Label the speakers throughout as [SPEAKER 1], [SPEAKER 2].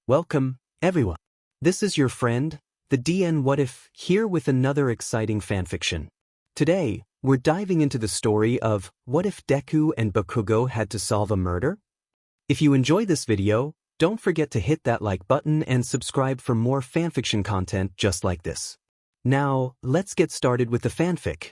[SPEAKER 1] Welcome, everyone. This is your friend, the DN What If, here with another exciting fanfiction. Today, we're diving into the story of What If Deku and Bakugo Had to Solve a Murder? If you enjoy this video, don't forget to hit that like button and subscribe for more fanfiction content just like this. Now, let's get started with the fanfic.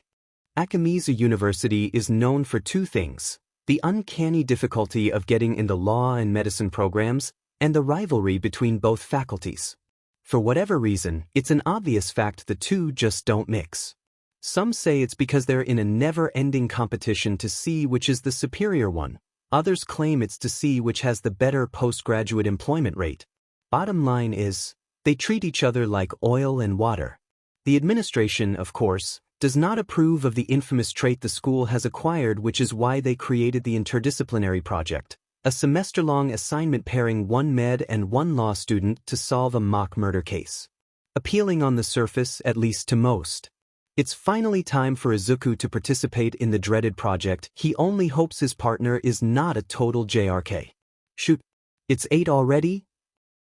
[SPEAKER 1] Ameaisaki University is known for two things: the uncanny difficulty of getting in the law and medicine programs, and the rivalry between both faculties. For whatever reason, it's an obvious fact the two just don't mix. Some say it's because they're in a never-ending competition to see which is the superior one. Others claim it's to see which has the better postgraduate employment rate. Bottom line is, they treat each other like oil and water. The administration, of course, does not approve of the infamous trait the school has acquired, which is why they created the interdisciplinary project, a semester-long assignment pairing one med and one law student to solve a mock murder case. Appealing on the surface, at least to most. It's finally time for Izuku to participate in the dreaded project. He only hopes his partner is not a total JRK. Shoot, it's 8 already?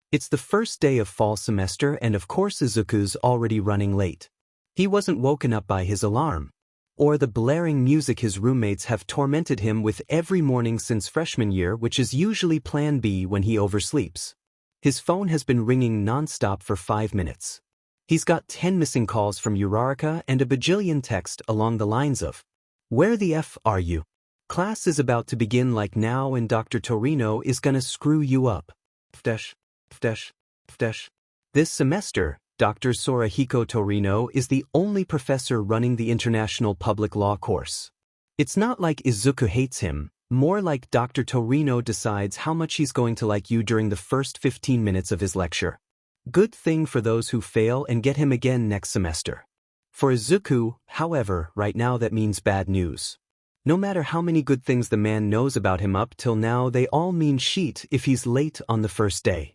[SPEAKER 1] It's the first day of fall semester, and of course Izuku's already running late. He wasn't woken up by his alarm, or the blaring music his roommates have tormented him with every morning since freshman year, which is usually plan B when he oversleeps. His phone has been ringing non-stop for 5 minutes. He's got 10 missing calls from Uraraka and a bajillion texts along the lines of, "Where the F are you? Class is about to begin like now and Dr. Torino is gonna screw you up. Ftesh, ftesh, ftesh." This semester, Dr. Sorahiko Torino is the only professor running the International Public Law course. It's not like Izuku hates him, more like Dr. Torino decides how much he's going to like you during the first 15 minutes of his lecture. Good thing for those who fail and get him again next semester. For Izuku, however, right now that means bad news. No matter how many good things the man knows about him up till now, they all mean shit if he's late on the first day.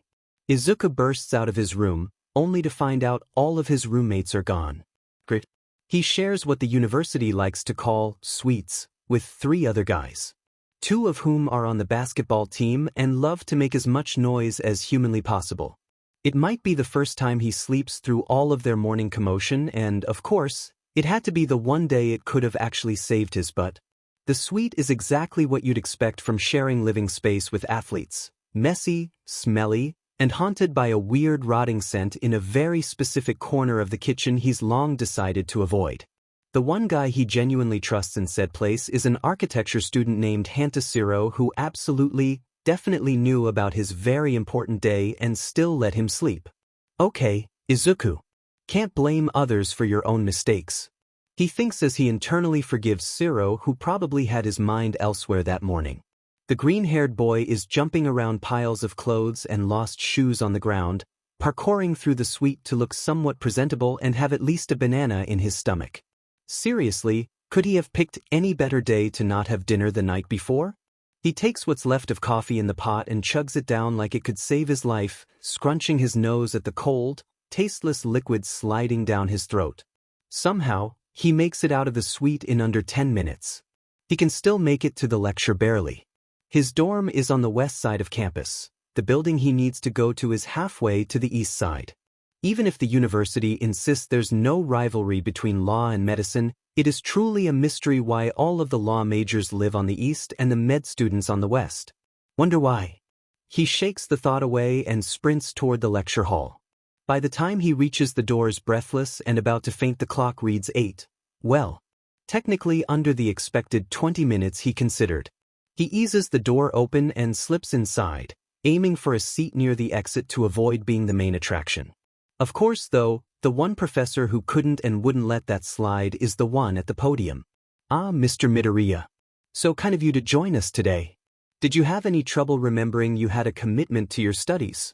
[SPEAKER 1] Izuku bursts out of his room, only to find out all of his roommates are gone. He shares what the university likes to call sweets with 3 other guys, 2 of whom are on the basketball team and love to make as much noise as humanly possible. It might be the first time he sleeps through all of their morning commotion, and, of course, it had to be the one day it could have actually saved his butt. The suite is exactly what you'd expect from sharing living space with athletes: messy, smelly, and haunted by a weird rotting scent in a very specific corner of the kitchen he's long decided to avoid. The one guy he genuinely trusts in said place is an architecture student named Hantasiro, who definitely knew about his very important day and still let him sleep. Okay, Izuku. Can't blame others for your own mistakes. He thinks as he internally forgives Siro, who probably had his mind elsewhere that morning. The green-haired boy is jumping around piles of clothes and lost shoes on the ground, parkouring through the suite to look somewhat presentable and have at least a banana in his stomach. Seriously, could he have picked any better day to not have dinner the night before? He takes what's left of coffee in the pot and chugs it down like it could save his life, scrunching his nose at the cold, tasteless liquid sliding down his throat. Somehow, he makes it out of the suite in under 10 minutes. He can still make it to the lecture barely. His dorm is on the west side of campus. The building he needs to go to is halfway to the east side. Even if the university insists there's no rivalry between law and medicine, it is truly a mystery why all of the law majors live on the east and the med students on the west. Wonder why? He shakes the thought away and sprints toward the lecture hall. By the time he reaches the doors breathless and about to faint, the clock reads 8. Well, technically under the expected 20 minutes he considered. He eases the door open and slips inside, aiming for a seat near the exit to avoid being the main attraction. Of course, though, the one professor who couldn't and wouldn't let that slide is the one at the podium. "Ah, Mr. Midoriya. So kind of you to join us today. Did you have any trouble remembering you had a commitment to your studies?"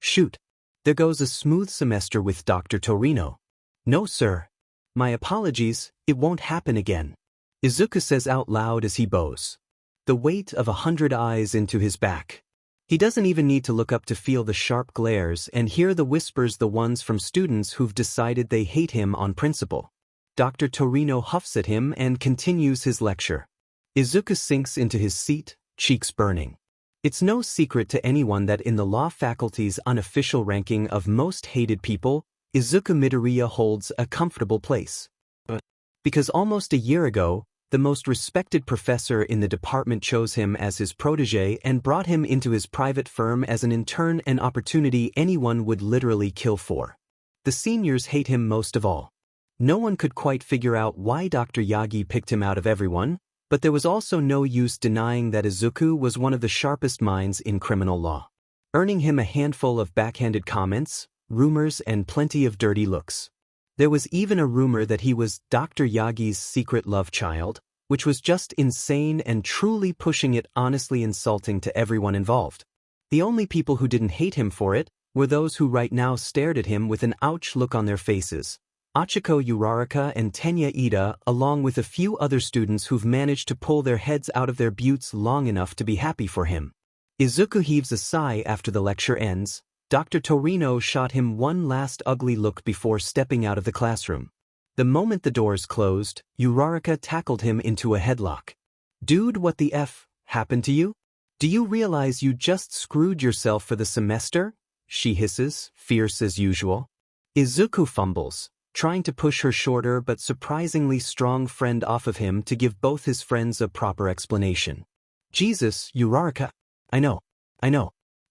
[SPEAKER 1] Shoot. There goes a smooth semester with Dr. Torino. "No, sir. My apologies, it won't happen again," Izuku says out loud as he bows. The weight of 100 eyes into his back. He doesn't even need to look up to feel the sharp glares and hear the whispers, the ones from students who've decided they hate him on principle. Dr. Torino huffs at him and continues his lecture. Izuku sinks into his seat, cheeks burning. It's no secret to anyone that in the law faculty's unofficial ranking of most hated people, Izuku Midoriya holds a comfortable place. Because almost a year ago, the most respected professor in the department chose him as his protege and brought him into his private firm as an intern, an opportunity anyone would literally kill for. The seniors hate him most of all. No one could quite figure out why Dr. Yagi picked him out of everyone, but there was also no use denying that Izuku was one of the sharpest minds in criminal law, earning him a handful of backhanded comments, rumors, and plenty of dirty looks. There was even a rumor that he was Dr. Yagi's secret love child, which was just insane and truly pushing it, honestly insulting to everyone involved. The only people who didn't hate him for it were those who right now stared at him with an ouch look on their faces. Achiko Uraraka and Tenya Ida, along with a few other students who've managed to pull their heads out of their buttes long enough to be happy for him. Izuku heaves a sigh after the lecture ends. Dr. Torino shot him one last ugly look before stepping out of the classroom. The moment the doors closed, Uraraka tackled him into a headlock. "Dude, what the F happened to you? Do you realize you just screwed yourself for the semester?" she hisses, fierce as usual. Izuku fumbles, trying to push her shorter but surprisingly strong friend off of him to give both his friends a proper explanation. "Jesus, Uraraka. I know.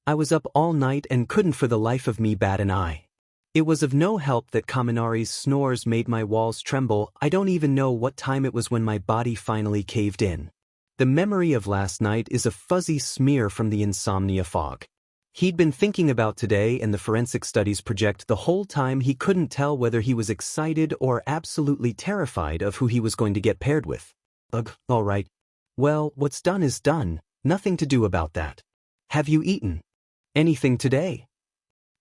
[SPEAKER 1] I was up all night and couldn't for the life of me bat an eye. It was of no help that Kaminari's snores made my walls tremble. I don't even know what time it was when my body finally caved in. The memory of last night is a fuzzy smear from the insomnia fog. He'd been thinking about today and the forensic studies project the whole time. He couldn't tell whether he was excited or absolutely terrified of who he was going to get paired with. Ugh, all right. Well, what's done is done, nothing to do about that. Have you eaten anything today?"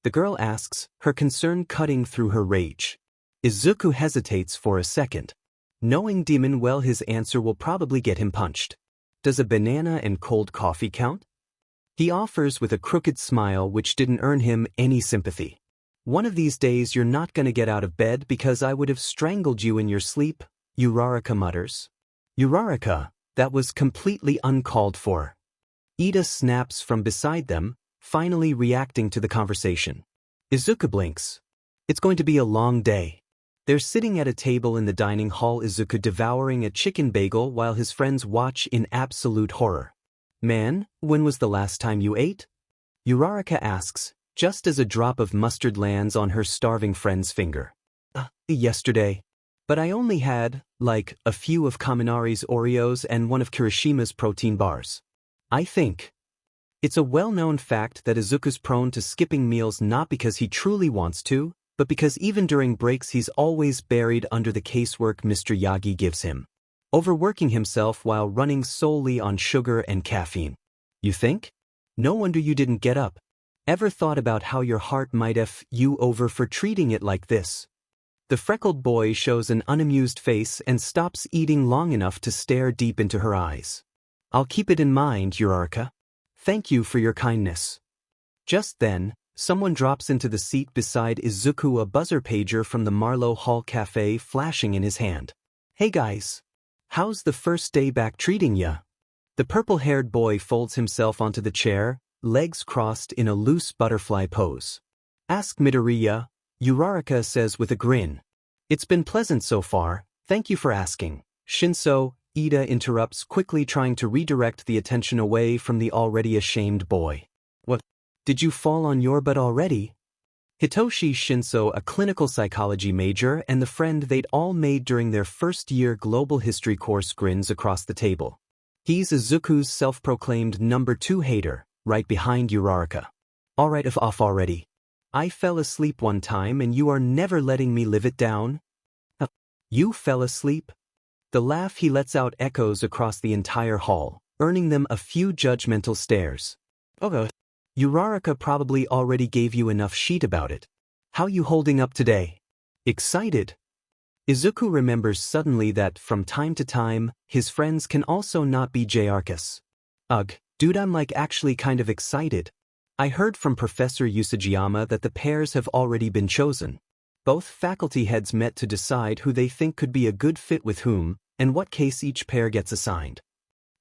[SPEAKER 1] the girl asks, her concern cutting through her rage. Izuku hesitates for a second, knowing demon well his answer will probably get him punched. Does a banana and cold coffee count? He offers with a crooked smile which didn't earn him any sympathy. "One of these days you're not gonna get out of bed because I would have strangled you in your sleep," Uraraka mutters. "Uraraka, that was completely uncalled for." Ida snaps from beside them, finally reacting to the conversation. Izuku blinks. It's going to be a long day. They're sitting at a table in the dining hall, Izuku devouring a chicken bagel while his friends watch in absolute horror. "Man, when was the last time you ate?" Uraraka asks, just as a drop of mustard lands on her starving friend's finger. Yesterday. But I only had, like, a few of Kaminari's Oreos and one of Kirishima's protein bars. I think. It's a well-known fact that Izuku's prone to skipping meals not because he truly wants to, but because even during breaks he's always buried under the casework Mr. Yagi gives him, overworking himself while running solely on sugar and caffeine. You think? No wonder you didn't get up. Ever thought about how your heart might F you over for treating it like this? The freckled boy shows an unamused face and stops eating long enough to stare deep into her eyes. I'll keep it in mind, Uraraka. Thank you for your kindness. Just then, someone drops into the seat beside Izuku, a buzzer pager from the Marlowe Hall Cafe flashing in his hand. Hey guys. How's the first day back treating ya? The purple-haired boy folds himself onto the chair, legs crossed in a loose butterfly pose. Ask Midoriya, Uraraka says with a grin. It's been pleasant so far, thank you for asking. Shinso, Ida interrupts quickly, trying to redirect the attention away from the already ashamed boy. What? Did you fall on your butt already? Hitoshi Shinso, a clinical psychology major and the friend they'd all made during their first-year global history course, grins across the table. He's Izuku's self-proclaimed number 2 hater, right behind Uraraka. Alright, off already. I fell asleep one time and you are never letting me live it down? You fell asleep? The laugh he lets out echoes across the entire hall, earning them a few judgmental stares. Uraraka probably already gave you enough shit about it. How you holding up today? Excited? Izuku remembers suddenly that, from time to time, his friends can also not be Jarkus. Ugh, dude, I'm like actually kind of excited. I heard from Professor Usajiyama that the pairs have already been chosen. Both faculty heads met to decide who they think could be a good fit with whom, and what case each pair gets assigned.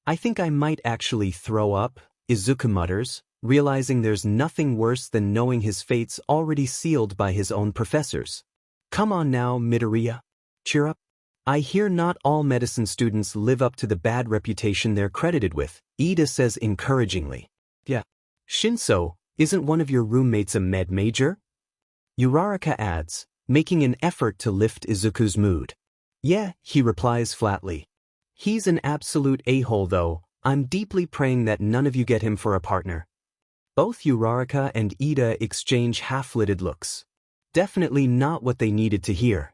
[SPEAKER 1] I think I might actually throw up, Izuku mutters, realizing there's nothing worse than knowing his fate's already sealed by his own professors. Come on now, Midoriya. Cheer up. I hear not all medicine students live up to the bad reputation they're credited with, Ida says encouragingly. Yeah. Shinso, isn't one of your roommates a med major? Uraraka adds, making an effort to lift Izuku's mood. Yeah, he replies flatly. He's an absolute a-hole though. I'm deeply praying that none of you get him for a partner. Both Uraraka and Ida exchange half-lidded looks. Definitely not what they needed to hear.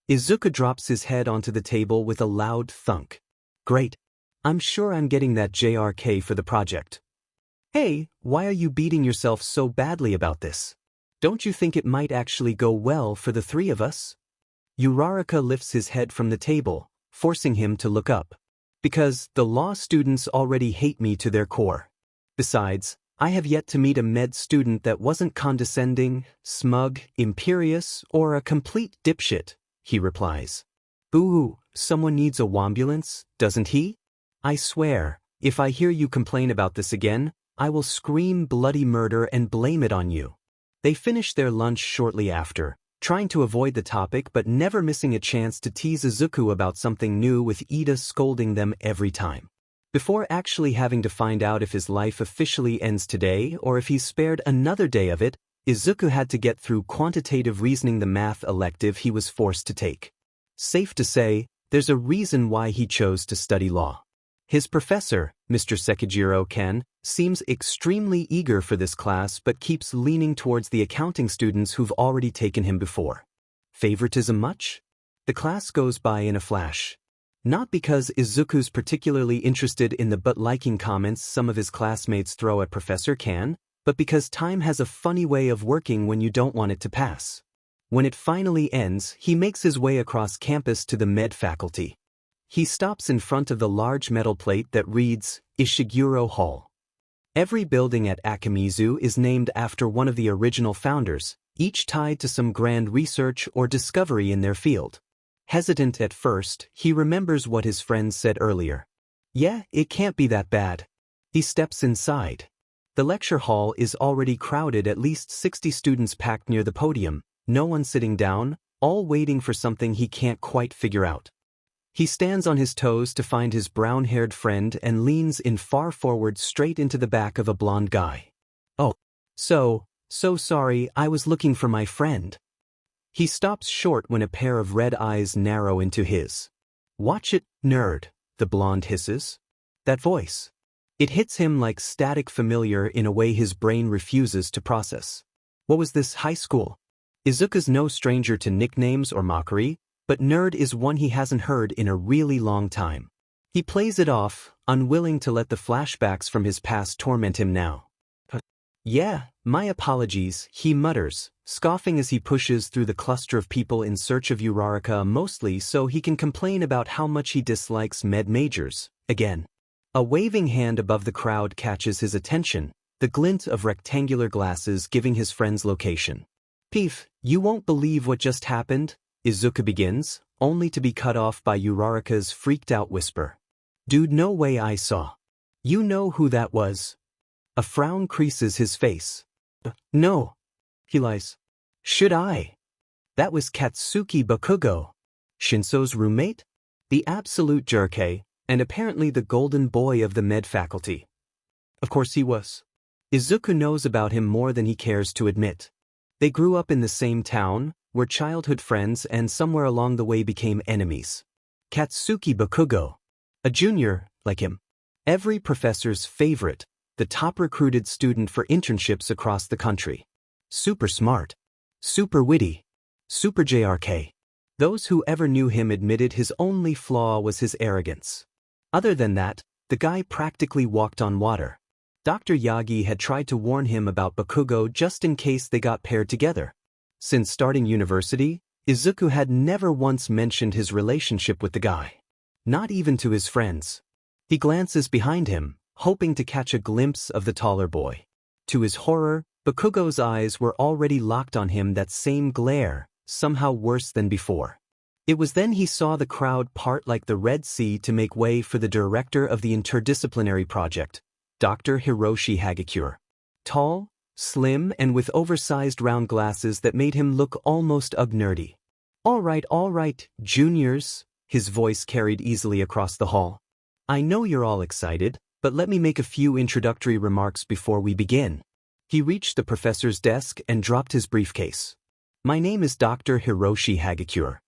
[SPEAKER 1] Izuku drops his head onto the table with a loud thunk. Great. I'm sure I'm getting that JRK for the project. Hey, why are you beating yourself so badly about this? Don't you think it might actually go well for the three of us? Uraraka lifts his head from the table, forcing him to look up. Because the law students already hate me to their core. Besides, I have yet to meet a med student that wasn't condescending, smug, imperious, or a complete dipshit, he replies. Ooh, someone needs a wambulance, doesn't he? I swear, if I hear you complain about this again, I will scream bloody murder and blame it on you. They finish their lunch shortly after, trying to avoid the topic but never missing a chance to tease Izuku about something new with Ida scolding them every time. Before actually having to find out if his life officially ends today or if he's spared another day of it, Izuku had to get through quantitative reasoning, the math elective he was forced to take. Safe to say, there's a reason why he chose to study law. His professor, Mr. Sekijiro Ken, seems extremely eager for this class but keeps leaning towards the accounting students who've already taken him before. Favoritism much? The class goes by in a flash. Not because Izuku's particularly interested in the but-liking comments some of his classmates throw at Professor Ken, but because time has a funny way of working when you don't want it to pass. When it finally ends, he makes his way across campus to the med faculty. He stops in front of the large metal plate that reads, Ishiguro Hall. Every building at Akimizu is named after one of the original founders, each tied to some grand research or discovery in their field. Hesitant at first, he remembers what his friends said earlier. Yeah, it can't be that bad. He steps inside. The lecture hall is already crowded, at least 60 students packed near the podium, no one sitting down, all waiting for something he can't quite figure out. He stands on his toes to find his brown-haired friend and leans in far forward straight into the back of a blonde guy. Oh, so sorry, I was looking for my friend. He stops short when a pair of red eyes narrow into his. Watch it, nerd, the blonde hisses. That voice. It hits him like static familiar in a way his brain refuses to process. What was this, high school? Izuku's no stranger to nicknames or mockery, but nerd is one he hasn't heard in a really long time. He plays it off, unwilling to let the flashbacks from his past torment him now. Yeah, my apologies, he mutters, scoffing as he pushes through the cluster of people in search of Uraraka, mostly so he can complain about how much he dislikes med majors, again. A waving hand above the crowd catches his attention, the glint of rectangular glasses giving his friend's location. Peef, you won't believe what just happened, Izuku begins, only to be cut off by Uraraka's freaked-out whisper. Dude, no way I saw. You know who that was? A frown creases his face. No. He lies. Should I? That was Katsuki Bakugo. Shinso's roommate? The absolute jerkay, and apparently the golden boy of the med faculty. Of course he was. Izuku knows about him more than he cares to admit. They grew up in the same town, were childhood friends and somewhere along the way became enemies. Katsuki Bakugo. A junior, like him. Every professor's favorite, the top recruited student for internships across the country. Super smart. Super witty. Super JRK. Those who ever knew him admitted his only flaw was his arrogance. Other than that, the guy practically walked on water. Dr. Yagi had tried to warn him about Bakugo just in case they got paired together. Since starting university, Izuku had never once mentioned his relationship with the guy. Not even to his friends. He glances behind him, hoping to catch a glimpse of the taller boy. To his horror, Bakugo's eyes were already locked on him, that same glare, somehow worse than before. It was then he saw the crowd part like the Red Sea to make way for the director of the interdisciplinary project, Dr. Hiroshi Hagakure. Tall, slim, and with oversized round glasses that made him look almost nerdy. All right, juniors, his voice carried easily across the hall. I know you're all excited, but let me make a few introductory remarks before we begin. He reached the professor's desk and dropped his briefcase. My name is Dr. Hiroshi Hagakure.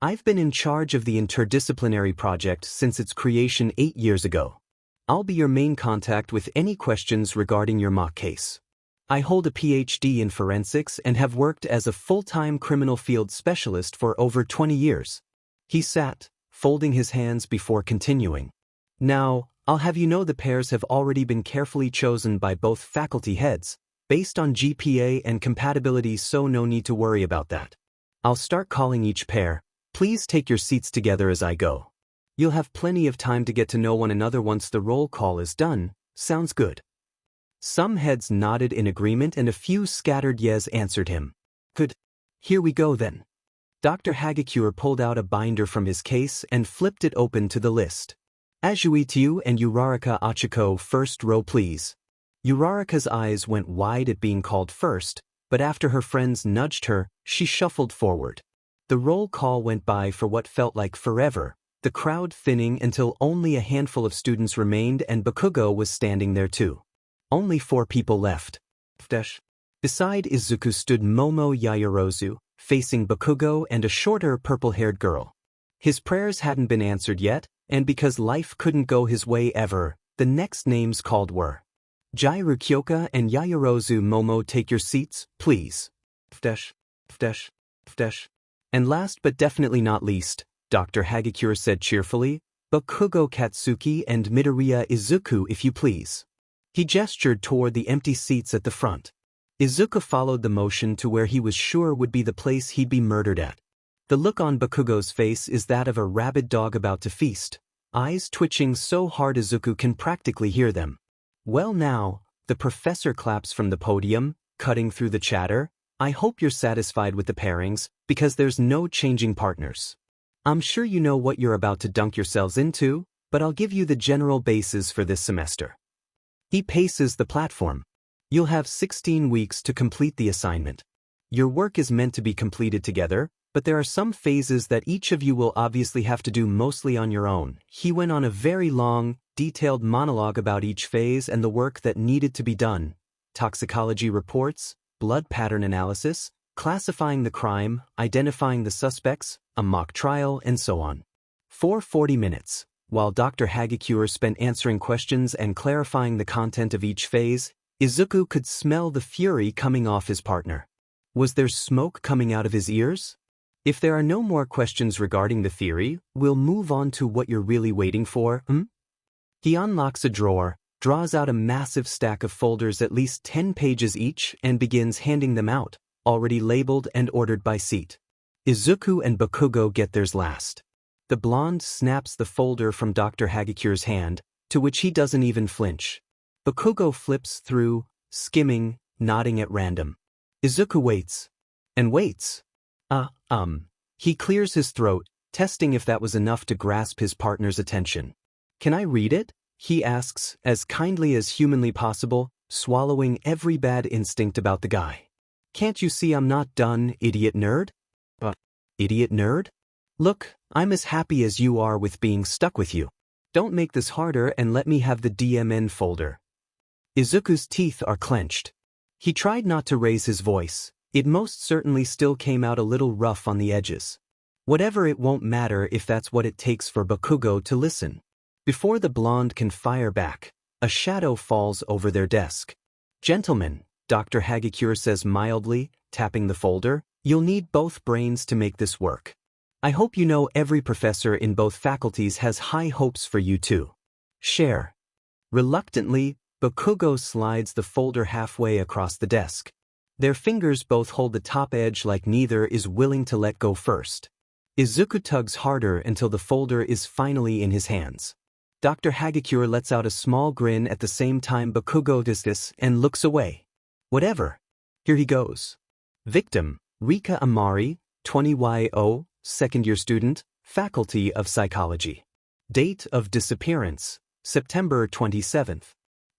[SPEAKER 1] I've been in charge of the interdisciplinary project since its creation 8 years ago. I'll be your main contact with any questions regarding your mock case. I hold a PhD in forensics and have worked as a full-time criminal field specialist for over 20 years. He sat, folding his hands before continuing. Now, I'll have you know the pairs have already been carefully chosen by both faculty heads, based on GPA and compatibility, so no need to worry about that. I'll start calling each pair. Please take your seats together as I go. You'll have plenty of time to get to know one another once the roll call is done. Sounds good. Some heads nodded in agreement and a few scattered yes answered him. Good. Here we go then. Dr. Hagakure pulled out a binder from his case and flipped it open to the list. Azuitiu and Uraraka Achiko, first row please. Uraraka's eyes went wide at being called first, but after her friends nudged her, she shuffled forward. The roll call went by for what felt like forever, the crowd thinning until only a handful of students remained and Bakugo was standing there too. Only 4 people left. Beside Izuku stood Momo Yaoyorozu, facing Bakugo and a shorter purple-haired girl. His prayers hadn't been answered yet, and because life couldn't go his way ever, the next names called were Jairu Kyoka and Yaoyorozu. Momo, take your seats, please. And last but definitely not least, Dr. Hagakure said cheerfully, Bakugo Katsuki and Midoriya Izuku, if you please. He gestured toward the empty seats at the front. Izuku followed the motion to where he was sure would be the place he'd be murdered at. The look on Bakugo's face is that of a rabid dog about to feast, eyes twitching so hard Izuku can practically hear them. Well now, the professor claps from the podium, cutting through the chatter. I hope you're satisfied with the pairings, because there's no changing partners. I'm sure you know what you're about to dunk yourselves into, but I'll give you the general bases for this semester. He paces the platform. You'll have 16 weeks to complete the assignment. Your work is meant to be completed together, but there are some phases that each of you will obviously have to do mostly on your own. He went on a very long, detailed monologue about each phase and the work that needed to be done. Toxicology reports, blood pattern analysis, classifying the crime, identifying the suspects, a mock trial, and so on. For 40 minutes, while Dr. Hagakure spent answering questions and clarifying the content of each phase, Izuku could smell the fury coming off his partner. Was there smoke coming out of his ears? If there are no more questions regarding the theory, we'll move on to what you're really waiting for, He unlocks a drawer, draws out a massive stack of folders at least 10 pages each and begins handing them out, already labeled and ordered by seat. Izuku and Bakugo get theirs last. The blonde snaps the folder from Dr. Hagakure's hand, to which he doesn't even flinch. Bakugo flips through, skimming, nodding at random. Izuku waits. And waits. He clears his throat, testing if that was enough to grasp his partner's attention. Can I read it? He asks, as kindly as humanly possible, swallowing every bad instinct about the guy. Can't you see I'm not done, idiot nerd? Idiot nerd? Look, I'm as happy as you are with being stuck with you. Don't make this harder and let me have the DMN folder. Izuku's teeth are clenched. He tried not to raise his voice. It most certainly still came out a little rough on the edges. Whatever, it won't matter if that's what it takes for Bakugo to listen. Before the blonde can fire back, a shadow falls over their desk. Gentlemen, Dr. Hagakure says mildly, tapping the folder, you'll need both brains to make this work. I hope you know every professor in both faculties has high hopes for you too. Share. Reluctantly, Bakugo slides the folder halfway across the desk. Their fingers both hold the top edge like neither is willing to let go first. Izuku tugs harder until the folder is finally in his hands. Dr. Hagakure lets out a small grin at the same time Bakugo does this and looks away. Whatever. Here he goes. Victim, Rika Amari, 20YO, second-year student, Faculty of Psychology. Date of disappearance, September 27th.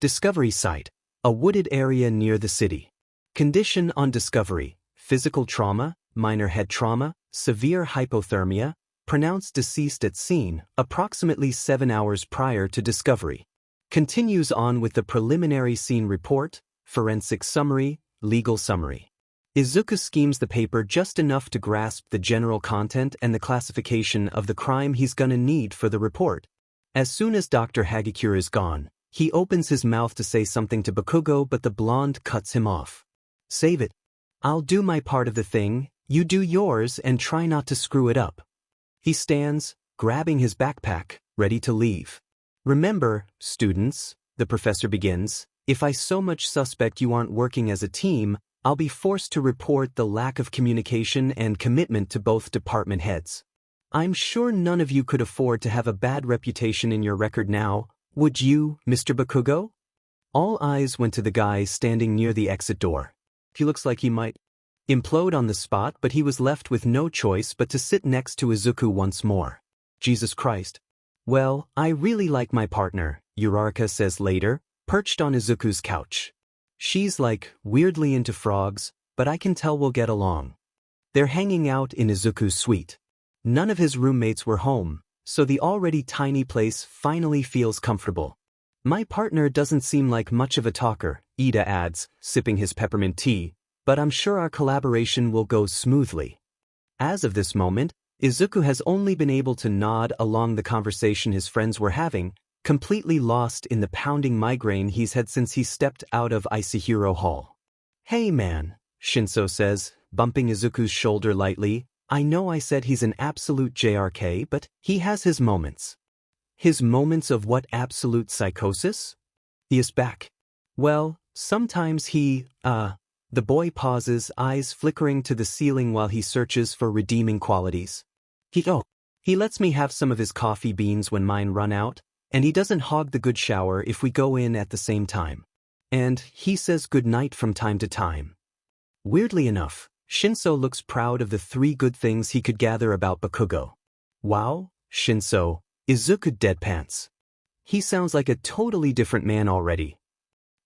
[SPEAKER 1] Discovery site, a wooded area near the city. Condition on discovery, physical trauma, minor head trauma, severe hypothermia, pronounced deceased at scene, approximately 7 hours prior to discovery. Continues on with the preliminary scene report, forensic summary, legal summary. Izuku schemes the paper just enough to grasp the general content and the classification of the crime he's gonna need for the report. As soon as Dr. Hagakure is gone, he opens his mouth to say something to Bakugo, but the blonde cuts him off. Save it. I'll do my part of the thing, you do yours and try not to screw it up. He stands, grabbing his backpack, ready to leave. Remember, students, the professor begins, if I so much suspect you aren't working as a team, I'll be forced to report the lack of communication and commitment to both department heads. I'm sure none of you could afford to have a bad reputation in your record now, would you, Mr. Bakugo? All eyes went to the guy standing near the exit door. He looks like he might implode on the spot, but he was left with no choice but to sit next to Izuku once more. Jesus Christ. Well, I really like my partner, Uraraka says later, perched on Izuku's couch. She's like, weirdly into frogs, but I can tell we'll get along. They're hanging out in Izuku's suite. None of his roommates were home, so the already tiny place finally feels comfortable. My partner doesn't seem like much of a talker, Ida adds, sipping his peppermint tea, but I'm sure our collaboration will go smoothly. As of this moment, Izuku has only been able to nod along the conversation his friends were having, completely lost in the pounding migraine he's had since he stepped out of Isahiro Hall. Hey man, Shinso says, bumping Izuku's shoulder lightly, I know I said he's an absolute JRK, but he has his moments. His moments of what absolute psychosis? He is back. Well, sometimes the boy pauses, eyes flickering to the ceiling while he searches for redeeming qualities. He lets me have some of his coffee beans when mine run out, and he doesn't hog the good shower if we go in at the same time. And he says good night from time to time. Weirdly enough, Shinso looks proud of the 3 good things he could gather about Bakugo. Wow, Shinso, Izuku deadpants. He sounds like a totally different man already.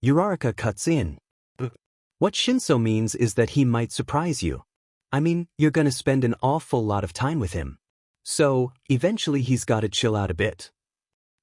[SPEAKER 1] Uraraka cuts in. What Shinso means is that he might surprise you. I mean, you're gonna spend an awful lot of time with him. So, eventually he's gotta chill out a bit.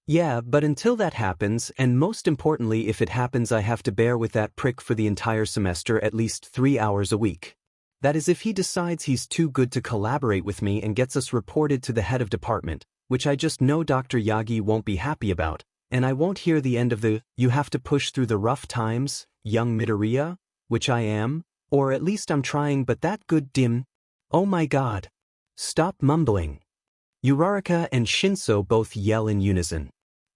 [SPEAKER 1] Yeah, but until that happens, and most importantly if it happens I have to bear with that prick for the entire semester at least 3 hours a week. That is if he decides he's too good to collaborate with me and gets us reported to the head of department, which I just know Dr. Yagi won't be happy about, and I won't hear the end of the, you have to push through the rough times, young Midoriya, which I am, or at least I'm trying, but that good dim. Oh my god. Stop mumbling. Uraraka and Shinso both yell in unison.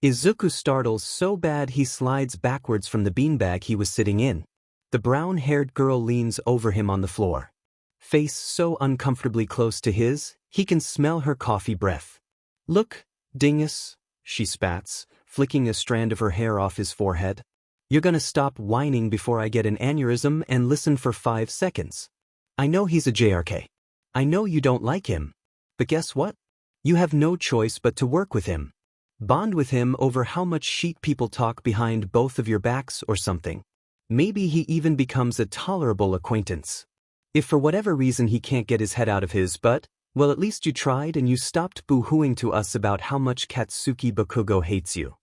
[SPEAKER 1] Izuku startles so bad he slides backwards from the beanbag he was sitting in. The brown-haired girl leans over him on the floor. Face so uncomfortably close to his, he can smell her coffee breath. Look, dingus, she spats, flicking a strand of her hair off his forehead. You're gonna stop whining before I get an aneurysm and listen for 5 seconds. I know he's a JRK. I know you don't like him. But guess what? You have no choice but to work with him. Bond with him over how much shit people talk behind both of your backs or something. Maybe he even becomes a tolerable acquaintance. If for whatever reason he can't get his head out of his butt, well at least you tried and you stopped boo-hooing to us about how much Katsuki Bakugo hates you.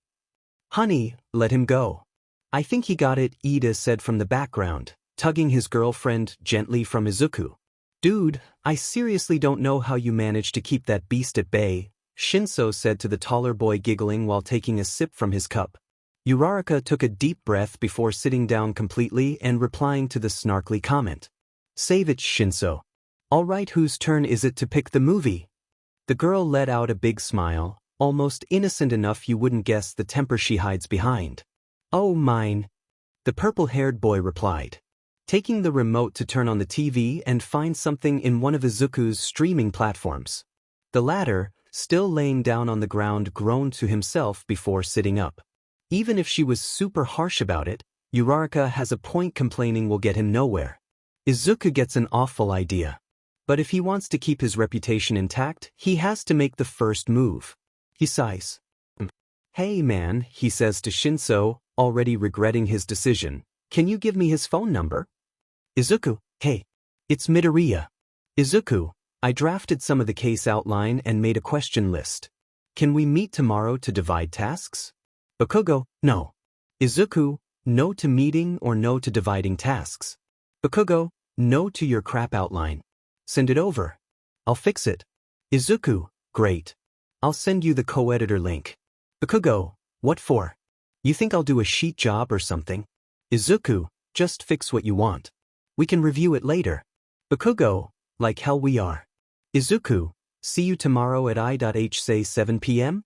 [SPEAKER 1] Honey, let him go. I think he got it, Ida said from the background, tugging his girlfriend gently from Izuku. Dude, I seriously don't know how you managed to keep that beast at bay, Shinso said to the taller boy giggling while taking a sip from his cup. Uraraka took a deep breath before sitting down completely and replying to the snarkly comment. Save it, Shinso. All right, whose turn is it to pick the movie? The girl let out a big smile, almost innocent enough you wouldn't guess the temper she hides behind. Oh, mine. The purple-haired boy replied, taking the remote to turn on the TV and find something in one of Izuku's streaming platforms. The latter, still laying down on the ground, groaned to himself before sitting up. Even if she was super harsh about it, Uraraka has a point. Complaining will get him nowhere. Izuku gets an awful idea. But if he wants to keep his reputation intact, he has to make the first move. He sighs. Hey man, he says to Shinso, already regretting his decision. Can you give me his phone number? Izuku, hey. It's Midoriya. Izuku, I drafted some of the case outline and made a question list. Can we meet tomorrow to divide tasks? Bakugo, no. Izuku, no to meeting or no to dividing tasks. Bakugo, no to your crap outline. Send it over. I'll fix it. Izuku, great. I'll send you the co-editor link. Bakugo, what for? You think I'll do a sheet job or something? Izuku, just fix what you want. We can review it later. Bakugo, like hell we are. Izuku, see you tomorrow at say 7 p.m.?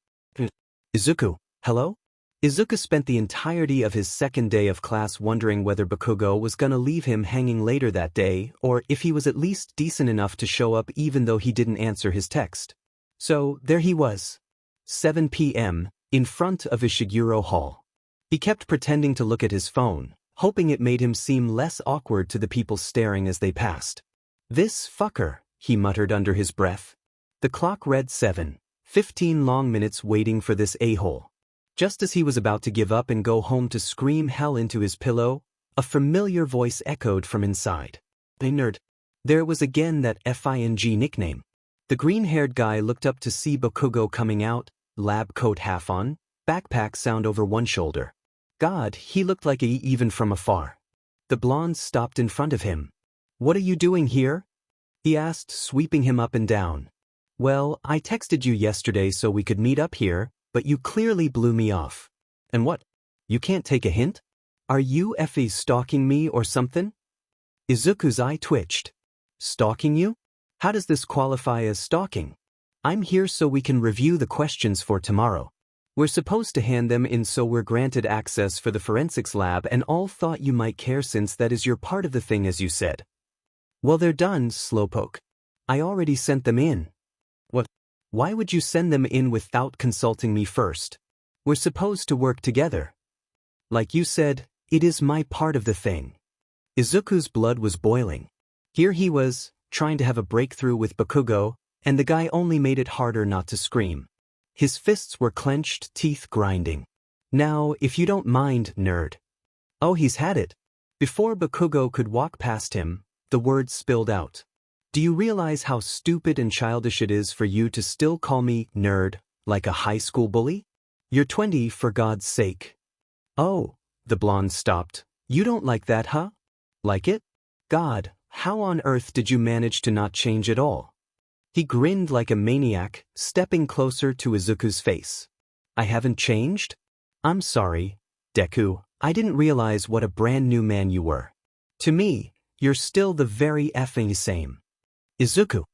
[SPEAKER 1] Izuku, hello? Izuku spent the entirety of his second day of class wondering whether Bakugo was gonna leave him hanging later that day or if he was at least decent enough to show up even though he didn't answer his text. So, there he was. 7 p.m., in front of Ishiguro Hall. He kept pretending to look at his phone, hoping it made him seem less awkward to the people staring as they passed. This fucker, he muttered under his breath. The clock read 7, 15 long minutes waiting for this a-hole. Just as he was about to give up and go home to scream hell into his pillow, a familiar voice echoed from inside. Hey nerd. There was again that FING nickname. The green-haired guy looked up to see Bakugo coming out, lab coat half on, backpack sound over one shoulder. God, he looked like even from afar. The blonde stopped in front of him. What are you doing here? He asked, sweeping him up and down. Well, I texted you yesterday so we could meet up here, but you clearly blew me off. And what? You can't take a hint? Are you stalking me or something? Izuku's eye twitched. Stalking you? How does this qualify as stalking? I'm here so we can review the questions for tomorrow. We're supposed to hand them in so we're granted access for the forensics lab and all thought you might care since that is your part of the thing as you said. Well, they're done, Slowpoke. I already sent them in. What? Why would you send them in without consulting me first? We're supposed to work together. Like you said, it is my part of the thing. Izuku's blood was boiling. Here he was, trying to have a breakthrough with Bakugo, and the guy only made it harder not to scream. His fists were clenched, teeth grinding. Now, if you don't mind, nerd. Oh, he's had it. Before Bakugo could walk past him, the words spilled out. Do you realize how stupid and childish it is for you to still call me nerd, like a high school bully? You're 20, for God's sake. Oh, the blonde stopped. You don't like that, huh? Like it? God, how on earth did you manage to not change at all? He grinned like a maniac, stepping closer to Izuku's face. I haven't changed? I'm sorry, Deku, I didn't realize what a brand new man you were. To me, you're still the very effing same. Izuku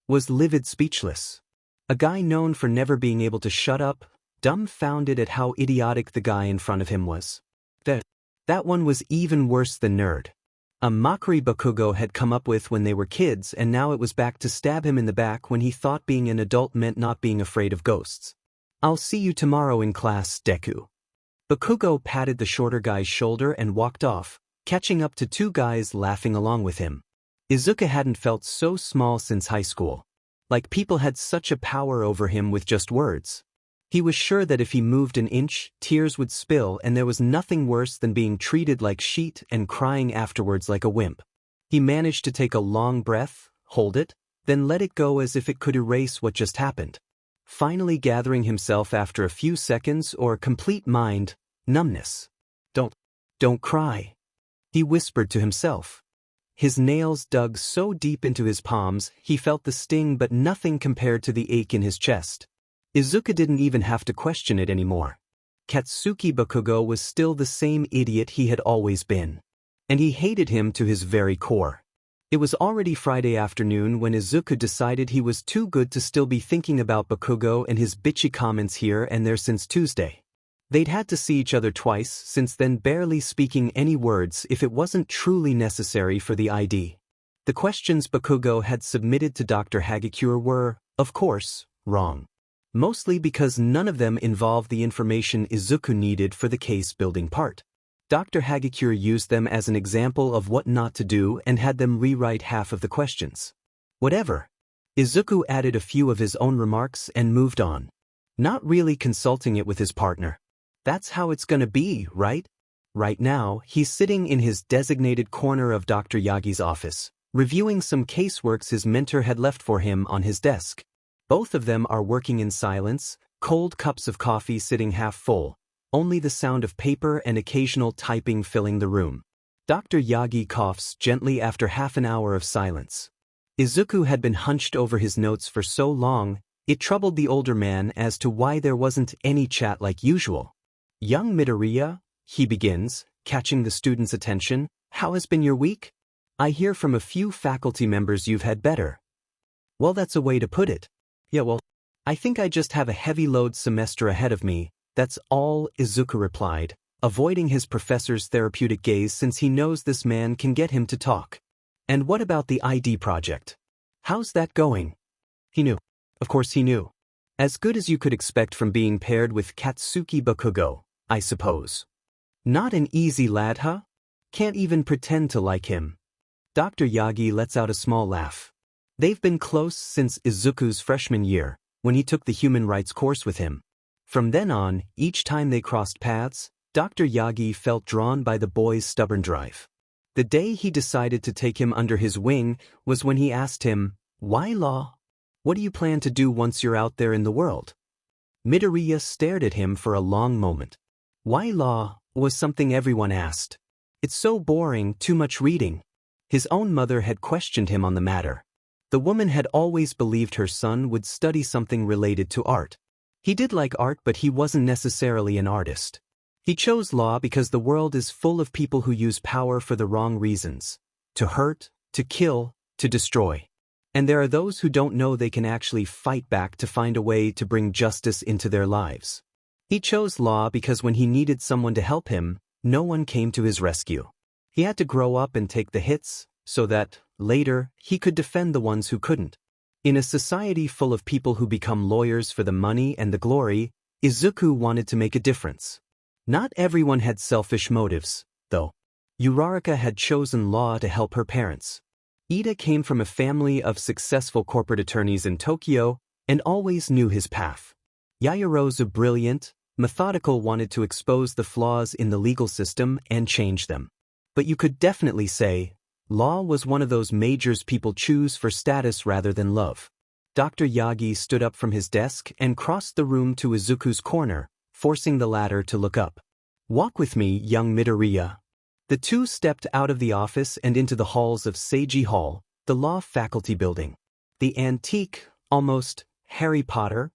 [SPEAKER 1] was livid, speechless. A guy known for never being able to shut up, dumbfounded at how idiotic the guy in front of him was. That one was even worse than nerd. A mockery Bakugo had come up with when they were kids, and now it was back to stab him in the back when he thought being an adult meant not being afraid of ghosts. I'll see you tomorrow in class, Deku. Bakugo patted the shorter guy's shoulder and walked off, catching up to two guys laughing along with him. Izuku hadn't felt so small since high school. Like people had such a power over him with just words. He was sure that if he moved an inch, tears would spill, and there was nothing worse than being treated like shit and crying afterwards like a wimp. He managed to take a long breath, hold it, then let it go as if it could erase what just happened. Finally gathering himself after a few seconds or complete mind numbness. Don't cry, he whispered to himself. His nails dug so deep into his palms, he felt the sting but nothing compared to the ache in his chest. Izuku didn't even have to question it anymore. Katsuki Bakugo was still the same idiot he had always been. And he hated him to his very core. It was already Friday afternoon when Izuku decided he was too good to still be thinking about Bakugo and his bitchy comments here and there since Tuesday. They'd had to see each other twice since then, barely speaking any words if it wasn't truly necessary for the ID. The questions Bakugo had submitted to Dr. Hagakure were, of course, wrong. Mostly because none of them involved the information Izuku needed for the case-building part. Dr. Hagakure used them as an example of what not to do and had them rewrite half of the questions. Whatever. Izuku added a few of his own remarks and moved on. Not really consulting it with his partner. That's how it's gonna be, right? Right now, he's sitting in his designated corner of Dr. Yagi's office, reviewing some caseworks his mentor had left for him on his desk. Both of them are working in silence, cold cups of coffee sitting half full, only the sound of paper and occasional typing filling the room. Dr. Yagi coughs gently after half an hour of silence. Izuku had been hunched over his notes for so long, it troubled the older man as to why there wasn't any chat like usual. "Young Midoriya," he begins, catching the student's attention, "how has been your week? I hear from a few faculty members you've had better." "Well, that's a way to put it. Yeah, well, I think I just have a heavy load semester ahead of me, that's all," Izuku replied, avoiding his professor's therapeutic gaze since he knows this man can get him to talk. "And what about the ID project? How's that going?" He knew. Of course he knew. "As good as you could expect from being paired with Katsuki Bakugo, I suppose. Not an easy lad, huh? Can't even pretend to like him." Dr. Yagi lets out a small laugh. They've been close since Izuku's freshman year, when he took the human rights course with him. From then on, each time they crossed paths, Dr. Yagi felt drawn by the boy's stubborn drive. The day he decided to take him under his wing was when he asked him, "Why law? What do you plan to do once you're out there in the world?" Midoriya stared at him for a long moment. Why law was something everyone asked. It's so boring, too much reading. His own mother had questioned him on the matter. The woman had always believed her son would study something related to art. He did like art, but he wasn't necessarily an artist. He chose law because the world is full of people who use power for the wrong reasons. To hurt, to kill, to destroy. And there are those who don't know they can actually fight back to find a way to bring justice into their lives. He chose law because when he needed someone to help him, no one came to his rescue. He had to grow up and take the hits, so that, later, he could defend the ones who couldn't. In a society full of people who become lawyers for the money and the glory, Izuku wanted to make a difference. Not everyone had selfish motives, though. Uraraka had chosen law to help her parents. Ida came from a family of successful corporate attorneys in Tokyo and always knew his path. Yayarozu, brilliant, methodical, wanted to expose the flaws in the legal system and change them. But you could definitely say, law was one of those majors people choose for status rather than love. Dr. Yagi stood up from his desk and crossed the room to Izuku's corner, forcing the latter to look up. "Walk with me, young Midoriya." The two stepped out of the office and into the halls of Seiji Hall, the law faculty building. The antique, almost Harry Potter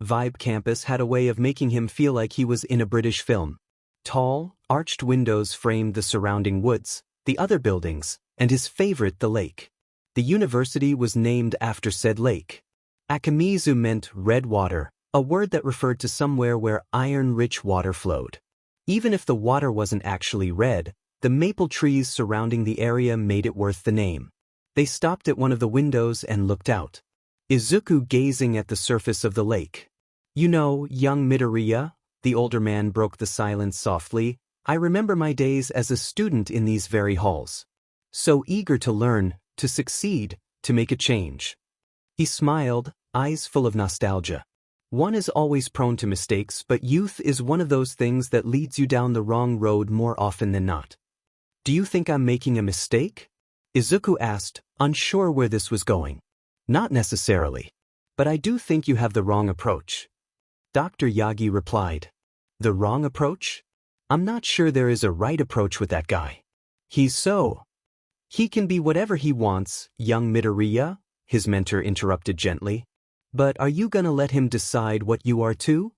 [SPEAKER 1] vibe campus had a way of making him feel like he was in a British film. Tall, arched windows framed the surrounding woods, the other buildings, and his favorite, the lake. The university was named after said lake. Akamizu meant red water, a word that referred to somewhere where iron-rich water flowed. Even if the water wasn't actually red, the maple trees surrounding the area made it worth the name. They stopped at one of the windows and looked out. Izuku gazing at the surface of the lake. "You know, young Midoriya," the older man broke the silence softly, "I remember my days as a student in these very halls. So eager to learn, to succeed, to make a change." He smiled, eyes full of nostalgia. "One is always prone to mistakes, but youth is one of those things that leads you down the wrong road more often than not." "Do you think I'm making a mistake?" Izuku asked, unsure where this was going. "Not necessarily. But I do think you have the wrong approach." Dr. Yagi replied. "The wrong approach? I'm not sure there is a right approach with that guy. He's so. He can be whatever he wants, young Midoriya," his mentor interrupted gently. "But are you gonna let him decide what you are too?"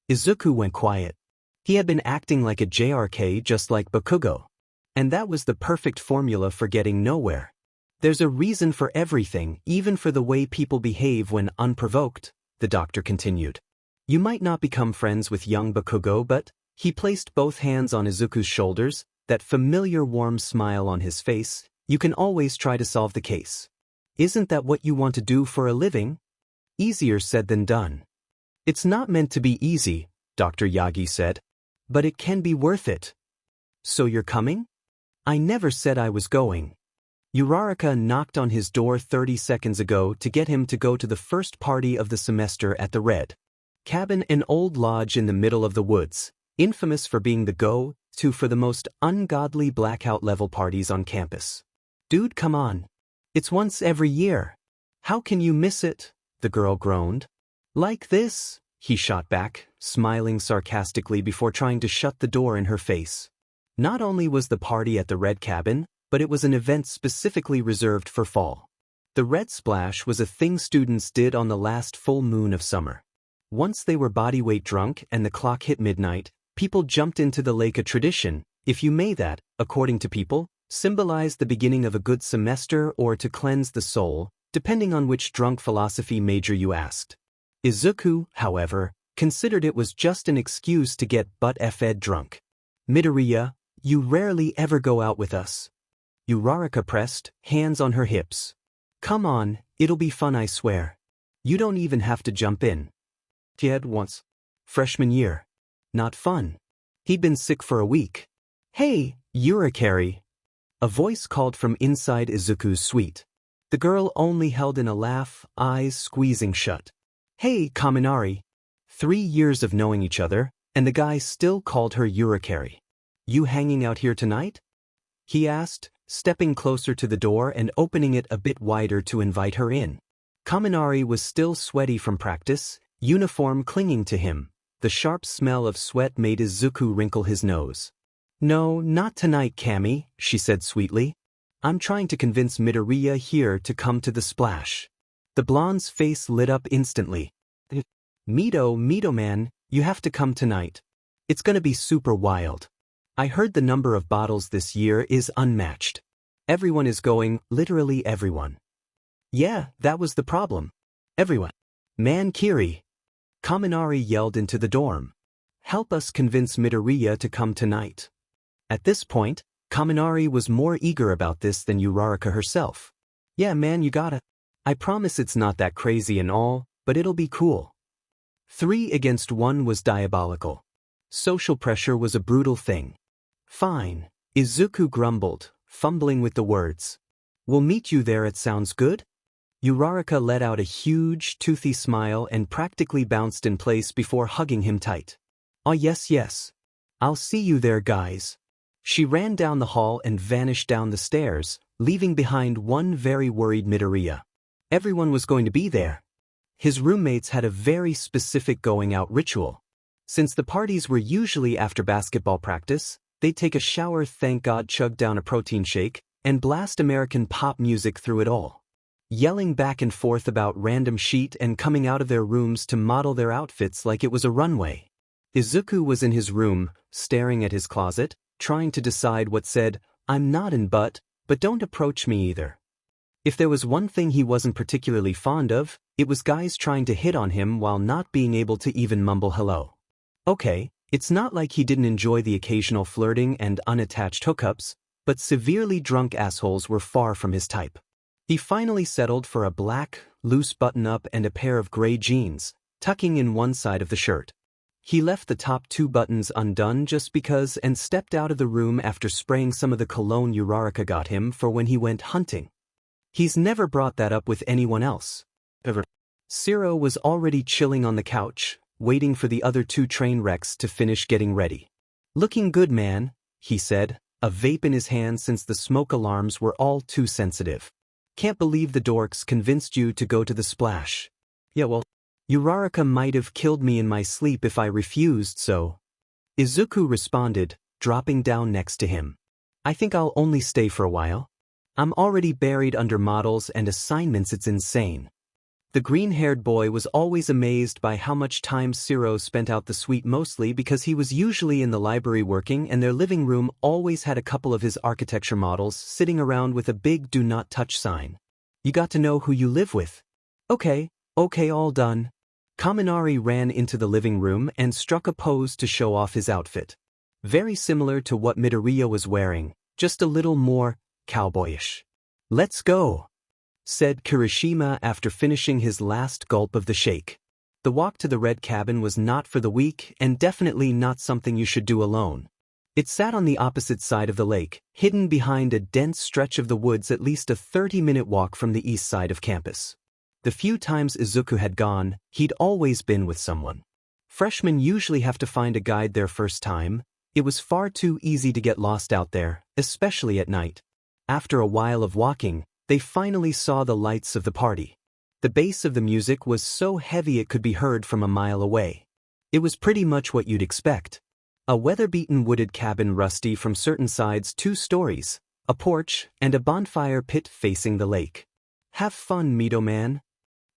[SPEAKER 1] Izuku went quiet. He had been acting like a JRK just like Bakugo. And that was the perfect formula for getting nowhere. There's a reason for everything, even for the way people behave when unprovoked, the doctor continued. "You might not become friends with young Bakugo, but," he placed both hands on Izuku's shoulders, that familiar warm smile on his face, "you can always try to solve the case. Isn't that what you want to do for a living?" Easier said than done. "It's not meant to be easy," Dr. Yagi said. "But it can be worth it." "So you're coming?" "I never said I was going." Uraraka knocked on his door 30 seconds ago to get him to go to the first party of the semester at the Red Cabin, an old lodge in the middle of the woods, infamous for being the go to for the most ungodly blackout-level parties on campus. Dude, come on. It's once every year. How can you miss it? The girl groaned. Like this? He shot back, smiling sarcastically before trying to shut the door in her face. Not only was the party at the Red Cabin, but it was an event specifically reserved for fall. The Red Splash was a thing students did on the last full moon of summer. Once they were body-weight drunk and the clock hit midnight, people jumped into the lake, a tradition, if you may that, according to people, symbolized the beginning of a good semester or to cleanse the soul, depending on which drunk philosophy major you asked. Izuku, however, considered it was just an excuse to get butt-effed drunk. Midoriya, you rarely ever go out with us. Uraraka pressed, hands on her hips. Come on, it'll be fun, I swear. You don't even have to jump in. He had once. Freshman year. Not fun. He'd been sick for a week. Hey, Urikari. A voice called from inside Izuku's suite. The girl only held in a laugh, eyes squeezing shut. Hey, Kaminari. 3 years of knowing each other, and the guy still called her Urikari. You hanging out here tonight? He asked, stepping closer to the door and opening it a bit wider to invite her in. Kaminari was still sweaty from practice, uniform clinging to him. The sharp smell of sweat made Izuku wrinkle his nose. No, not tonight, Kami, she said sweetly. I'm trying to convince Midoriya here to come to the splash. The blonde's face lit up instantly. Mito man, you have to come tonight. It's gonna be super wild. I heard the number of bottles this year is unmatched. Everyone is going, literally everyone. Yeah, that was the problem. Everyone. Man, Kiri. Kaminari yelled into the dorm. Help us convince Midoriya to come tonight. At this point, Kaminari was more eager about this than Uraraka herself. Yeah man, you gotta. I promise it's not that crazy and all, but it'll be cool. 3 against 1 was diabolical. Social pressure was a brutal thing. Fine, Izuku grumbled, fumbling with the words. We'll meet you there, it sounds good? Uraraka let out a huge, toothy smile and practically bounced in place before hugging him tight. Oh yes. I'll see you there, guys. She ran down the hall and vanished down the stairs, leaving behind one very worried Midoriya. Everyone was going to be there. His roommates had a very specific going-out ritual. Since the parties were usually after basketball practice, they'd take a shower, thank God, chug down a protein shake, and blast American pop music through it all. Yelling back and forth about random shit and coming out of their rooms to model their outfits like it was a runway. Izuku was in his room, staring at his closet, trying to decide what said, I'm not in but don't approach me either. If there was one thing he wasn't particularly fond of, it was guys trying to hit on him while not being able to even mumble hello. Okay, it's not like he didn't enjoy the occasional flirting and unattached hookups, but severely drunk assholes were far from his type. He finally settled for a black, loose button-up and a pair of gray jeans, tucking in one side of the shirt. He left the top 2 buttons undone just because and stepped out of the room after spraying some of the cologne Uraraka got him for when he went hunting. He's never brought that up with anyone else. Ever. Ciro was already chilling on the couch, waiting for the other 2 train wrecks to finish getting ready. Looking good, man, he said, a vape in his hand since the smoke alarms were all too sensitive. Can't believe the dorks convinced you to go to the splash. Yeah, well, Uraraka might have killed me in my sleep if I refused, so. Izuku responded, dropping down next to him. I think I'll only stay for a while. I'm already buried under models and assignments, it's insane. The green-haired boy was always amazed by how much time Ciro spent out the suite, mostly because he was usually in the library working and their living room always had a couple of his architecture models sitting around with a big do not touch sign. You got to know who you live with. Okay, all done. Kaminari ran into the living room and struck a pose to show off his outfit. Very similar to what Midoriya was wearing, just a little more cowboyish. Let's go, said Kirishima after finishing his last gulp of the shake. The walk to the Red Cabin was not for the weak and definitely not something you should do alone. It sat on the opposite side of the lake, hidden behind a dense stretch of the woods, at least a 30-minute walk from the east side of campus. The few times Izuku had gone, he'd always been with someone. Freshmen usually have to find a guide their first time. It was far too easy to get lost out there, especially at night. After a while of walking, they finally saw the lights of the party. The bass of the music was so heavy it could be heard from a mile away. It was pretty much what you'd expect. A weather-beaten wooded cabin, rusty from certain sides, 2 stories, a porch, and a bonfire pit facing the lake. "Have fun, Mito man,"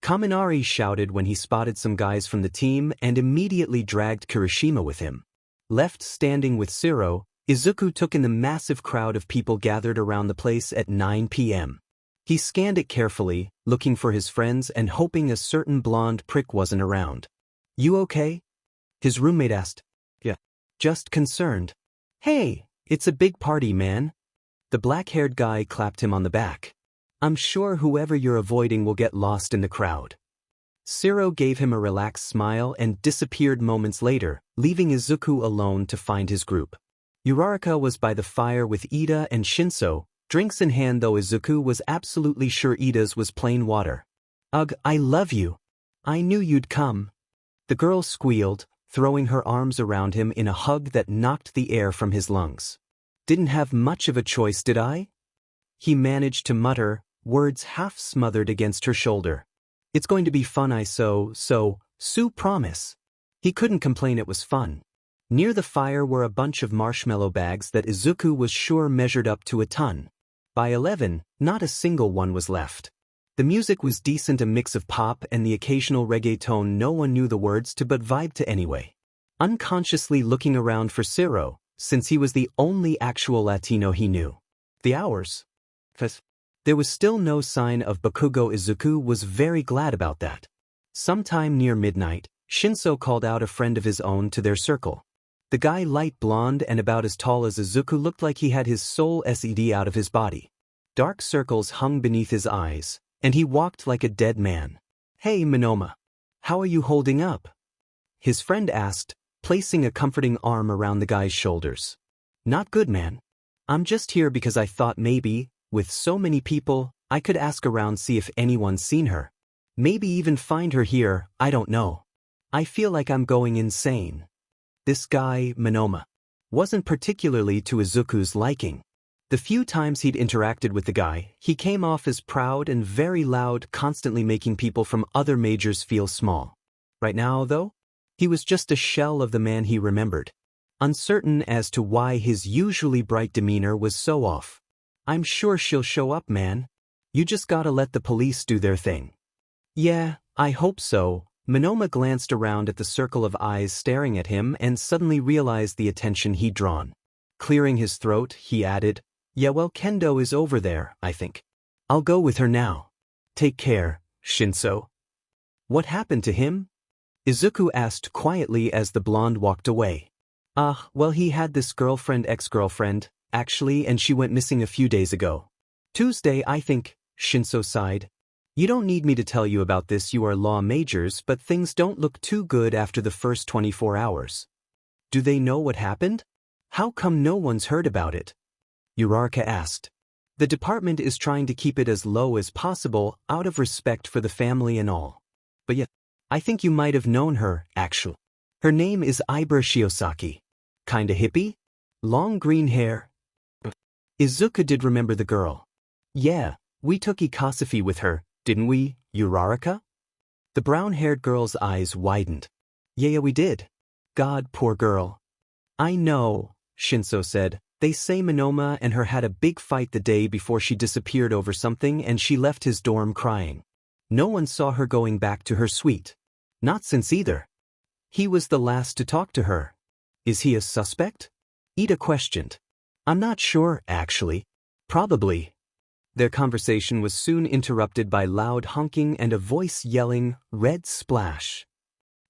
[SPEAKER 1] Kaminari shouted when he spotted some guys from the team and immediately dragged Kirishima with him. Left standing with Shiro, Izuku took in the massive crowd of people gathered around the place at 9 p.m. He scanned it carefully, looking for his friends and hoping a certain blonde prick wasn't around. "You okay?" his roommate asked. "Yeah. Just concerned." "Hey, it's a big party, man." The black-haired guy clapped him on the back. "I'm sure whoever you're avoiding will get lost in the crowd." Shiro gave him a relaxed smile and disappeared moments later, leaving Izuku alone to find his group. Uraraka was by the fire with Ida and Shinso, drinks in hand, though Izuku was absolutely sure Ida's was plain water. "Ugh, I love you. I knew you'd come." The girl squealed, throwing her arms around him in a hug that knocked the air from his lungs. "Didn't have much of a choice, did I?" He managed to mutter, words half smothered against her shoulder. "It's going to be fun, Sue promise." He couldn't complain, it was fun. Near the fire were a bunch of marshmallow bags that Izuku was sure measured up to a ton. By 11, not a single one was left. The music was decent, a mix of pop and the occasional reggaeton no one knew the words to but vibed to anyway. Unconsciously looking around for Shiro, since he was the only actual Latino he knew. The hours. There was still no sign of Bakugo. Izuku was very glad about that. Sometime near midnight, Shinso called out a friend of his own to their circle. The guy, light blonde and about as tall as Izuku, looked like he had his soul sucked out of his body. Dark circles hung beneath his eyes, and he walked like a dead man. "Hey Monoma. How are you holding up?" his friend asked, placing a comforting arm around the guy's shoulders. "Not good, man. I'm just here because I thought maybe, with so many people, I could ask around, see if anyone's seen her. Maybe even find her here, I don't know. I feel like I'm going insane." This guy, Monoma, wasn't particularly to Izuku's liking. The few times he'd interacted with the guy, he came off as proud and very loud, constantly making people from other majors feel small. Right now, though, he was just a shell of the man he remembered. Uncertain as to why his usually bright demeanor was so off. "I'm sure she'll show up, man. You just gotta let the police do their thing." "Yeah, I hope so." Monoma glanced around at the circle of eyes staring at him and suddenly realized the attention he'd drawn. Clearing his throat, he added, "Yeah, well, Kendo is over there, I think. I'll go with her now. Take care, Shinso." "What happened to him?" Izuku asked quietly as the blonde walked away. Well, he had this ex-girlfriend, actually, and she went missing a few days ago. Tuesday, I think," Shinso sighed. "You don't need me to tell you about this, you are law majors, but things don't look too good after the first 24 hours. Do they know what happened? How come no one's heard about it?" Uraraka asked. "The department is trying to keep it as low as possible out of respect for the family and all. But yeah, I think you might have known her, actually. Her name is Ibra Shiosaki. Kinda hippie? Long green hair." Izuku did remember the girl. "Yeah, we took Ikasafi with her, didn't we, Uraraka?" The brown-haired girl's eyes widened. Yeah, we did. God, poor girl." "I know," Shinso said. "They say Monoma and her had a big fight the day before she disappeared over something and she left his dorm crying. No one saw her going back to her suite. Not since either. He was the last to talk to her." "Is he a suspect?" Ida questioned. "I'm not sure, actually. Probably." Their conversation was soon interrupted by loud honking and a voice yelling, "Red splash."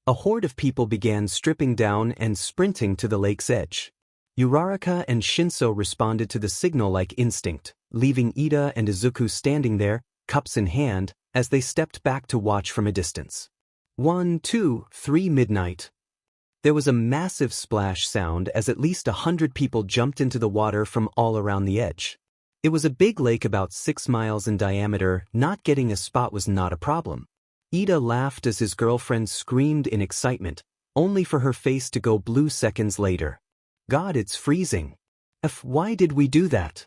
[SPEAKER 1] A horde of people began stripping down and sprinting to the lake's edge. Uraraka and Shinso responded to the signal like instinct, leaving Ida and Izuku standing there, cups in hand, as they stepped back to watch from a distance. 1, 2, 3 midnight. There was a massive splash sound as at least 100 people jumped into the water from all around the edge. It was a big lake about 6 miles in diameter. Not getting a spot was not a problem. Ida laughed as his girlfriend screamed in excitement, only for her face to go blue seconds later. God, it's freezing. Why did we do that?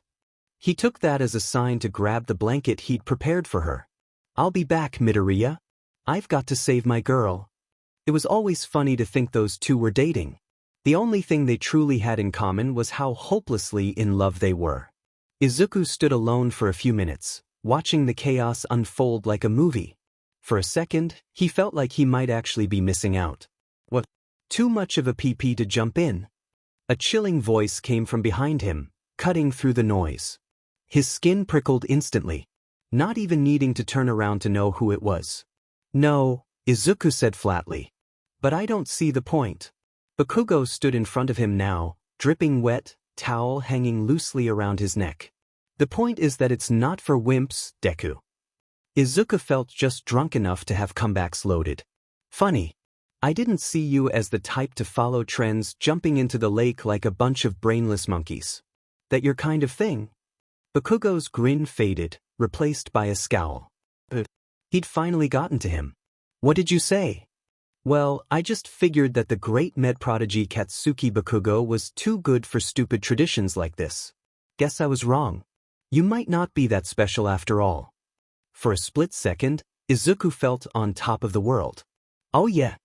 [SPEAKER 1] He took that as a sign to grab the blanket he'd prepared for her. I'll be back, Midoriya. I've got to save my girl. It was always funny to think those two were dating. The only thing they truly had in common was how hopelessly in love they were. Izuku stood alone for a few minutes, watching the chaos unfold like a movie. For a second, he felt like he might actually be missing out. What? Too much of a PP to jump in? A chilling voice came from behind him, cutting through the noise. His skin prickled instantly, not even needing to turn around to know who it was. No, Izuku said flatly. But I don't see the point. Bakugo stood in front of him now, dripping wet, towel hanging loosely around his neck. The point is that it's not for wimps, Deku. Izuku felt just drunk enough to have comebacks loaded. Funny. I didn't see you as the type to follow trends jumping into the lake like a bunch of brainless monkeys. That your kind of thing? Bakugo's grin faded, replaced by a scowl. He'd finally gotten to him. What did you say? Well, I just figured that the great med prodigy Katsuki Bakugo was too good for stupid traditions like this. Guess I was wrong. You might not be that special after all. For a split second, Izuku felt on top of the world. Oh yeah.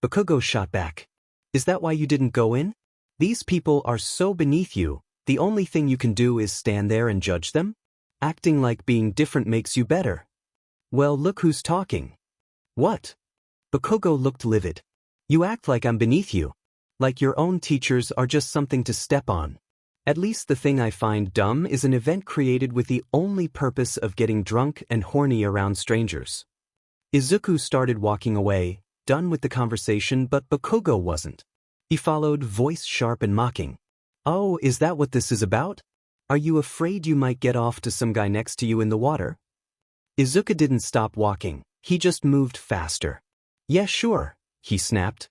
[SPEAKER 1] Bakugo shot back. Is that why you didn't go in? These people are so beneath you, the only thing you can do is stand there and judge them? Acting like being different makes you better. Well, look who's talking. What? Bakugo looked livid. You act like I'm beneath you. Like your own teachers are just something to step on. At least the thing I find dumb is an event created with the only purpose of getting drunk and horny around strangers. Izuku started walking away, done with the conversation, but Bakugo wasn't. He followed, voice sharp and mocking. Oh, is that what this is about? Are you afraid you might get off to some guy next to you in the water? Izuku didn't stop walking, he just moved faster. Yeah, sure, he snapped.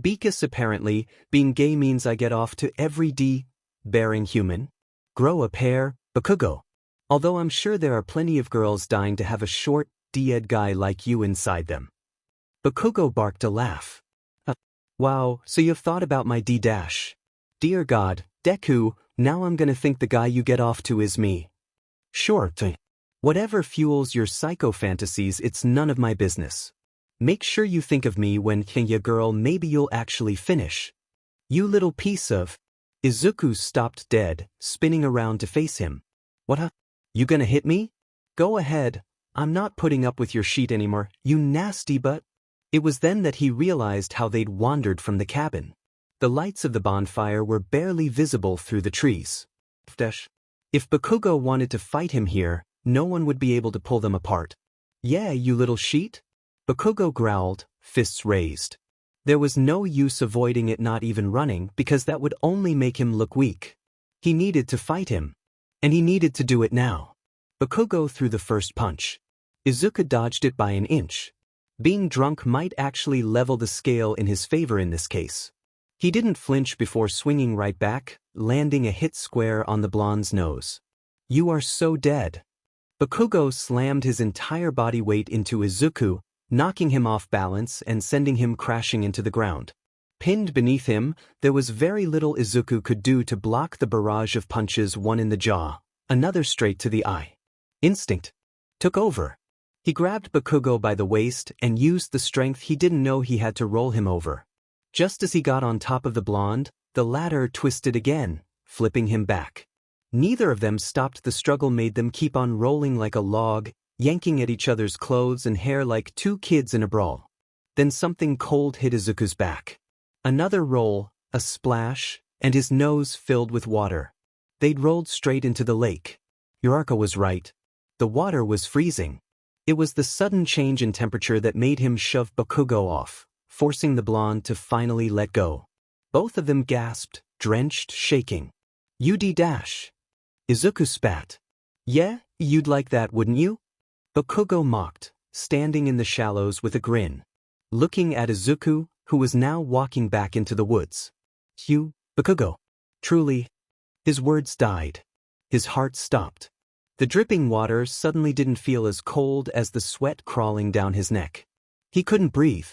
[SPEAKER 1] Because apparently, being gay means I get off to every bearing human. Grow a pair, Bakugo. Although I'm sure there are plenty of girls dying to have a short, D-ed guy like you inside them. Bakugo barked a laugh. Wow, so you've thought about my D-dash. Dear God, Deku, now I'm gonna think the guy you get off to is me. Sure, whatever fuels your psycho fantasies, it's none of my business. Make sure you think of me when ya girl, maybe you'll actually finish. You little piece of... Izuku stopped dead, spinning around to face him. What? You gonna hit me? Go ahead. I'm not putting up with your shit anymore, you nasty butt. It was then that he realized how they'd wandered from the cabin. The lights of the bonfire were barely visible through the trees. If Bakugo wanted to fight him here, no one would be able to pull them apart. Yeah, you little sheet? Bakugo growled, fists raised. There was no use avoiding it, not even running, because that would only make him look weak. He needed to fight him. And he needed to do it now. Bakugo threw the first punch. Izuku dodged it by an inch. Being drunk might actually level the scale in his favor in this case. He didn't flinch before swinging right back, landing a hit square on the blonde's nose. You are so dead. Bakugo slammed his entire body weight into Izuku, knocking him off balance and sending him crashing into the ground. Pinned beneath him, there was very little Izuku could do to block the barrage of punches, one in the jaw, another straight to the eye. Instinct took over. He grabbed Bakugo by the waist and used the strength he didn't know he had to roll him over. Just as he got on top of the blonde, the latter twisted again, flipping him back. Neither of them stopped. The struggle made them keep on rolling like a log, yanking at each other's clothes and hair like two kids in a brawl. Then something cold hit Izuku's back. Another roll, a splash, and his nose filled with water. They'd rolled straight into the lake. Yuraka was right. The water was freezing. It was the sudden change in temperature that made him shove Bakugo off, forcing the blonde to finally let go. Both of them gasped, drenched, shaking. UD-dash. Izuku spat. Yeah, you'd like that, wouldn't you? Bakugo mocked, standing in the shallows with a grin. Looking at Izuku, who was now walking back into the woods. You, Bakugo. Truly. His words died. His heart stopped. The dripping water suddenly didn't feel as cold as the sweat crawling down his neck. He couldn't breathe.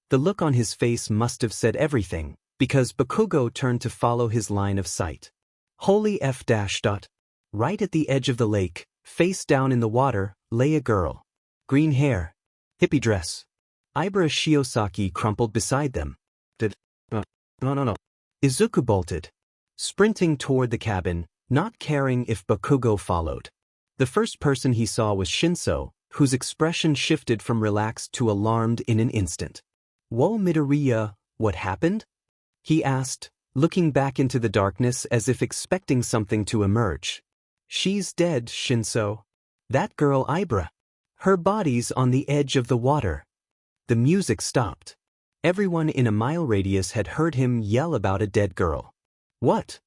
[SPEAKER 1] The look on his face must have said everything. because Bakugo turned to follow his line of sight. Holy F dash dot. Right at the edge of the lake, face down in the water, lay a girl. Green hair. Hippie dress. Ibara Shiosaki crumpled beside them. No. Izuku bolted, sprinting toward the cabin, not caring if Bakugo followed. The first person he saw was Shinso, whose expression shifted from relaxed to alarmed in an instant. Whoa Midoriya, what happened? He asked, looking back into the darkness as if expecting something to emerge. She's dead, Shinso. That girl Ibara. Her body's on the edge of the water. The music stopped. Everyone in a mile radius had heard him yell about a dead girl. What?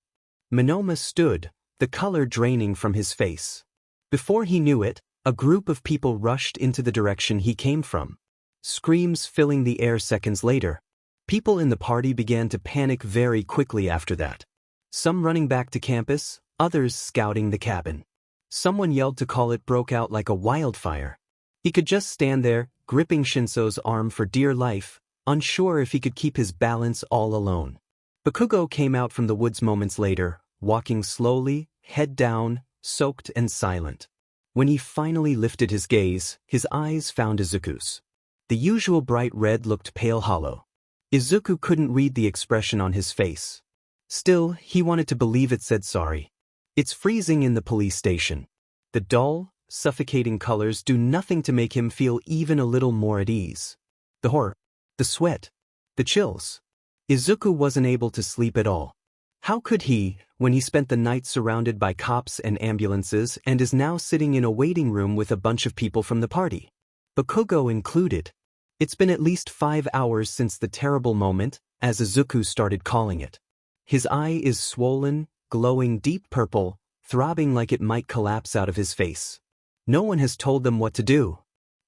[SPEAKER 1] Monoma stood, the color draining from his face. Before he knew it, a group of people rushed into the direction he came from. Screams filling the air seconds later. People in the party began to panic very quickly after that. Some running back to campus, others scouting the cabin. Someone yelled to call it broke out like a wildfire. He could just stand there, gripping Shinso's arm for dear life, unsure if he could keep his balance all alone. Bakugo came out from the woods moments later, walking slowly, head down, soaked and silent. When he finally lifted his gaze, his eyes found Izuku's. The usual bright red looked pale hollow. Izuku couldn't read the expression on his face. Still, he wanted to believe it said sorry. It's freezing in the police station. The dull, suffocating colors do nothing to make him feel even a little more at ease. The horror, the sweat, the chills. Izuku wasn't able to sleep at all. How could he, when he spent the night surrounded by cops and ambulances and is now sitting in a waiting room with a bunch of people from the party? Bakugo included. It's been at least 5 hours since the terrible moment, as Izuku started calling it. His eye is swollen, glowing deep purple, throbbing like it might collapse out of his face. No one has told them what to do.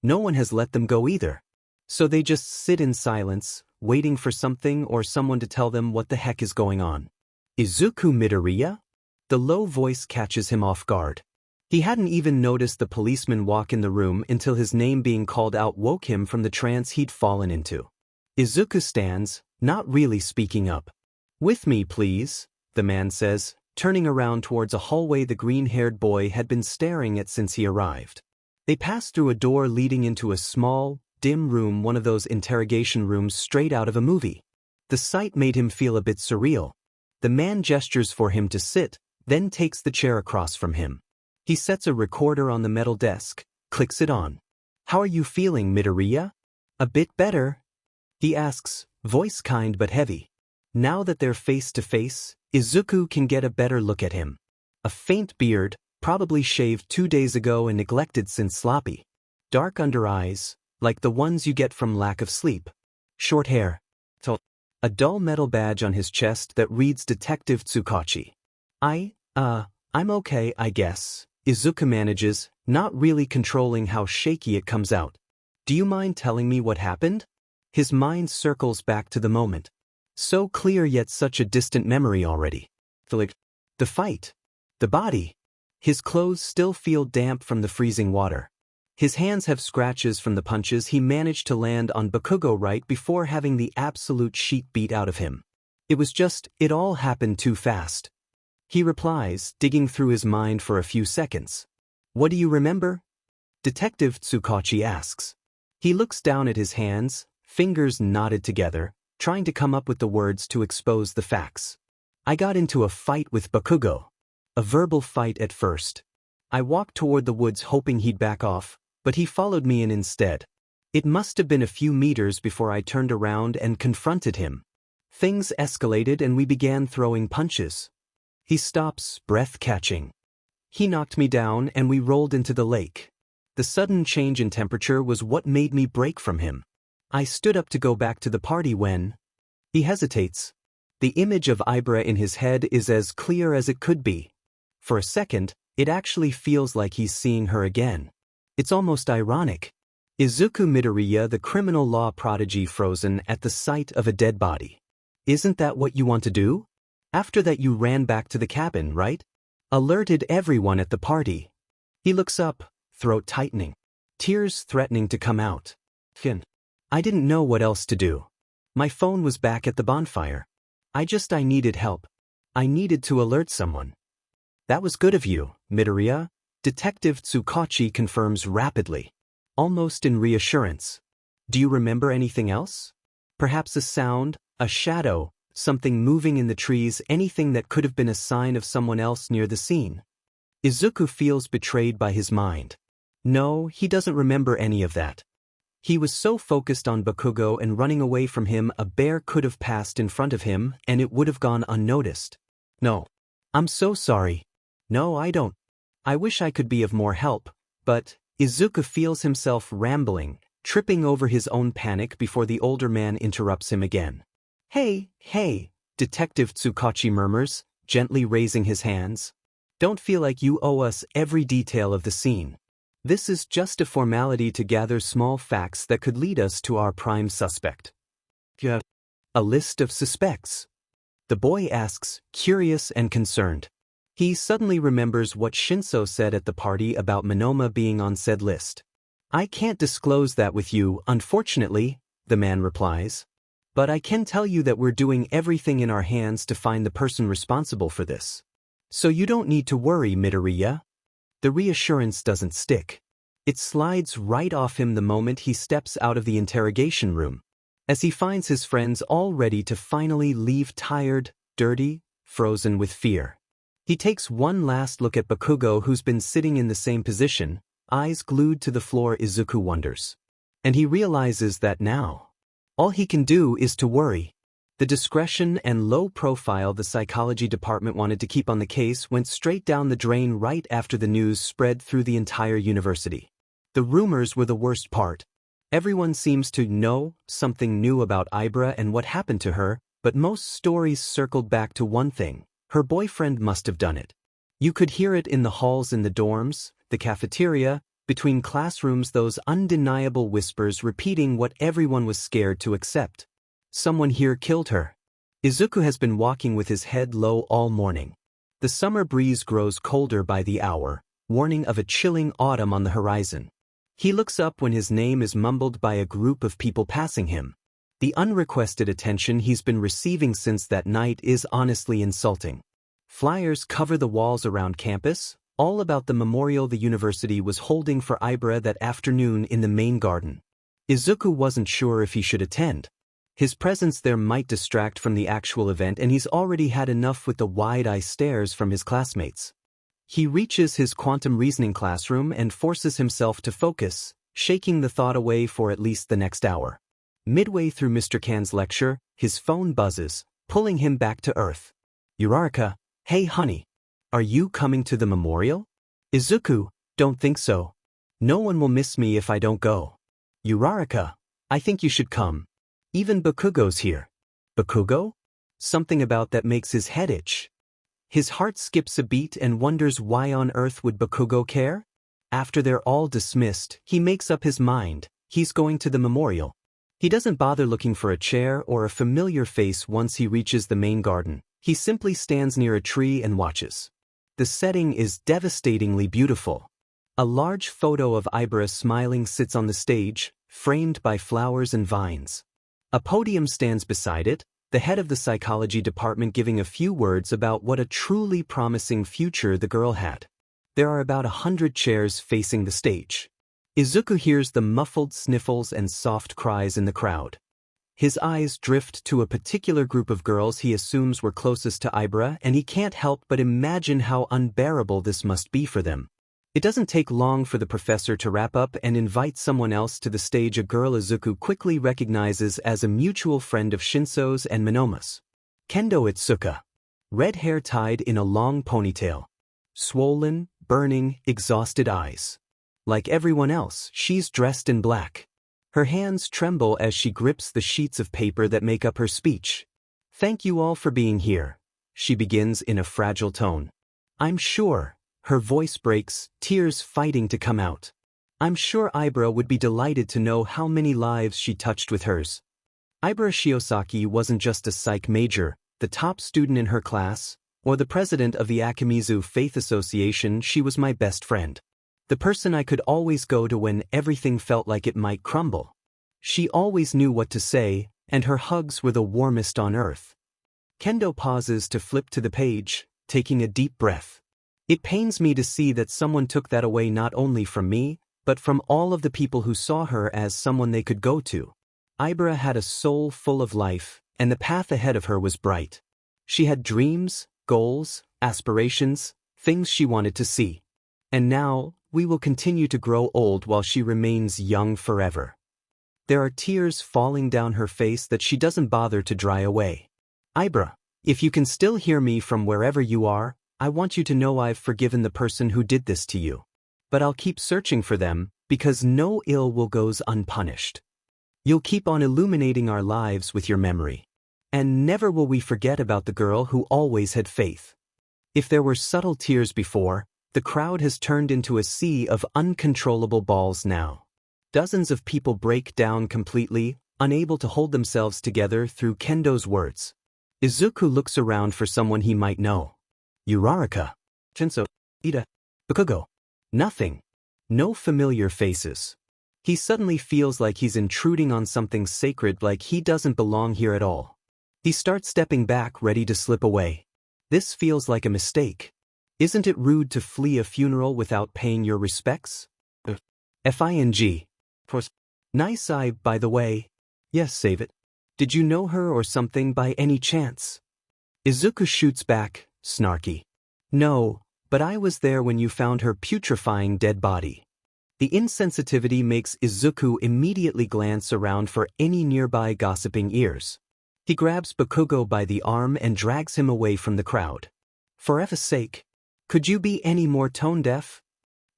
[SPEAKER 1] No one has let them go either. So they just sit in silence, waiting for something or someone to tell them what the heck is going on. Izuku Midoriya? The low voice catches him off guard. He hadn't even noticed the policeman walk in the room until his name being called out woke him from the trance he'd fallen into. Izuku stands, not really speaking up. With me, please, the man says, turning around towards a hallway the green-haired boy had been staring at since he arrived. They pass through a door leading into a small, dim room, one of those interrogation rooms straight out of a movie. The sight made him feel a bit surreal. The man gestures for him to sit, then takes the chair across from him. He sets a recorder on the metal desk, clicks it on. How are you feeling, Midoriya? A bit better? He asks, voice kind but heavy. Now that they're face to face, Izuku can get a better look at him. A faint beard, probably shaved 2 days ago and neglected since sloppy. Dark under eyes, like the ones you get from lack of sleep. Short hair. A dull metal badge on his chest that reads Detective Tsukachi. I'm okay, I guess, Izuku manages, not really controlling how shaky it comes out. Do you mind telling me what happened? His mind circles back to the moment. So clear yet such a distant memory already. The fight. The body. His clothes still feel damp from the freezing water. His hands have scratches from the punches he managed to land on Bakugo right before having the absolute sheet beat out of him. It all happened too fast. He replies, digging through his mind for a few seconds. What do you remember? Detective Tsukachi asks. He looks down at his hands, fingers knotted together, trying to come up with the words to expose the facts. I got into a fight with Bakugo. A verbal fight at first. I walked toward the woods hoping he'd back off, but he followed me in instead. It must have been a few meters before I turned around and confronted him. Things escalated and we began throwing punches. He stops, breath catching. He knocked me down and we rolled into the lake. The sudden change in temperature was what made me break from him. I stood up to go back to the party when... He hesitates. The image of Ibara in his head is as clear as it could be. For a second, it actually feels like he's seeing her again. It's almost ironic. Izuku Midoriya, the criminal law prodigy, frozen at the sight of a dead body. Isn't that what you want to do? After that you ran back to the cabin, right? Alerted everyone at the party. He looks up, throat tightening. Tears threatening to come out. I didn't know what else to do. My phone was back at the bonfire. I needed help. I needed to alert someone. That was good of you, Midoriya, Detective Tsukachi confirms rapidly, almost in reassurance. Do you remember anything else? Perhaps a sound, a shadow, something moving in the trees, anything that could have been a sign of someone else near the scene. Izuku feels betrayed by his mind. No, he doesn't remember any of that. He was so focused on Bakugo and running away from him, a bear could have passed in front of him and it would have gone unnoticed. No. I'm so sorry. No, I don't. I wish I could be of more help, but Izuku feels himself rambling, tripping over his own panic before the older man interrupts him again. Hey, Detective Tsukachi murmurs, gently raising his hands. Don't feel like you owe us every detail of the scene. This is just a formality to gather small facts that could lead us to our prime suspect. Yeah. A list of suspects. The boy asks, curious and concerned. He suddenly remembers what Shinso said at the party about Monoma being on said list. I can't disclose that with you, unfortunately, the man replies. But I can tell you that we're doing everything in our hands to find the person responsible for this. So you don't need to worry, Midoriya. The reassurance doesn't stick. It slides right off him the moment he steps out of the interrogation room, as he finds his friends all ready to finally leave, tired, dirty, frozen with fear. He takes one last look at Bakugo, who's been sitting in the same position, eyes glued to the floor. Izuku wonders. And he realizes that now, all he can do is to worry. The discretion and low profile the psychology department wanted to keep on the case went straight down the drain right after the news spread through the entire university. The rumors were the worst part. Everyone seems to know something new about Ibra and what happened to her, but most stories circled back to one thing: her boyfriend must have done it. You could hear it in the halls, in the dorms, the cafeteria, between classrooms, those undeniable whispers repeating what everyone was scared to accept. Someone here killed her. Izuku has been walking with his head low all morning. The summer breeze grows colder by the hour, warning of a chilling autumn on the horizon. He looks up when his name is mumbled by a group of people passing him. The unrequested attention he's been receiving since that night is honestly insulting. Flyers cover the walls around campus, all about the memorial the university was holding for Ibra that afternoon in the main garden. Izuku wasn't sure if he should attend. His presence there might distract from the actual event, and he's already had enough with the wide-eye stares from his classmates. He reaches his quantum reasoning classroom and forces himself to focus, shaking the thought away for at least the next hour. Midway through Mr. Kan's lecture, his phone buzzes, pulling him back to earth. Uraraka, hey honey. Are you coming to the memorial? Izuku, don't think so. No one will miss me if I don't go. Uraraka, I think you should come. Even Bakugo's here. Bakugo? Something about that makes his head itch. His heart skips a beat and wonders why on earth would Bakugo care? After they're all dismissed, he makes up his mind. He's going to the memorial. He doesn't bother looking for a chair or a familiar face once he reaches the main garden. He simply stands near a tree and watches. The setting is devastatingly beautiful. A large photo of Ibra smiling sits on the stage, framed by flowers and vines. A podium stands beside it, the head of the psychology department giving a few words about what a truly promising future the girl had. There are about 100 chairs facing the stage. Izuku hears the muffled sniffles and soft cries in the crowd. His eyes drift to a particular group of girls he assumes were closest to Ibra, and he can't help but imagine how unbearable this must be for them. It doesn't take long for the professor to wrap up and invite someone else to the stage, a girl Izuku quickly recognizes as a mutual friend of Shinso's and Monoma's. Kendo Itsuka. Red hair tied in a long ponytail. Swollen, burning, exhausted eyes. Like everyone else, she's dressed in black. Her hands tremble as she grips the sheets of paper that make up her speech. Thank you all for being here, she begins in a fragile tone. I'm sure. Her voice breaks, tears fighting to come out. I'm sure Ibra would be delighted to know how many lives she touched with hers. Ibra Shiosaki wasn't just a psych major, the top student in her class, or the president of the Akimizu Faith Association. She was my best friend. The person I could always go to when everything felt like it might crumble. She always knew what to say, and her hugs were the warmest on earth. Kendo pauses to flip to the page, taking a deep breath. It pains me to see that someone took that away not only from me, but from all of the people who saw her as someone they could go to. Ibra had a soul full of life, and the path ahead of her was bright. She had dreams, goals, aspirations, things she wanted to see. And now, we will continue to grow old while she remains young forever. There are tears falling down her face that she doesn't bother to dry away. Ibra, if you can still hear me from wherever you are, I want you to know I've forgiven the person who did this to you. But I'll keep searching for them, because no ill will goes unpunished. You'll keep on illuminating our lives with your memory. And never will we forget about the girl who always had faith. If there were subtle tears before, the crowd has turned into a sea of uncontrollable bawls now. Dozens of people break down completely, unable to hold themselves together through Kendo's words. Izuku looks around for someone he might know. Uraraka, Shinso, Ida, Bakugo. Nothing. No familiar faces. He suddenly feels like he's intruding on something sacred, like he doesn't belong here at all. He starts stepping back, ready to slip away. This feels like a mistake. Isn't it rude to flee a funeral without paying your respects? F.I.N.G. Nice eye, by the way. Yes, save it. Did you know her or something by any chance? Izuku shoots back, snarky. No, but I was there when you found her putrefying dead body. The insensitivity makes Izuku immediately glance around for any nearby gossiping ears. He grabs Bakugo by the arm and drags him away from the crowd. For F's sake, could you be any more tone-deaf?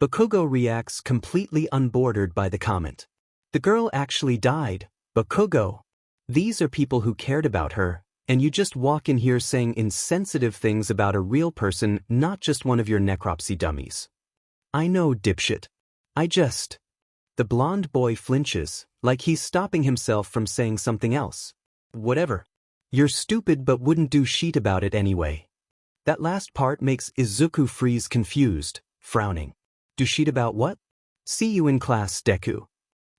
[SPEAKER 1] Bakugo reacts completely unbordered by the comment. The girl actually died, Bakugo. These are people who cared about her, and you just walk in here saying insensitive things about a real person, not just one of your necropsy dummies. I know, dipshit. The blonde boy flinches, like he's stopping himself from saying something else. Whatever. You're stupid but wouldn't do shit about it anyway. That last part makes Izuku freeze confused, frowning. Do shit about what? See you in class, Deku.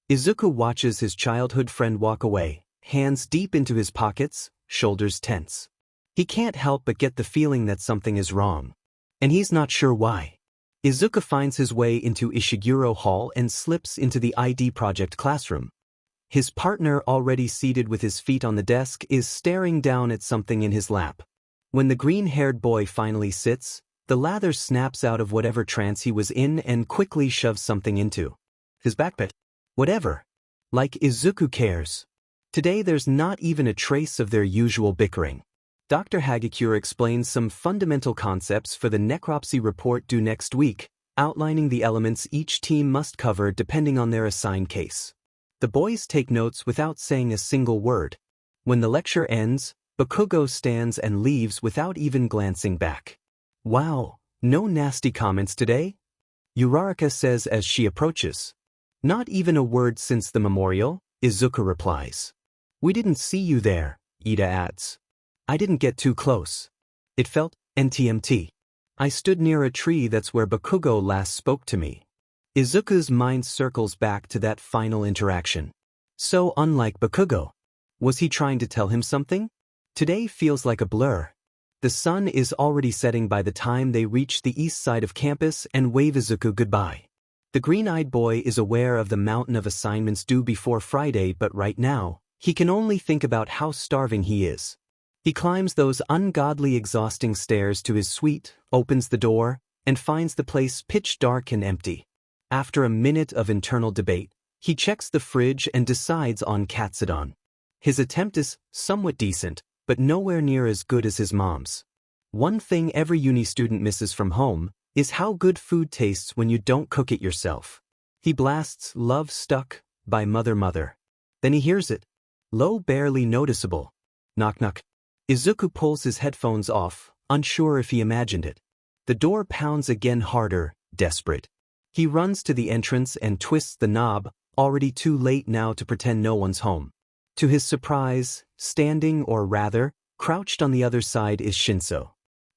[SPEAKER 1] Izuku watches his childhood friend walk away, hands deep into his pockets, shoulders tense. He can't help but get the feeling that something is wrong. And he's not sure why. Izuku finds his way into Ishiguro Hall and slips into the ID project classroom. His partner, already seated with his feet on the desk, is staring down at something in his lap. When the green-haired boy finally sits, the lather snaps out of whatever trance he was in and quickly shoves something into his backpack. Whatever. Like Izuku cares. Today there's not even a trace of their usual bickering. Dr. Hagakure explains some fundamental concepts for the necropsy report due next week, outlining the elements each team must cover depending on their assigned case. The boys take notes without saying a single word. When the lecture ends, Bakugo stands and leaves without even glancing back. Wow, no nasty comments today? Uraraka says as she approaches. Not even a word since the memorial, Izuku replies. We didn't see you there, Ida adds. I didn't get too close. It felt NTMT. I stood near a tree, that's where Bakugo last spoke to me. Izuku's mind circles back to that final interaction. So unlike Bakugo. Was he trying to tell him something? Today feels like a blur. The sun is already setting by the time they reach the east side of campus and wave Izuku goodbye. The green-eyed boy is aware of the mountain of assignments due before Friday, but right now, he can only think about how starving he is. He climbs those ungodly exhausting stairs to his suite, opens the door, and finds the place pitch dark and empty. After a minute of internal debate, he checks the fridge and decides on katsudon. His attempt is somewhat decent, but nowhere near as good as his mom's. One thing every uni student misses from home is how good food tastes when you don't cook it yourself. He blasts "Love Stuck" by Mother Mother. Then he hears it. Low, barely noticeable. Knock knock. Izuku pulls his headphones off, unsure if he imagined it. The door pounds again harder, desperate. He runs to the entrance and twists the knob, already too late now to pretend no one's home. To his surprise, standing, or rather, crouched on the other side is Shinso.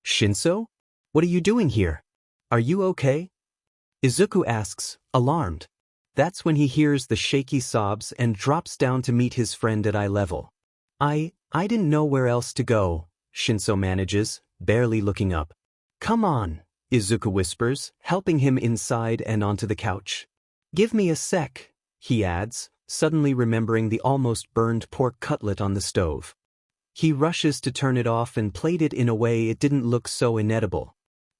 [SPEAKER 1] Shinso? What are you doing here? Are you okay? Izuku asks, alarmed. That's when he hears the shaky sobs and drops down to meet his friend at eye level. I didn't know where else to go, Shinso manages, barely looking up. Come on, Izuku whispers, helping him inside and onto the couch. Give me a sec, he adds, suddenly remembering the almost burned pork cutlet on the stove. He rushes to turn it off and plate it in a way it didn't look so inedible.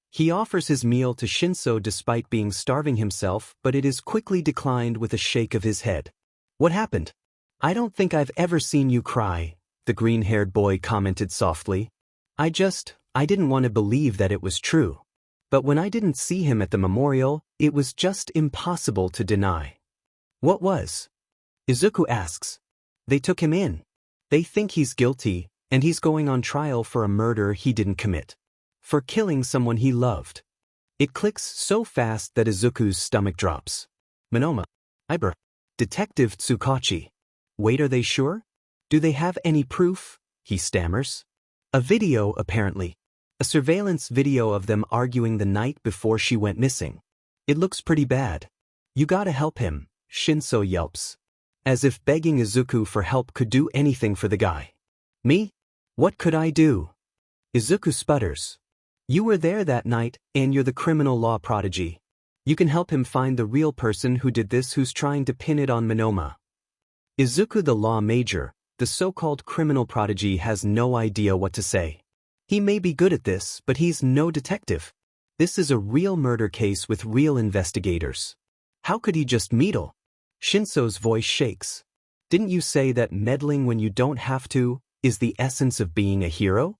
[SPEAKER 1] He offers his meal to Shinso despite being starving himself, but it is quickly declined with a shake of his head. What happened? I don't think I've ever seen you cry, the green-haired boy commented softly. I didn't want to believe that it was true. But when I didn't see him at the memorial, it was just impossible to deny. What was? Izuku asks. They took him in. They think he's guilty, and he's going on trial for a murder he didn't commit. For killing someone he loved. It clicks so fast that Izuku's stomach drops. Monoma. Ibra. Detective Tsukachi. Wait, are they sure? Do they have any proof? He stammers. A video, apparently. A surveillance video of them arguing the night before she went missing. It looks pretty bad. You gotta help him, Shinso yelps. As if begging Izuku for help could do anything for the guy. Me? What could I do? Izuku sputters. You were there that night, and you're the criminal law prodigy. You can help him find the real person who did this, who's trying to pin it on Monoma. Izuku, the law major, the so-called criminal prodigy, has no idea what to say. He may be good at this, but he's no detective. This is a real murder case with real investigators. How could he just meddle? Shinso's voice shakes. Didn't you say that meddling when you don't have to is the essence of being a hero?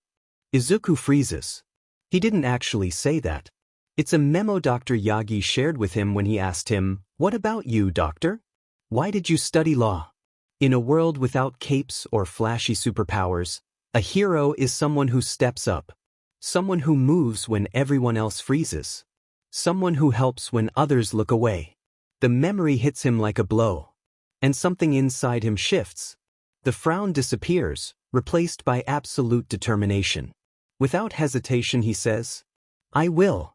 [SPEAKER 1] Izuku freezes. He didn't actually say that. It's a memo Dr. Yagi shared with him when he asked him, "What about you, doctor? Why did you study law?" In a world without capes or flashy superpowers, a hero is someone who steps up. Someone who moves when everyone else freezes. Someone who helps when others look away. The memory hits him like a blow. And something inside him shifts. The frown disappears, replaced by absolute determination. Without hesitation he says, I will.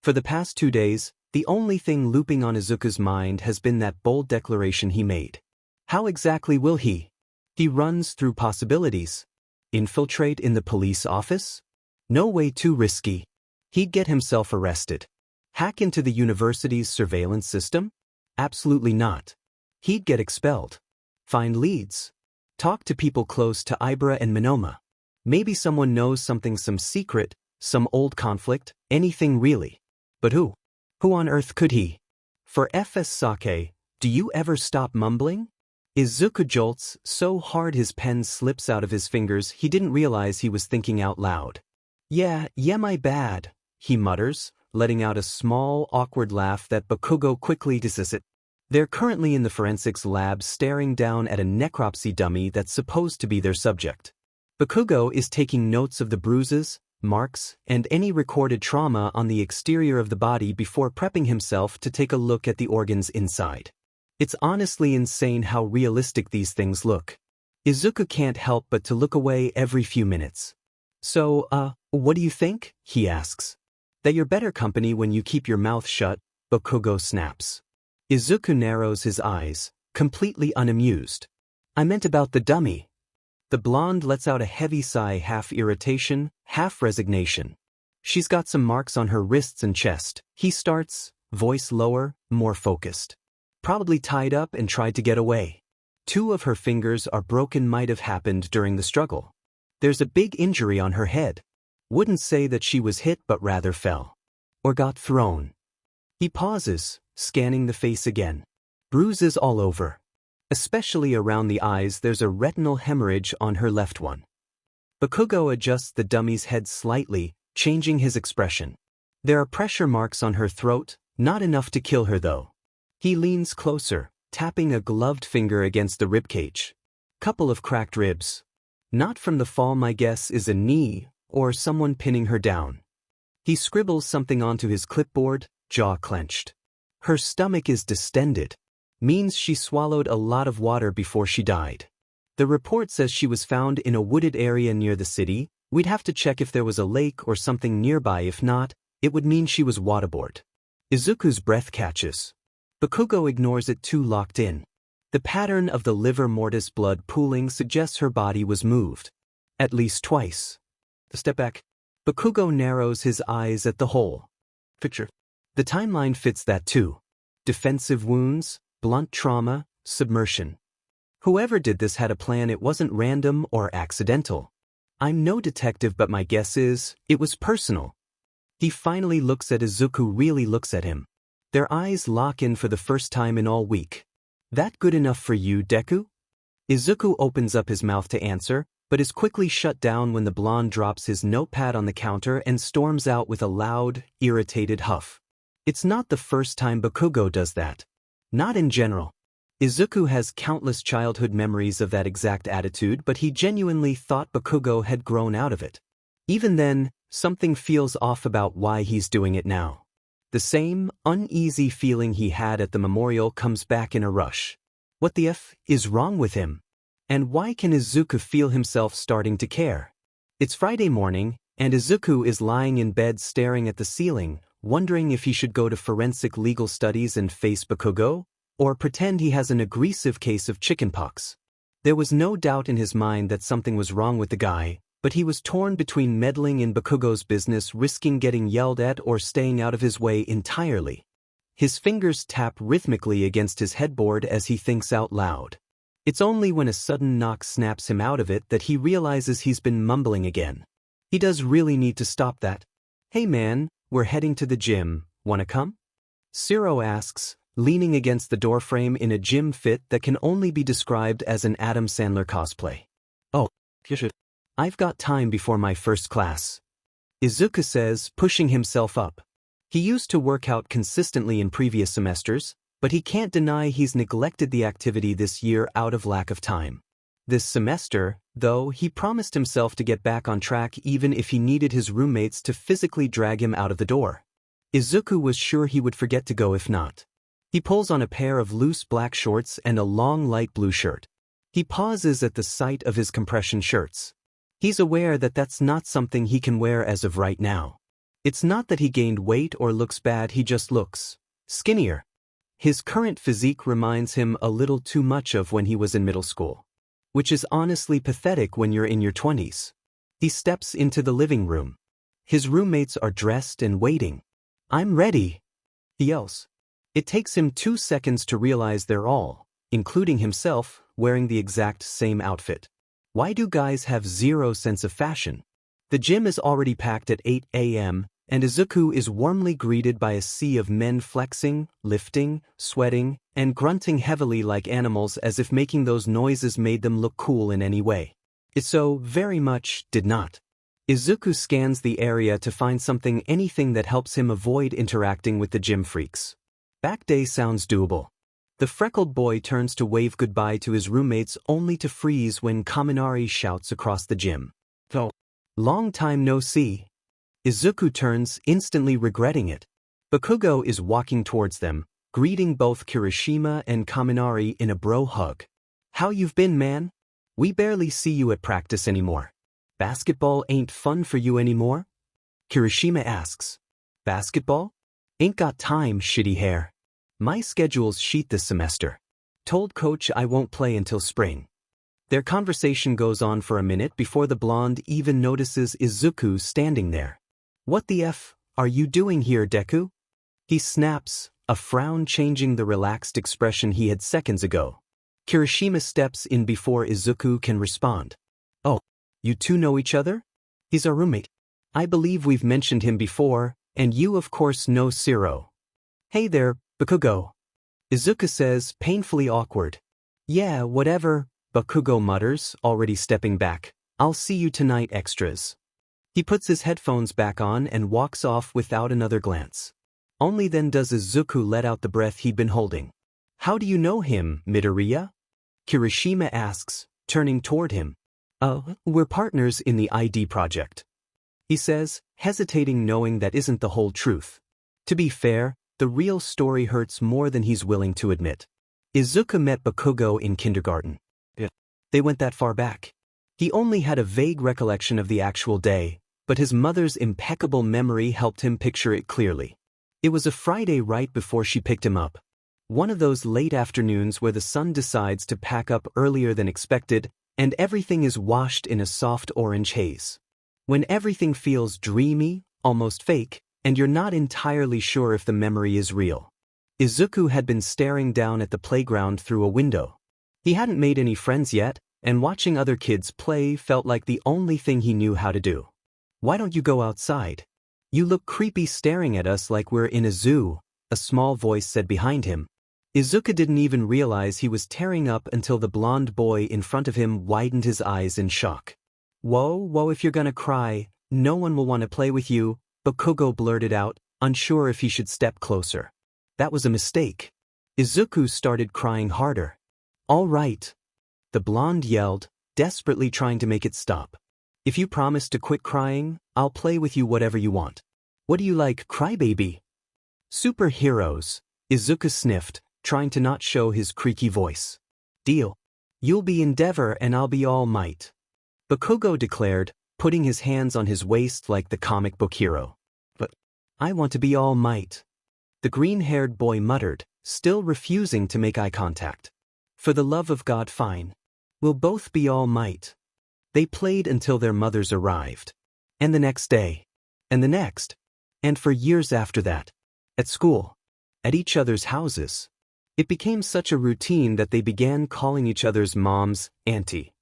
[SPEAKER 1] For the past 2 days, the only thing looping on Izuku's mind has been that bold declaration he made. How exactly will he? He runs through possibilities. Infiltrate in the police office? No way, too risky. He'd get himself arrested. Hack into the university's surveillance system? Absolutely not. He'd get expelled. Find leads. Talk to people close to Ibra and Monoma. Maybe someone knows something, some secret, some old conflict, anything really. But who? Who on earth could he? For FS Sake, do you ever stop mumbling? Izuku jolts so hard his pen slips out of his fingers he didn't realize he was thinking out loud. Yeah, my bad, he mutters, letting out a small, awkward laugh that Bakugo quickly dismisses. They're currently in the forensics lab staring down at a necropsy dummy that's supposed to be their subject. Bakugo is taking notes of the bruises, marks, and any recorded trauma on the exterior of the body before prepping himself to take a look at the organs inside. It's honestly insane how realistic these things look. Izuku can't help but to look away every few minutes. So, what do you think? He asks. That you're better company when you keep your mouth shut, Bakugo snaps. Izuku narrows his eyes, completely unamused. I meant about the dummy. The blonde lets out a heavy sigh, half irritation, half resignation. She's got some marks on her wrists and chest. He starts, voice lower, more focused. Probably tied up and tried to get away. 2 of her fingers are broken, might have happened during the struggle. There's a big injury on her head. Wouldn't say that she was hit but rather fell. Or got thrown. He pauses, scanning the face again. Bruises all over. Especially around the eyes. There's a retinal hemorrhage on her left one. Bakugo adjusts the dummy's head slightly, changing his expression. There are pressure marks on her throat, not enough to kill her though. He leans closer, tapping a gloved finger against the ribcage. Couple of cracked ribs. Not from the fall, my guess is a knee, or someone pinning her down. He scribbles something onto his clipboard, jaw clenched. Her stomach is distended. Means she swallowed a lot of water before she died. The report says she was found in a wooded area near the city. We'd have to check if there was a lake or something nearby. If not, it would mean she was waterboarded. Izuku's breath catches. Bakugo ignores it, too locked in. The pattern of the livor mortis blood pooling suggests her body was moved. At least twice. The step back. Bakugo narrows his eyes at the whole picture. The timeline fits that too. Defensive wounds, blunt trauma, submersion. Whoever did this had a plan. It wasn't random or accidental. I'm no detective, but my guess is, it was personal. He finally looks at Izuku, really looks at him. Their eyes lock in for the first time in all week. That good enough for you, Deku? Izuku opens up his mouth to answer, but is quickly shut down when the blonde drops his notepad on the counter and storms out with a loud, irritated huff. It's not the first time Bakugo does that. Not in general. Izuku has countless childhood memories of that exact attitude, but he genuinely thought Bakugo had grown out of it. Even then, something feels off about why he's doing it now. The same uneasy feeling he had at the memorial comes back in a rush. What the F is wrong with him? And why can Izuku feel himself starting to care? It's Friday morning, and Izuku is lying in bed staring at the ceiling, wondering if he should go to forensic legal studies and face Bakugo, or pretend he has an aggressive case of chickenpox. There was no doubt in his mind that something was wrong with the guy, but he was torn between meddling in Bakugo's business, risking getting yelled at, or staying out of his way entirely. His fingers tap rhythmically against his headboard as he thinks out loud. It's only when a sudden knock snaps him out of it that he realizes he's been mumbling again. He does really need to stop that. Hey man, we're heading to the gym, wanna come? Shiro asks, leaning against the doorframe in a gym fit that can only be described as an Adam Sandler cosplay. Oh, you should. I've got time before my first class. Izuku says, pushing himself up. He used to work out consistently in previous semesters, but he can't deny he's neglected the activity this year out of lack of time. This semester, though, he promised himself to get back on track even if he needed his roommates to physically drag him out of the door. Izuku was sure he would forget to go if not. He pulls on a pair of loose black shorts and a long light blue shirt. He pauses at the sight of his compression shirts. He's aware that that's not something he can wear as of right now. It's not that he gained weight or looks bad, he just looks skinnier. His current physique reminds him a little too much of when he was in middle school. Which is honestly pathetic when you're in your 20s. He steps into the living room. His roommates are dressed and waiting. I'm ready, he yells. It takes him 2 seconds to realize they're all, including himself, wearing the exact same outfit. Why do guys have zero sense of fashion? The gym is already packed at 8 a.m., and Izuku is warmly greeted by a sea of men flexing, lifting, sweating, and grunting heavily like animals as if making those noises made them look cool in any way. It so very much did not. Izuku scans the area to find anything that helps him avoid interacting with the gym freaks. Back day sounds doable. The freckled boy turns to wave goodbye to his roommates only to freeze when Kaminari shouts across the gym. "Oh, long time no see." Izuku turns, instantly regretting it. Bakugo is walking towards them, greeting both Kirishima and Kaminari in a bro hug. "How you've been, man? We barely see you at practice anymore. Basketball ain't fun for you anymore?" Kirishima asks. "Basketball? Ain't got time, shitty hair. My schedule's sheet this semester. Told coach I won't play until spring." Their conversation goes on for a minute before the blonde even notices Izuku standing there. "What the F are you doing here, Deku?" He snaps, a frown changing the relaxed expression he had seconds ago. Kirishima steps in before Izuku can respond. "Oh, you two know each other? He's our roommate. I believe we've mentioned him before, and you of course know Shiro." "Hey there, Bakugo." Izuku says, painfully awkward. "Yeah, whatever," Bakugo mutters, already stepping back. "I'll see you tonight, extras." He puts his headphones back on and walks off without another glance. Only then does Izuku let out the breath he'd been holding. "How do you know him, Midoriya?" Kirishima asks, turning toward him. We're partners in the ID project," he says, hesitating, knowing that isn't the whole truth. To be fair, the real story hurts more than he's willing to admit. Izuku met Bakugo in kindergarten. They went that far back. He only had a vague recollection of the actual day, but his mother's impeccable memory helped him picture it clearly. It was a Friday right before she picked him up. One of those late afternoons where the sun decides to pack up earlier than expected, and everything is washed in a soft orange haze. When everything feels dreamy, almost fake, and you're not entirely sure if the memory is real. Izuku had been staring down at the playground through a window. He hadn't made any friends yet, and watching other kids play felt like the only thing he knew how to do. "Why don't you go outside? You look creepy staring at us like we're in a zoo," a small voice said behind him. Izuku didn't even realize he was tearing up until the blonde boy in front of him widened his eyes in shock. Whoa, if you're gonna cry, no one will want to play with you," Bakugo blurted out, unsure if he should step closer. That was a mistake. Izuku started crying harder. "All right," the blonde yelled, desperately trying to make it stop. "If you promise to quit crying, I'll play with you whatever you want. What do you like, crybaby?" "Superheroes," Izuku sniffed, trying to not show his creaky voice. "Deal. You'll be Endeavor and I'll be All Might," Bakugo declared, putting his hands on his waist like the comic book hero. "But I want to be All Might," the green-haired boy muttered, still refusing to make eye contact. "For the love of God, fine. We'll both be All Might." They played until their mothers arrived. And the next day. And the next. And for years after that. At school. At each other's houses. It became such a routine that they began calling each other's moms auntie.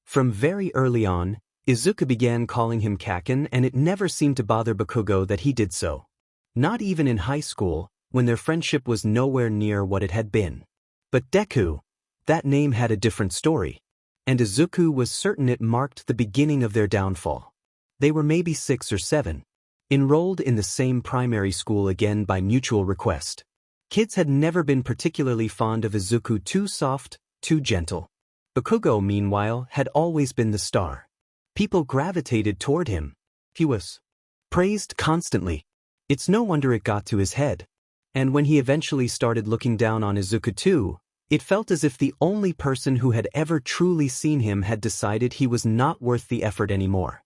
[SPEAKER 1] From very early on, Izuku began calling him Kaken, and it never seemed to bother Bakugo that he did so. Not even in high school, when their friendship was nowhere near what it had been. But Deku, that name had a different story. And Izuku was certain it marked the beginning of their downfall. They were maybe 6 or 7. Enrolled in the same primary school again by mutual request. Kids had never been particularly fond of Izuku, too soft, too gentle. Bakugo, meanwhile, had always been the star. People gravitated toward him. He was praised constantly. It's no wonder it got to his head. And when he eventually started looking down on Izuku too, it felt as if the only person who had ever truly seen him had decided he was not worth the effort anymore.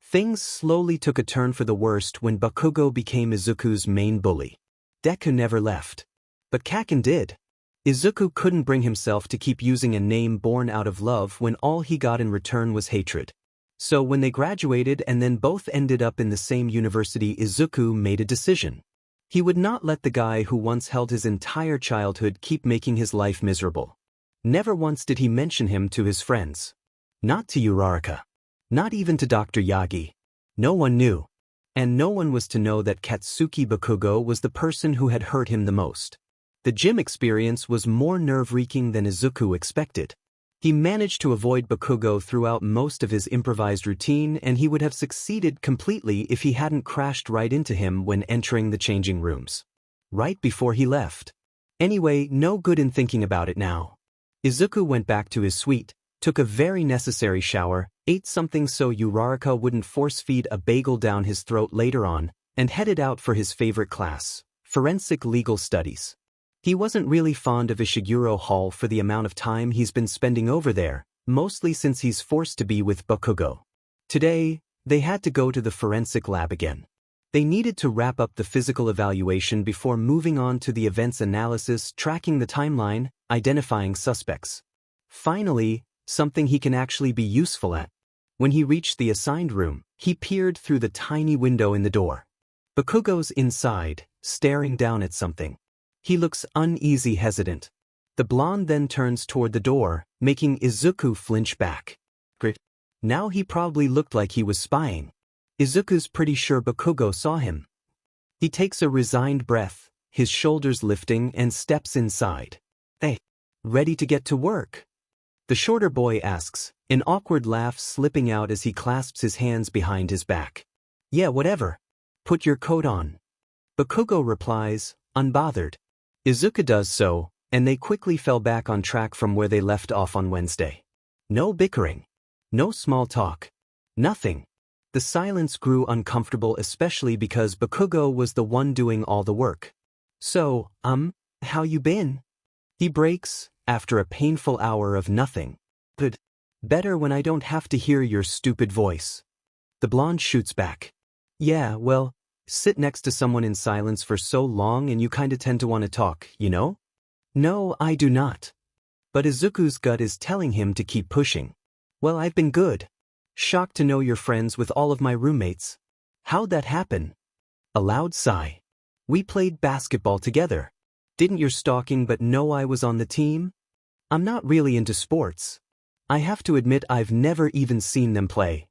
[SPEAKER 1] Things slowly took a turn for the worst when Bakugo became Izuku's main bully. Deku never left. But Kaken did. Izuku couldn't bring himself to keep using a name born out of love when all he got in return was hatred. So when they graduated and then both ended up in the same university, Izuku made a decision. He would not let the guy who once held his entire childhood keep making his life miserable. Never once did he mention him to his friends. Not to Uraraka. Not even to Dr. Yagi. No one knew. And no one was to know that Katsuki Bakugo was the person who had hurt him the most. The gym experience was more nerve-wreaking than Izuku expected. He managed to avoid Bakugo throughout most of his improvised routine, and he would have succeeded completely if he hadn't crashed right into him when entering the changing rooms. Right before he left. Anyway, no good in thinking about it now. Izuku went back to his suite, took a very necessary shower, ate something so Uraraka wouldn't force-feed a bagel down his throat later on, and headed out for his favorite class, Forensic Legal Studies. He wasn't really fond of Ishiguro Hall for the amount of time he's been spending over there, mostly since he's forced to be with Bakugo. Today, they had to go to the forensic lab again. They needed to wrap up the physical evaluation before moving on to the events analysis, tracking the timeline, identifying suspects. Finally, something he can actually be useful at. When he reached the assigned room, he peered through the tiny window in the door. Bakugo's inside, staring down at something. He looks uneasy, hesitant. The blonde then turns toward the door, making Izuku flinch back. Grit. Now he probably looked like he was spying. Izuku's pretty sure Bakugo saw him. He takes a resigned breath, his shoulders lifting, and steps inside. Hey, ready to get to work? The shorter boy asks, an awkward laugh slipping out as he clasps his hands behind his back. Yeah, whatever. Put your coat on. Bakugo replies, unbothered. Izuku does so, and they quickly fell back on track from where they left off on Wednesday. No bickering. No small talk. Nothing. The silence grew uncomfortable, especially because Bakugo was the one doing all the work. So, how you been? He breaks, after a painful hour of nothing. Good. Better when I don't have to hear your stupid voice. The blonde shoots back. Yeah, well, sit next to someone in silence for so long and you kinda tend to want to talk, you know? No, I do not. But Izuku's gut is telling him to keep pushing. Well, I've been good. Shocked to know you're friends with all of my roommates. How'd that happen? A loud sigh. We played basketball together. Didn't your stalking but know I was on the team? I'm not really into sports. I have to admit I've never even seen them play.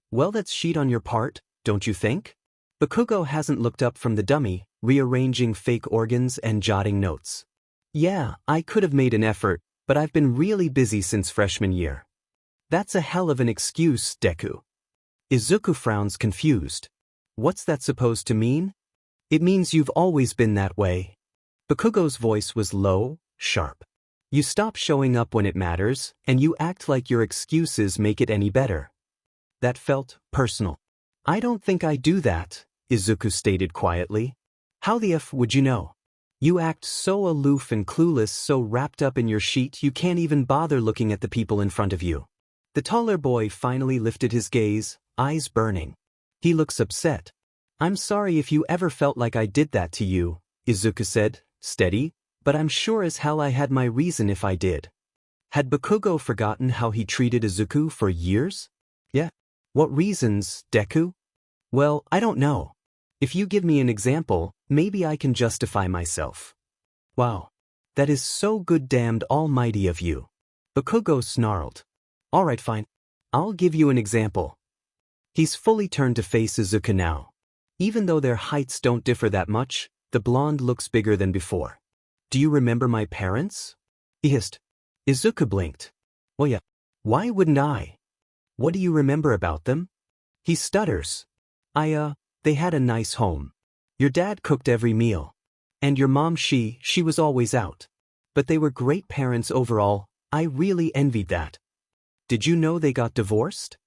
[SPEAKER 1] Well, that's cheat on your part, don't you think? Bakugo hasn't looked up from the dummy, rearranging fake organs and jotting notes. Yeah, I could have made an effort, but I've been really busy since freshman year. That's a hell of an excuse, Deku. Izuku frowns confused. What's that supposed to mean? It means you've always been that way. Bakugo's voice was low, sharp. You stop showing up when it matters, and you act like your excuses make it any better. That felt personal. I don't think I do that, Izuku stated quietly. How the F would you know? You act so aloof and clueless, so wrapped up in your sheet you can't even bother looking at the people in front of you. The taller boy finally lifted his gaze, eyes burning. He looks upset. I'm sorry if you ever felt like I did that to you, Izuku said, steady, but I'm sure as hell I had my reason if I did. Had Bakugo forgotten how he treated Izuku for years? Yeah. What reasons, Deku? Well, I don't know. If you give me an example, maybe I can justify myself. Wow. That is so good damned almighty of you. Bakugo snarled. Alright, fine. I'll give you an example. He's fully turned to face Izuku now. Even though their heights don't differ that much, the blonde looks bigger than before. Do you remember my parents? He hissed. Izuku blinked. Well, yeah. Why wouldn't I? What do you remember about them? He stutters. They had a nice home. Your dad cooked every meal. And your mom, she was always out. But they were great parents overall. I really envied that. Did you know they got divorced?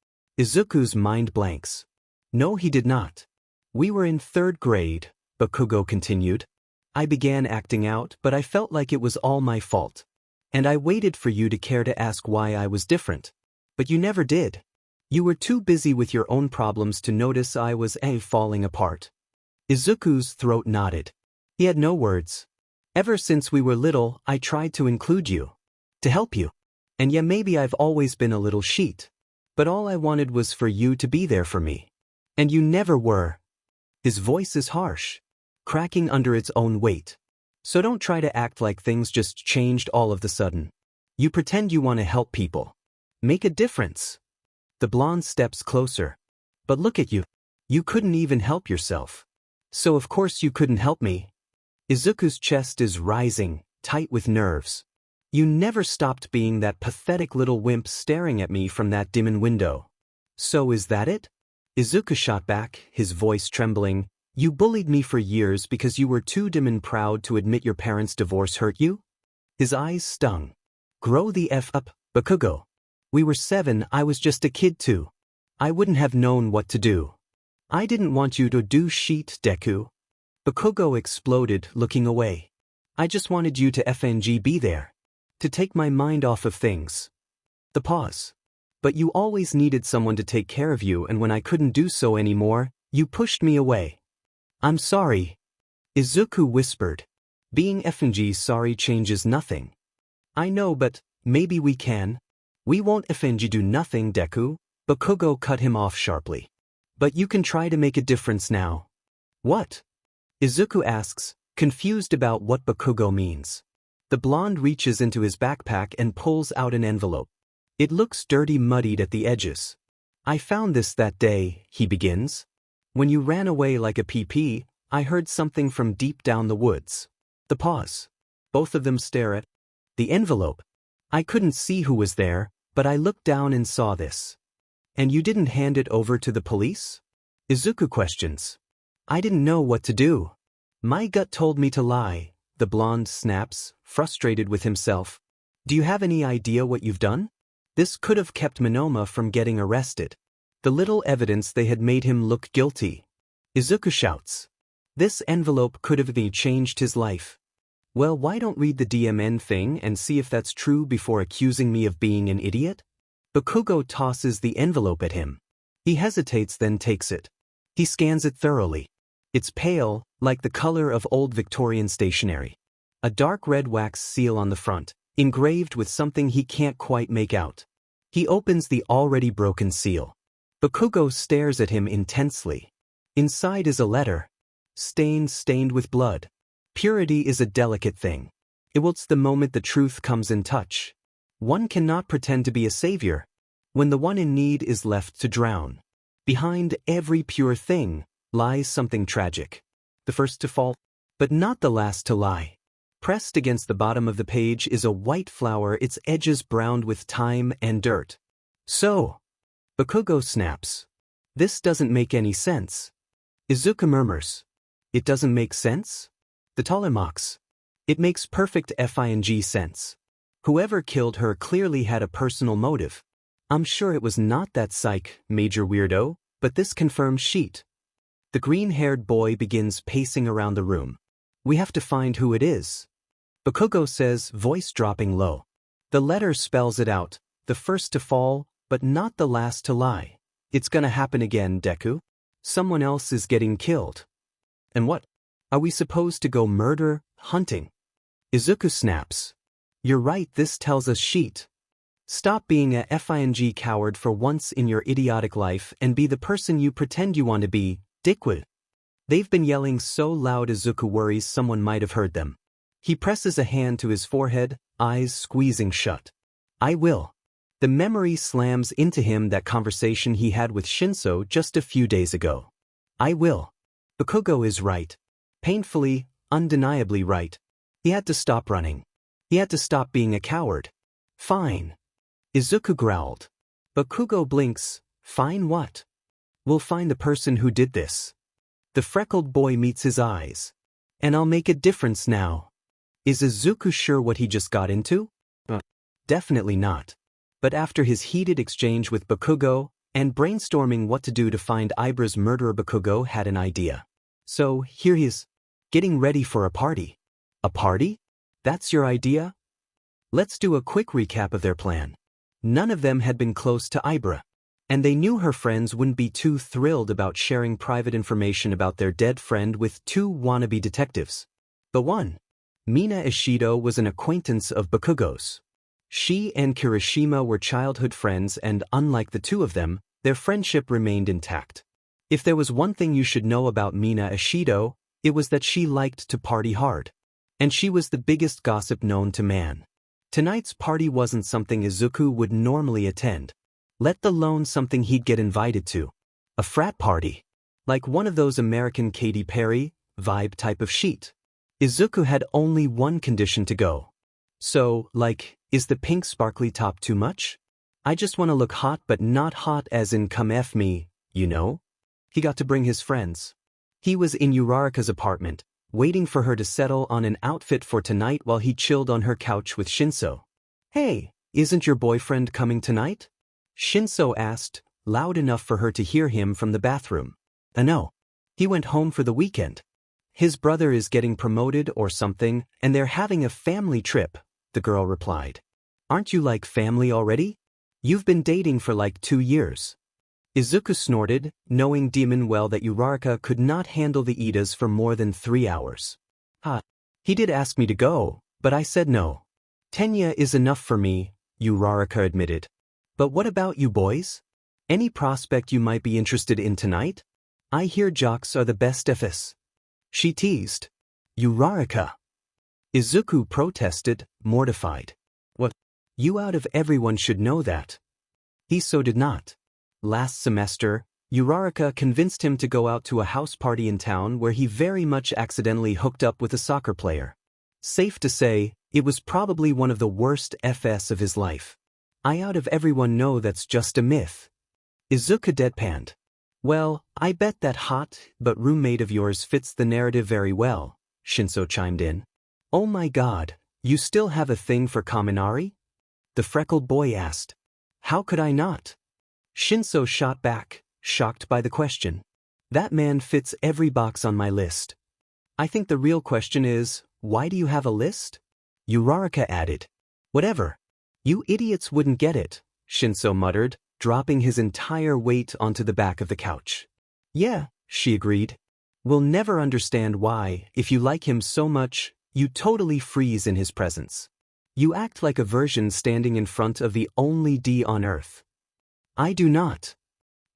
[SPEAKER 1] Izuku's mind blanks. No, he did not. We were in 3rd grade, Bakugo continued. I began acting out, but I felt like it was all my fault. And I waited for you to care to ask why I was different. But you never did. You were too busy with your own problems to notice I was falling apart. Izuku's throat knotted. He had no words. Ever since we were little, I tried to include you. To help you. And yeah, maybe I've always been a little sheet. But all I wanted was for you to be there for me. And you never were. His voice is harsh, cracking under its own weight. So don't try to act like things just changed all of the sudden. You pretend you want to help people. Make a difference. The blonde steps closer. But look at you. You couldn't even help yourself. So of course you couldn't help me. Izuku's chest is rising, tight with nerves. You never stopped being that pathetic little wimp staring at me from that dimming window. So is that it? Izuku shot back, his voice trembling. You bullied me for years because you were too dim and proud to admit your parents' divorce hurt you? His eyes stung. Grow the F up, Bakugo. We were 7, I was just a kid too. I wouldn't have known what to do. I didn't want you to do shit, Deku. Bakugo exploded, looking away. I just wanted you to FNG be there. To take my mind off of things. The pause. But you always needed someone to take care of you, and when I couldn't do so anymore, you pushed me away. I'm sorry. Izuku whispered. Being FNG sorry changes nothing. I know, but maybe we can. We won't FNG do nothing, Deku. Bakugo cut him off sharply. But you can try to make a difference now. What? Izuku asks, confused about what Bakugo means. The blonde reaches into his backpack and pulls out an envelope. It looks dirty, muddied at the edges. I found this that day, he begins. When you ran away like a PP, I heard something from deep down the woods. The pause. Both of them stare at the envelope. I couldn't see who was there, but I looked down and saw this. And you didn't hand it over to the police? Izuku questions. I didn't know what to do. My gut told me to lie, the blonde snaps, frustrated with himself. Do you have any idea what you've done? This could have kept Monoma from getting arrested. The little evidence they had made him look guilty. Izuku shouts. This envelope could have changed his life. Well, why don't read the DMN thing and see if that's true before accusing me of being an idiot? Bakugo tosses the envelope at him. He hesitates, then takes it. He scans it thoroughly. It's pale, like the color of old Victorian stationery. A dark red wax seal on the front, engraved with something he can't quite make out. He opens the already broken seal. Bakugo stares at him intensely. Inside is a letter. Stained with blood. Purity is a delicate thing. It wilts the moment the truth comes in touch. One cannot pretend to be a savior when the one in need is left to drown. Behind every pure thing lies something tragic. The first to fall, but not the last to lie. Pressed against the bottom of the page is a white flower, its edges browned with time and dirt. So, Bakugo snaps. This doesn't make any sense. Izuku murmurs. It doesn't make sense? The taller mocks. It makes perfect FING sense. Whoever killed her clearly had a personal motive. I'm sure it was not that psych, major weirdo, but this confirmed sheet. The green-haired boy begins pacing around the room. We have to find who it is. Bakugo says, voice dropping low. The letter spells it out, the first to fall, but not the last to lie. It's gonna happen again, Deku. Someone else is getting killed. And what? Are we supposed to go murder hunting? Izuku snaps. You're right, this tells us sheet. Stop being a FING coward for once in your idiotic life and be the person you pretend you want to be, dickwit. They've been yelling so loud Izuku worries someone might have heard them. He presses a hand to his forehead, eyes squeezing shut. I will. The memory slams into him that conversation he had with Shinso just a few days ago. I will. Bakugo is right. Painfully, undeniably right. He had to stop running. He had to stop being a coward. Fine. Izuku growled. Bakugo blinks. Fine what? We'll find the person who did this. The freckled boy meets his eyes. And I'll make a difference now. Is Izuku sure what he just got into? Definitely not. But after his heated exchange with Bakugo, and brainstorming what to do to find Ibra's murderer, Bakugo had an idea. So, here he is, getting ready for a party. A party? That's your idea? Let's do a quick recap of their plan. None of them had been close to Ibra, and they knew her friends wouldn't be too thrilled about sharing private information about their dead friend with two wannabe detectives. The one, Mina Ishido, was an acquaintance of Bakugo's. She and Kirishima were childhood friends, and unlike the two of them, their friendship remained intact. If there was one thing you should know about Mina Ishido, it was that she liked to party hard. And she was the biggest gossip known to man. Tonight's party wasn't something Izuku would normally attend, let alone something he'd get invited to. A frat party. Like one of those American Katy Perry vibe type of sheet. Izuku had only one condition to go. So, like, is the pink sparkly top too much? I just want to look hot, but not hot as in come F me, you know? He got to bring his friends. He was in Uraraka's apartment, waiting for her to settle on an outfit for tonight while he chilled on her couch with Shinso. Hey, isn't your boyfriend coming tonight? Shinso asked, loud enough for her to hear him from the bathroom. No. He went home for the weekend. His brother is getting promoted or something, and they're having a family trip, the girl replied. Aren't you like family already? You've been dating for like 2 years. Izuku snorted, knowing demon well that Uraraka could not handle the Idas for more than 3 hours. He did ask me to go, but I said no. Tenya is enough for me, Uraraka admitted. But what about you boys? Any prospect you might be interested in tonight? I hear jocks are the best FS. She teased. Uraraka. Izuku protested, mortified. What? You out of everyone should know that. He so did not. Last semester, Uraraka convinced him to go out to a house party in town where he very much accidentally hooked up with a soccer player. Safe to say, it was probably one of the worst FS of his life. I out of everyone know that's just a myth. Izuku deadpanned. Well, I bet that hot but roommate of yours fits the narrative very well, Shinso chimed in. Oh my god, you still have a thing for Kaminari? The freckled boy asked. How could I not? Shinso shot back, shocked by the question. That man fits every box on my list. I think the real question is, why do you have a list? Uraraka added. Whatever. You idiots wouldn't get it, Shinso muttered, dropping his entire weight onto the back of the couch. Yeah, she agreed. We'll never understand why, if you like him so much, you totally freeze in his presence. You act like a virgin standing in front of the only D on Earth. I do not.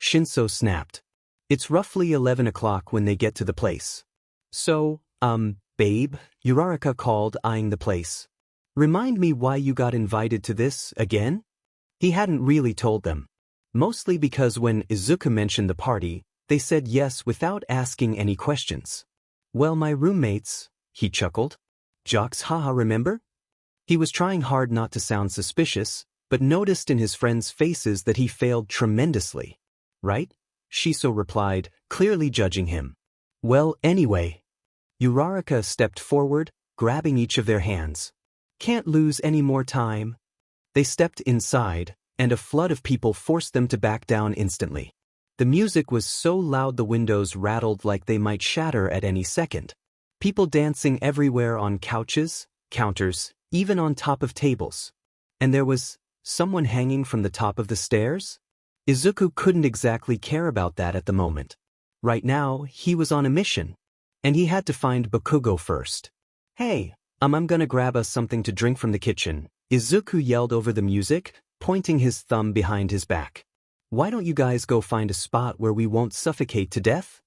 [SPEAKER 1] Shinso snapped. It's roughly 11 o'clock when they get to the place. So, babe, Uraraka called, eyeing the place. Remind me why you got invited to this, again? He hadn't really told them. Mostly because when Izuku mentioned the party, they said yes without asking any questions. Well, my roommates, he chuckled. Jocks, haha, remember? He was trying hard not to sound suspicious, but noticed in his friends' faces that he failed tremendously. Right? Shiso replied, clearly judging him. Well, anyway. Uraraka stepped forward, grabbing each of their hands. Can't lose any more time. They stepped inside, and a flood of people forced them to back down instantly. The music was so loud the windows rattled like they might shatter at any second. People dancing everywhere on couches, counters, even on top of tables. And there was someone hanging from the top of the stairs? Izuku couldn't exactly care about that at the moment. Right now, he was on a mission. And he had to find Bakugo first. Hey, I'm gonna grab us something to drink from the kitchen, Izuku yelled over the music, pointing his thumb behind his back. Why don't you guys go find a spot where we won't suffocate to death?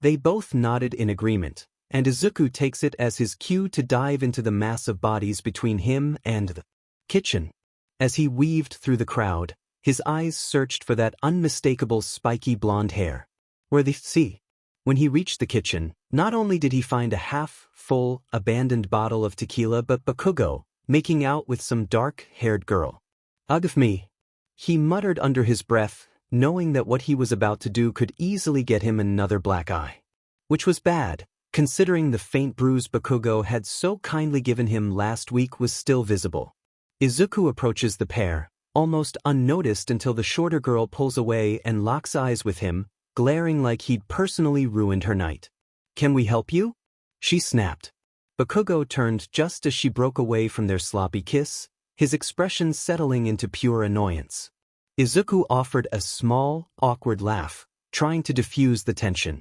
[SPEAKER 1] They both nodded in agreement, and Izuku takes it as his cue to dive into the mass of bodies between him and the kitchen. As he weaved through the crowd, his eyes searched for that unmistakable spiky blonde hair. Where they see? When he reached the kitchen, not only did he find a half-full, abandoned bottle of tequila but Bakugo, making out with some dark-haired girl. Ugh of me. He muttered under his breath, knowing that what he was about to do could easily get him another black eye. Which was bad, considering the faint bruise Bakugo had so kindly given him last week was still visible. Izuku approaches the pair, almost unnoticed until the shorter girl pulls away and locks eyes with him, glaring like he'd personally ruined her night. Can we help you? She snapped. Bakugo turned just as she broke away from their sloppy kiss, his expression settling into pure annoyance. Izuku offered a small, awkward laugh, trying to diffuse the tension.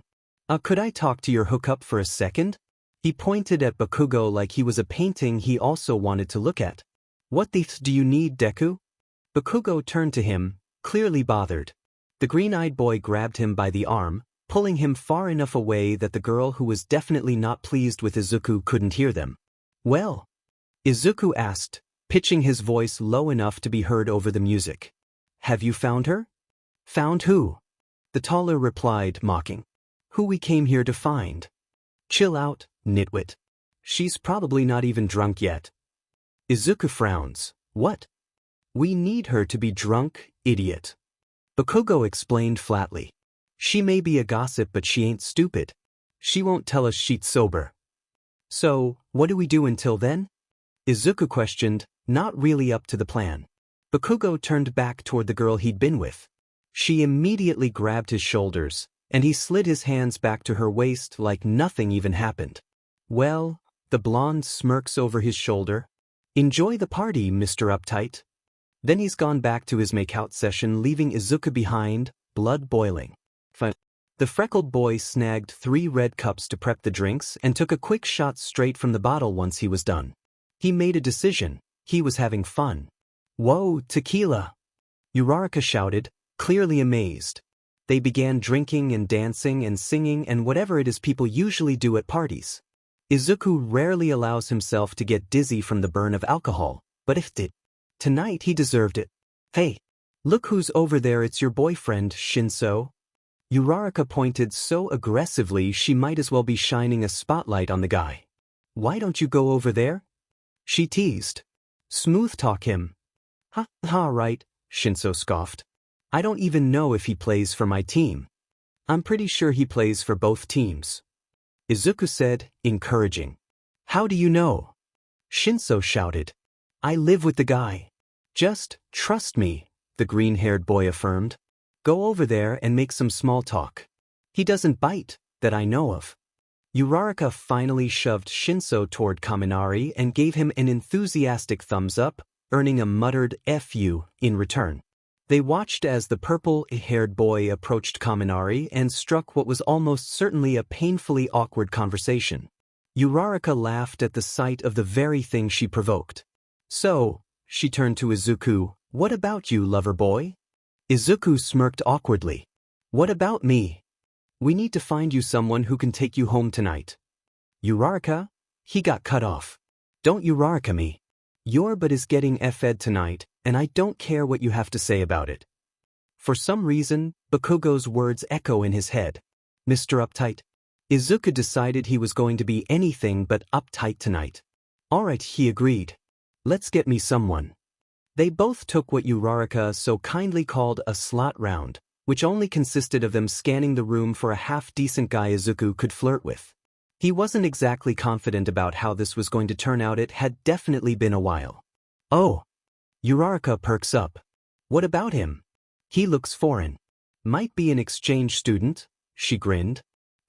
[SPEAKER 1] Could I talk to your hookup for a second? He pointed at Bakugo like he was a painting he also wanted to look at. What the do you need, Deku? Bakugo turned to him, clearly bothered. The green-eyed boy grabbed him by the arm, pulling him far enough away that the girl who was definitely not pleased with Izuku couldn't hear them. Well? Izuku asked, pitching his voice low enough to be heard over the music. Have you found her? Found who? The taller replied, mocking. Who we came here to find. Chill out, nitwit. She's probably not even drunk yet. Izuku frowns. What? We need her to be drunk, idiot. Bakugo explained flatly. She may be a gossip but she ain't stupid. She won't tell us she's sober. So, what do we do until then? Izuku questioned, not really up to the plan. Bakugo turned back toward the girl he'd been with. She immediately grabbed his shoulders, and he slid his hands back to her waist like nothing even happened. Well, the blonde smirks over his shoulder. Enjoy the party, Mr. Uptight. Then he's gone back to his makeout session, leaving Izuku behind, blood boiling. The freckled boy snagged 3 red cups to prep the drinks and took a quick shot straight from the bottle once he was done. He made a decision. He was having fun. Whoa, tequila! Uraraka shouted, clearly amazed. They began drinking and dancing and singing and whatever it is people usually do at parties. Izuku rarely allows himself to get dizzy from the burn of alcohol, but if did. Tonight he deserved it. Hey, look who's over there, it's your boyfriend, Shinso. Uraraka pointed so aggressively she might as well be shining a spotlight on the guy. Why don't you go over there? She teased. Smooth talk him. Ha, right, Shinso scoffed. I don't even know if he plays for my team. I'm pretty sure he plays for both teams. Izuku said, encouraging. How do you know? Shinso shouted. I live with the guy. Just trust me, the green-haired boy affirmed. Go over there and make some small talk. He doesn't bite, that I know of. Uraraka finally shoved Shinso toward Kaminari and gave him an enthusiastic thumbs up, earning a muttered F you in return. They watched as the purple-haired boy approached Kaminari and struck what was almost certainly a painfully awkward conversation. Uraraka laughed at the sight of the very thing she provoked. So, she turned to Izuku, what about you, lover boy? Izuku smirked awkwardly. What about me? We need to find you someone who can take you home tonight. Uraraka? He got cut off. Don't Uraraka me. Your butt is getting fed tonight, and I don't care what you have to say about it. For some reason, Bakugo's words echo in his head. Mr. Uptight. Izuku decided he was going to be anything but uptight tonight. Alright, he agreed. Let's get me someone. They both took what Uraraka so kindly called a slot round, which only consisted of them scanning the room for a half-decent guy Izuku could flirt with. He wasn't exactly confident about how this was going to turn out. It had definitely been a while. Oh. Uraraka perks up. What about him? He looks foreign. Might be an exchange student, she grinned.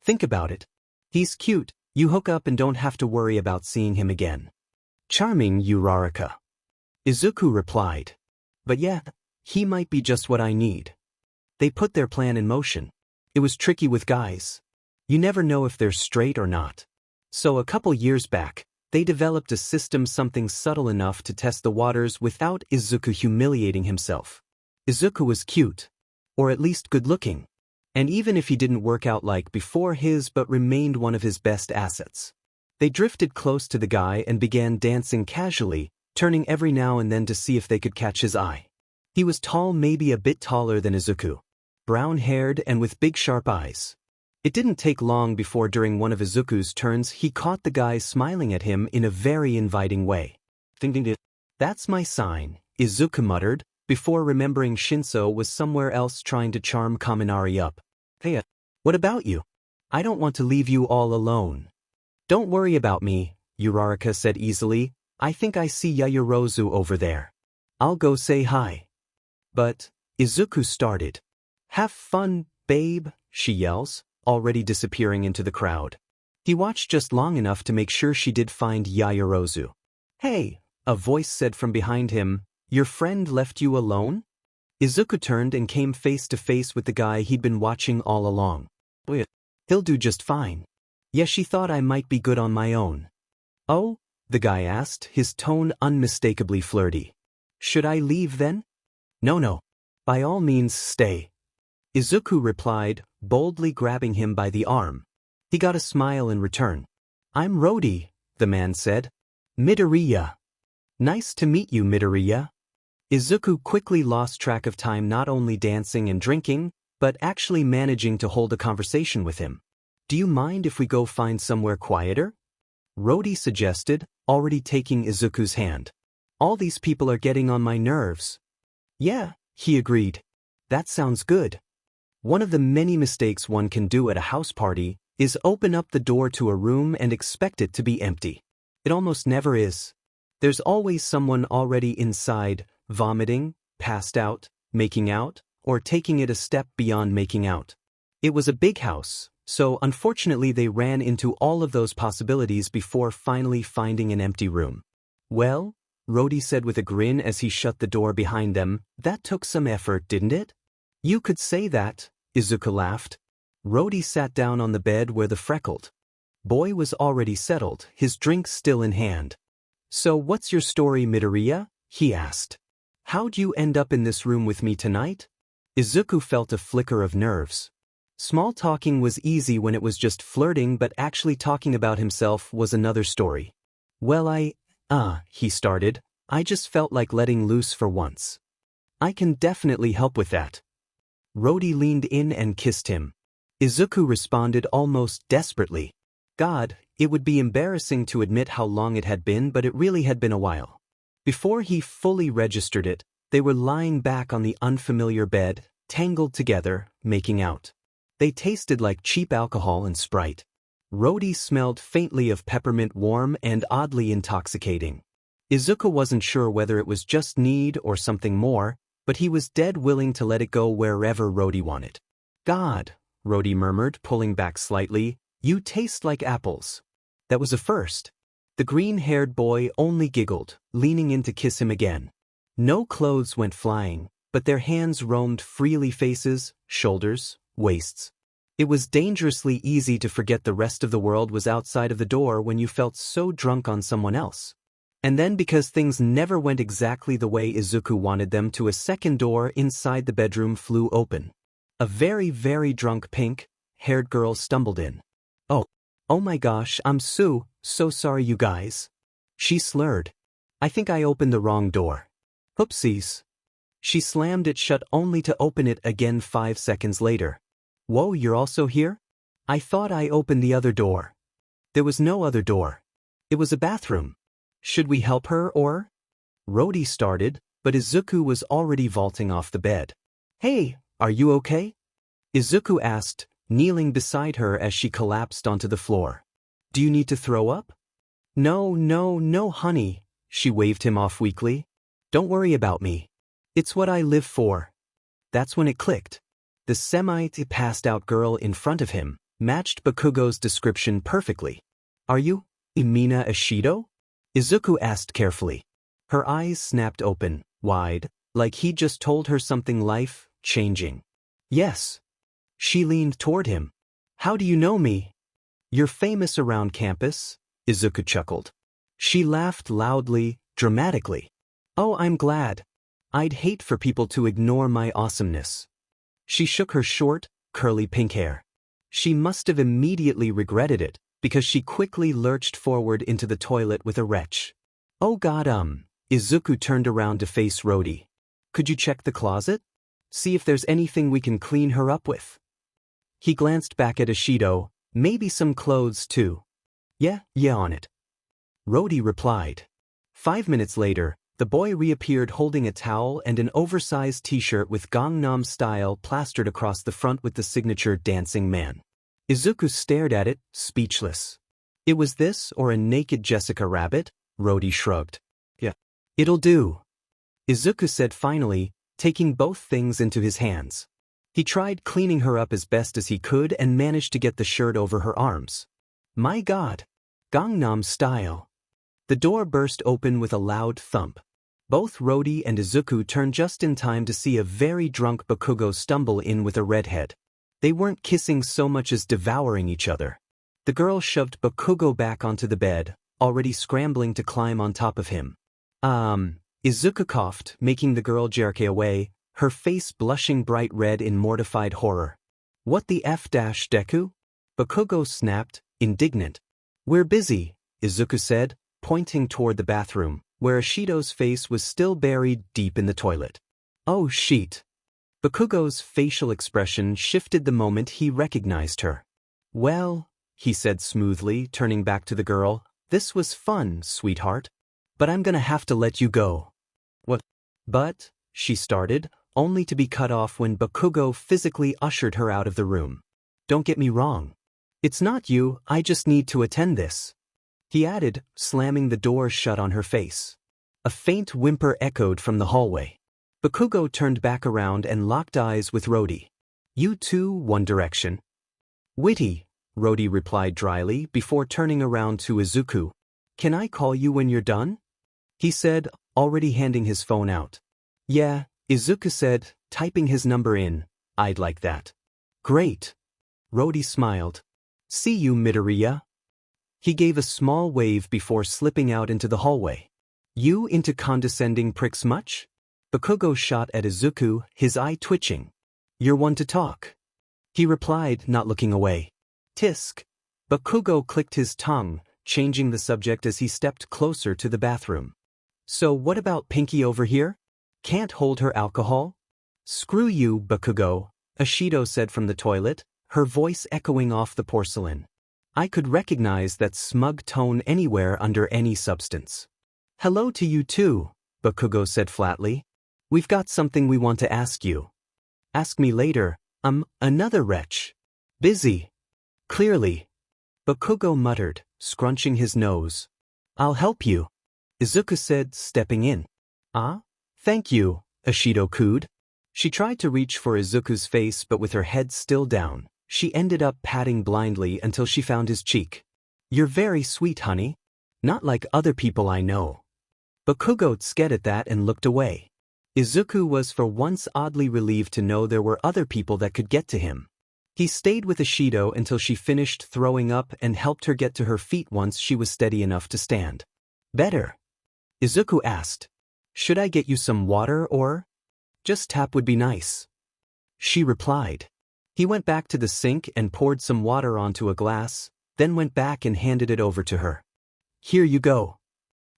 [SPEAKER 1] Think about it. He's cute, you hook up and don't have to worry about seeing him again. Charming, Uraraka. Izuku replied. But yeah, he might be just what I need. They put their plan in motion. It was tricky with guys. You never know if they're straight or not. So a couple years back, they developed a system, something subtle enough to test the waters without Izuku humiliating himself. Izuku was cute. Or at least good-looking. And even if he didn't work out like before, his but remained one of his best assets. They drifted close to the guy and began dancing casually, turning every now and then to see if they could catch his eye. He was tall, maybe a bit taller than Izuku. Brown-haired and with big sharp eyes. It didn't take long before during one of Izuku's turns he caught the guy smiling at him in a very inviting way. Thinking, that's my sign, Izuku muttered, before remembering Shinso was somewhere else trying to charm Kaminari up. Hey, what about you? I don't want to leave you all alone. Don't worry about me, Uraraka said easily. I think I see Yaoyorozu over there. I'll go say hi. But, Izuku started. Have fun, babe, she yells, already disappearing into the crowd. He watched just long enough to make sure she did find Yaoyorozu. Hey, a voice said from behind him, your friend left you alone? Izuku turned and came face to face with the guy he'd been watching all along. He'll do just fine. Yeah, she thought I might be good on my own. Oh? The guy asked, his tone unmistakably flirty. Should I leave then? No. By all means stay. Izuku replied, boldly grabbing him by the arm. He got a smile in return. I'm Rody, the man said. Midoriya. Nice to meet you, Midoriya. Izuku quickly lost track of time, not only dancing and drinking, but actually managing to hold a conversation with him. Do you mind if we go find somewhere quieter? Rody suggested, already taking Izuku's hand. All these people are getting on my nerves. Yeah, he agreed. That sounds good. One of the many mistakes one can do at a house party is open up the door to a room and expect it to be empty. It almost never is. There's always someone already inside, vomiting, passed out, making out, or taking it a step beyond making out. It was a big house, so unfortunately they ran into all of those possibilities before finally finding an empty room. Well, Rody said with a grin as he shut the door behind them, that took some effort, didn't it? You could say that, Izuku laughed. Rody sat down on the bed where the freckled boy was already settled, his drink still in hand. So what's your story, Midoriya? He asked. How'd you end up in this room with me tonight? Izuku felt a flicker of nerves. Small talking was easy when it was just flirting, but actually talking about himself was another story. Well, he started. I just felt like letting loose for once. I can definitely help with that. Rody leaned in and kissed him. Izuku responded almost desperately. God, it would be embarrassing to admit how long it had been, but it really had been a while. Before he fully registered it, they were lying back on the unfamiliar bed, tangled together, making out. They tasted like cheap alcohol and Sprite. Rody smelled faintly of peppermint, warm and oddly intoxicating. Izuku wasn't sure whether it was just need or something more, but he was dead willing to let it go wherever Rody wanted. God, Rody murmured, pulling back slightly, you taste like apples. That was a first. The green-haired boy only giggled, leaning in to kiss him again. No clothes went flying, but their hands roamed freely, faces, shoulders, waists. It was dangerously easy to forget the rest of the world was outside of the door when you felt so drunk on someone else. And then because things never went exactly the way Izuku wanted them to, a second door inside the bedroom flew open. A very, very drunk pink-haired girl stumbled in. Oh my gosh, I'm so sorry you guys. She slurred. I think I opened the wrong door. Oopsies. She slammed it shut only to open it again 5 seconds later. Whoa, you're also here? I thought I opened the other door. There was no other door. It was a bathroom. Should we help her or? Rody started, but Izuku was already vaulting off the bed. Hey, are you okay? Izuku asked, kneeling beside her as she collapsed onto the floor. Do you need to throw up? No, honey, she waved him off weakly. Don't worry about me. It's what I live for. That's when it clicked. The semi-passed-out girl in front of him matched Bakugo's description perfectly. Are you Imina Ashido? Izuku asked carefully. Her eyes snapped open, wide, like he'd just told her something life-changing. Yes. She leaned toward him. How do you know me? You're famous around campus, Izuku chuckled. She laughed loudly, dramatically. Oh, I'm glad. I'd hate for people to ignore my awesomeness. She shook her short, curly pink hair. She must have immediately regretted it, because she quickly lurched forward into the toilet with a retch. Oh God, Izuku turned around to face Rody. Could you check the closet? See if there's anything we can clean her up with. He glanced back at Ashido, maybe some clothes too. Yeah, on it. Rody replied. 5 minutes later, the boy reappeared holding a towel and an oversized t-shirt with Gangnam Style plastered across the front with the signature Dancing Man. Izuku stared at it, speechless. It was this or a naked Jessica Rabbit? Rody shrugged. Yeah. It'll do. Izuku said finally, taking both things into his hands. He tried cleaning her up as best as he could and managed to get the shirt over her arms. My God. Gangnam Style. The door burst open with a loud thump. Both Rody and Izuku turned just in time to see a very drunk Bakugo stumble in with a redhead. They weren't kissing so much as devouring each other. The girl shoved Bakugo back onto the bed, already scrambling to climb on top of him. Izuku coughed, making the girl jerk away, her face blushing bright red in mortified horror. What the F-Deku? Bakugo snapped, indignant. We're busy, Izuku said, pointing toward the bathroom, where Ashido's face was still buried deep in the toilet. Oh shit. Bakugo's facial expression shifted the moment he recognized her. Well, he said smoothly, turning back to the girl, this was fun, sweetheart. But I'm gonna have to let you go. What? But, she started, only to be cut off when Bakugo physically ushered her out of the room. Don't get me wrong. It's not you, I just need to attend this. He added, slamming the door shut on her face. A faint whimper echoed from the hallway. Bakugo turned back around and locked eyes with Rody. You too, One Direction. Witty, Rody replied dryly before turning around to Izuku. Can I call you when you're done? He said, already handing his phone out. Yeah, Izuku said, typing his number in. I'd like that. Great. Rody smiled. See you, Midoriya. He gave a small wave before slipping out into the hallway. You into condescending pricks much? Bakugo shot at Izuku, his eye twitching. You're one to talk. He replied, not looking away. Tisk. Bakugo clicked his tongue, changing the subject as he stepped closer to the bathroom. So what about Pinky over here? Can't hold her alcohol? Screw you, Bakugo, Ashido said from the toilet, her voice echoing off the porcelain. I could recognize that smug tone anywhere under any substance. Hello to you too, Bakugo said flatly. We've got something we want to ask you. Ask me later, another wretch. Busy. Clearly. Bakugo muttered, scrunching his nose. I'll help you, Izuku said, stepping in. Ah? Thank you, Ashido cooed. She tried to reach for Izuku's face but with her head still down, she ended up patting blindly until she found his cheek. You're very sweet, honey. Not like other people I know. Bakugo scared at that and looked away. Izuku was for once oddly relieved to know there were other people that could get to him. He stayed with Ashido until she finished throwing up and helped her get to her feet once she was steady enough to stand. Better. Izuku asked. Should I get you some water or? Just tap would be nice. She replied. He went back to the sink and poured some water onto a glass, then went back and handed it over to her. Here you go.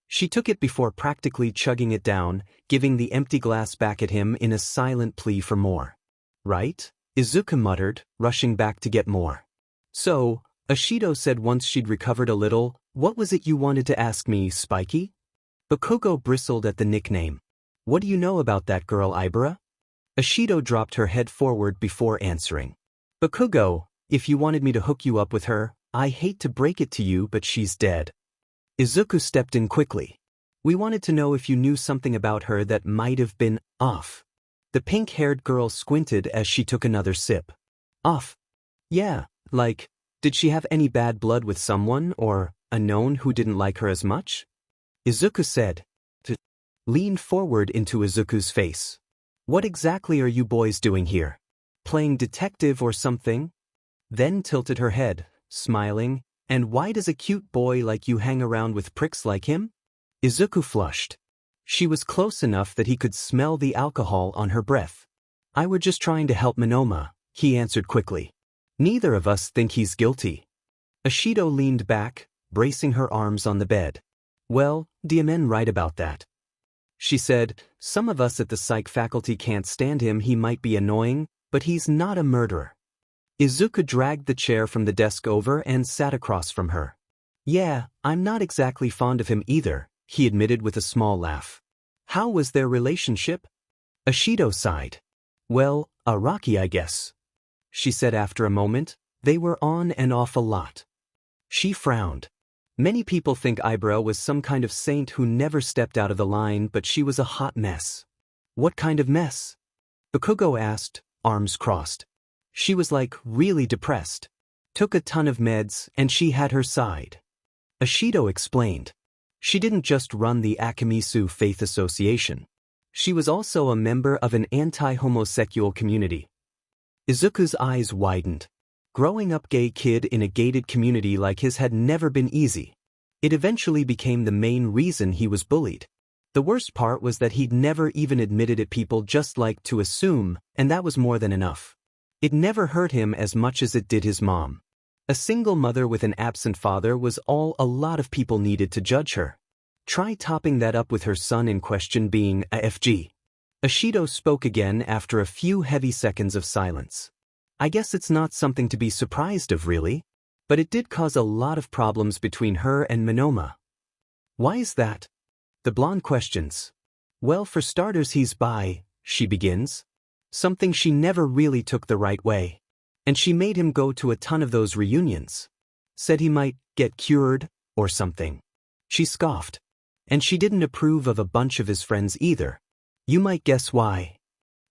[SPEAKER 1] She took it before practically chugging it down, giving the empty glass back at him in a silent plea for more. Right? Izuku muttered, rushing back to get more. So, Ashido said once she'd recovered a little, what was it you wanted to ask me, Spiky? Bakugo bristled at the nickname. What do you know about that girl, Ibara? Ashido dropped her head forward before answering. Bakugo, if you wanted me to hook you up with her, I hate to break it to you but she's dead. Izuku stepped in quickly. We wanted to know if you knew something about her that might have been off. The pink-haired girl squinted as she took another sip. Off? Yeah, like, did she have any bad blood with someone or a known who didn't like her as much? Izuku said. Leaned forward into Izuku's face. What exactly are you boys doing here? Playing detective or something? Then tilted her head, smiling, and why does a cute boy like you hang around with pricks like him? Izuku flushed. She was close enough that he could smell the alcohol on her breath. I were just trying to help Monoma, he answered quickly. Neither of us think he's guilty. Ashido leaned back, bracing her arms on the bed. Well, d'ye men right about that? She said, some of us at the psych faculty can't stand him, he might be annoying, but he's not a murderer. Izuku dragged the chair from the desk over and sat across from her. Yeah, I'm not exactly fond of him either, he admitted with a small laugh. How was their relationship? Ashido sighed. Well, rocky I guess. She said after a moment, they were on and off a lot. She frowned. Many people think Ibara was some kind of saint who never stepped out of the line, but she was a hot mess. What kind of mess? Bakugo asked, arms crossed. She was like really depressed. Took a ton of meds and she had her side. Ashido explained. She didn't just run the Akamisu Faith Association. She was also a member of an anti-homosexual community. Izuku's eyes widened. Growing up gay kid in a gated community like his had never been easy. It eventually became the main reason he was bullied. The worst part was that he'd never even admitted it, people just liked to assume, and that was more than enough. It never hurt him as much as it did his mom. A single mother with an absent father was all a lot of people needed to judge her. Try topping that up with her son in question being a FG. Ashido spoke again after a few heavy seconds of silence. I guess it's not something to be surprised of really, but it did cause a lot of problems between her and Monoma. Why is that? The blonde questions. Well, for starters he's bi, she begins. Something she never really took the right way. And she made him go to a ton of those reunions. Said he might get cured, or something. She scoffed. And she didn't approve of a bunch of his friends either. You might guess why.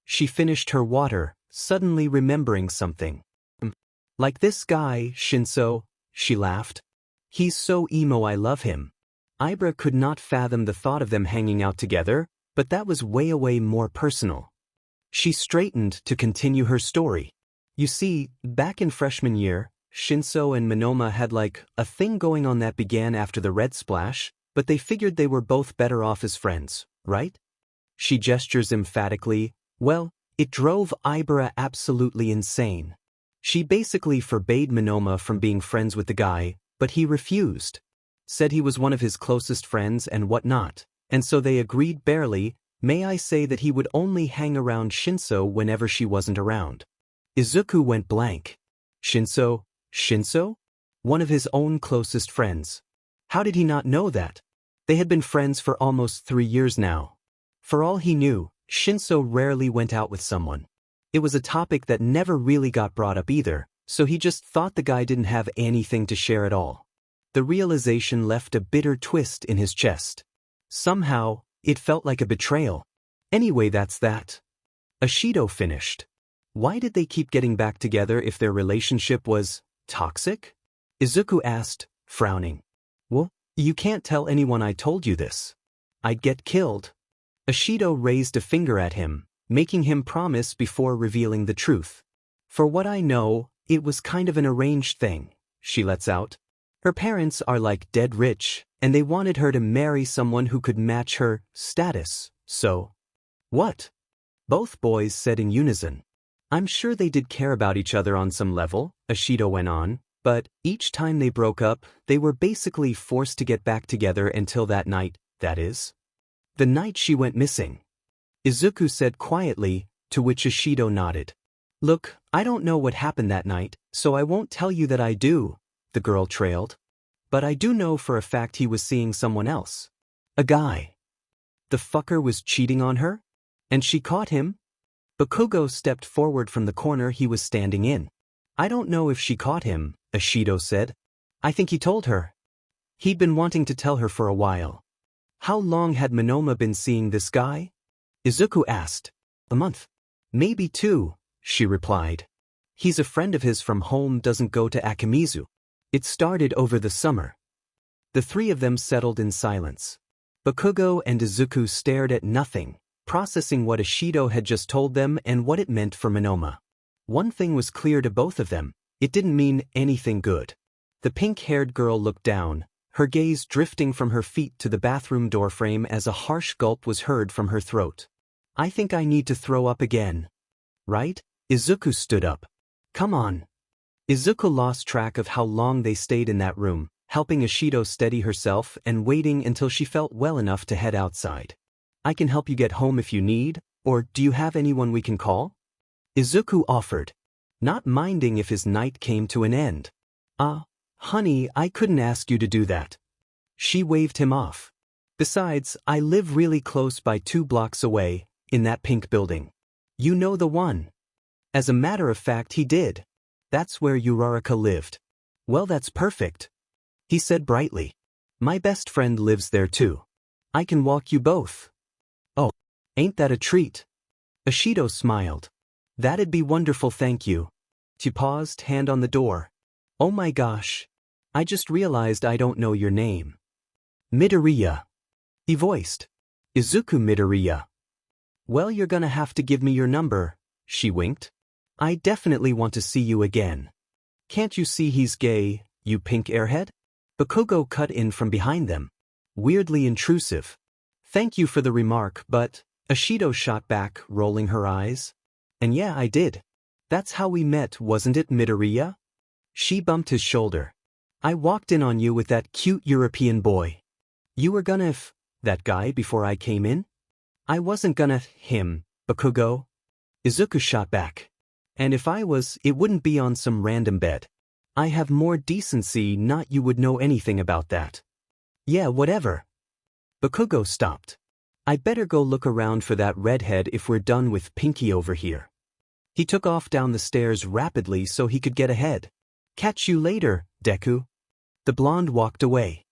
[SPEAKER 1] She finished her water, suddenly remembering something. Like this guy, Shinso, she laughed. He's so emo, I love him. Ibara could not fathom the thought of them hanging out together, but that was way more personal. She straightened to continue her story. You see, back in freshman year, Shinso and Monoma had like a thing going on that began after the red splash, but they figured they were both better off as friends, right? She gestures emphatically. Well, it drove Ibara absolutely insane. She basically forbade Monoma from being friends with the guy, but he refused. Said he was one of his closest friends and whatnot, and so they agreed barely. May I say that he would only hang around Shinso whenever she wasn't around. Izuku went blank. Shinso? One of his own closest friends. How did he not know that? They had been friends for almost 3 years now. For all he knew, Shinso rarely went out with someone. It was a topic that never really got brought up either, so he just thought the guy didn't have anything to share at all. The realization left a bitter twist in his chest. Somehow, it felt like a betrayal. Anyway, that's that. Ashido finished. Why did they keep getting back together if their relationship was toxic? Izuku asked, frowning. Well, you can't tell anyone I told you this. I'd get killed. Ashido raised a finger at him, making him promise before revealing the truth. For what I know, it was kind of an arranged thing, she lets out. Her parents are like dead rich, and they wanted her to marry someone who could match her status, so. What? Both boys said in unison. I'm sure they did care about each other on some level, Ashido went on, but each time they broke up, they were basically forced to get back together until that night, that is. The night she went missing. Izuku said quietly, to which Ashido nodded. Look, I don't know what happened that night, so I won't tell you that I do, the girl trailed. But I do know for a fact he was seeing someone else. A guy. The fucker was cheating on her? And she caught him? Bakugo stepped forward from the corner he was standing in. I don't know if she caught him, Ashido said. I think he told her. He'd been wanting to tell her for a while. How long had Monoma been seeing this guy? Izuku asked. A month. Maybe 2, she replied. He's a friend of his from home, doesn't go to Akimizu. It started over the summer. The three of them settled in silence. Bakugo and Izuku stared at nothing, processing what Ashido had just told them and what it meant for Monoma. One thing was clear to both of them, it didn't mean anything good. The pink-haired girl looked down, her gaze drifting from her feet to the bathroom doorframe as a harsh gulp was heard from her throat. I think I need to throw up again. Right? Izuku stood up. Come on. Izuku lost track of how long they stayed in that room, helping Ashido steady herself and waiting until she felt well enough to head outside. I can help you get home if you need, or do you have anyone we can call? Izuku offered, not minding if his night came to an end. Honey, I couldn't ask you to do that. She waved him off. Besides, I live really close by 2 blocks away, in that pink building. You know the one. As a matter of fact, he did. That's where Uraraka lived. Well, that's perfect, he said brightly. My best friend lives there too. I can walk you both. Oh, ain't that a treat? Ashido smiled. That'd be wonderful, thank you. She paused, hand on the door. Oh my gosh. I just realized I don't know your name. Midoriya. He voiced. Izuku Midoriya. Well, you're gonna have to give me your number, she winked. I definitely want to see you again. Can't you see he's gay, you pink airhead? Bakugo cut in from behind them. Weirdly intrusive. Thank you for the remark, but, Ashido shot back, rolling her eyes. And yeah, I did. That's how we met, wasn't it, Midoriya? She bumped his shoulder. I walked in on you with that cute European boy. You were gonna that guy before I came in? I wasn't gonna him, Bakugo. Izuku shot back. And if I was, it wouldn't be on some random bed. I have more decency, not you would know anything about that. Yeah, whatever. Bakugo stopped. I better go look around for that redhead if we're done with Pinky over here. He took off down the stairs rapidly so he could get ahead. Catch you later, Deku. The blonde walked away,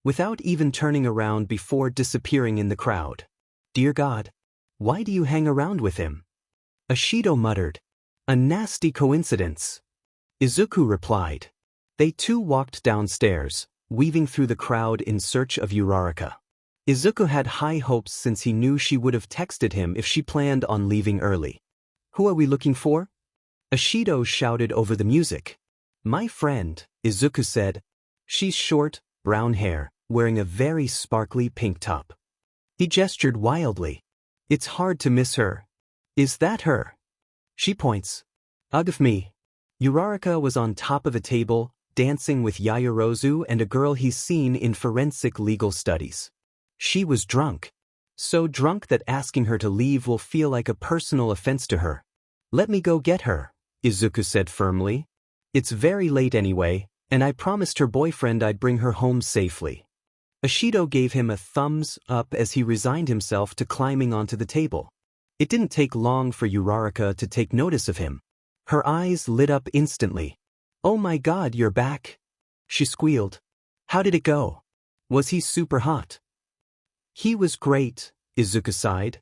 [SPEAKER 1] without even turning around before disappearing in the crowd. Dear God, why do you hang around with him? Ashido muttered. A nasty coincidence. Izuku replied. They too walked downstairs, weaving through the crowd in search of Uraraka. Izuku had high hopes since he knew she would have texted him if she planned on leaving early. Who are we looking for? Ashido shouted over the music. My friend, Izuku said. She's short, brown hair, wearing a very sparkly pink top. He gestured wildly. It's hard to miss her. Is that her? She points. Ugh of me. Uraraka was on top of a table, dancing with Yaoyorozu and a girl he's seen in forensic legal studies. She was drunk. So drunk that asking her to leave will feel like a personal offense to her. Let me go get her, Izuku said firmly. It's very late anyway, and I promised her boyfriend I'd bring her home safely. Ashido gave him a thumbs up as he resigned himself to climbing onto the table. It didn't take long for Uraraka to take notice of him. Her eyes lit up instantly. Oh my God, you're back, she squealed. How did it go? Was he super hot? He was great, Izuku sighed.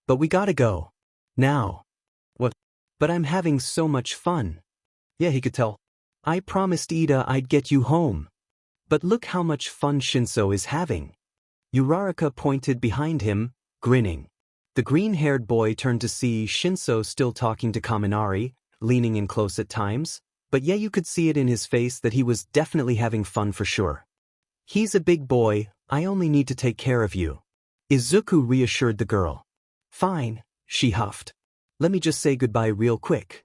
[SPEAKER 1] But we gotta go. Now. What? But I'm having so much fun. Yeah, he could tell. I promised Ida I'd get you home. But look how much fun Shinso is having. Uraraka pointed behind him, grinning. The green-haired boy turned to see Shinso still talking to Kaminari, leaning in close at times, but yeah, you could see it in his face that he was definitely having fun for sure. He's a big boy, I only need to take care of you. Izuku reassured the girl. Fine, she huffed. Let me just say goodbye real quick.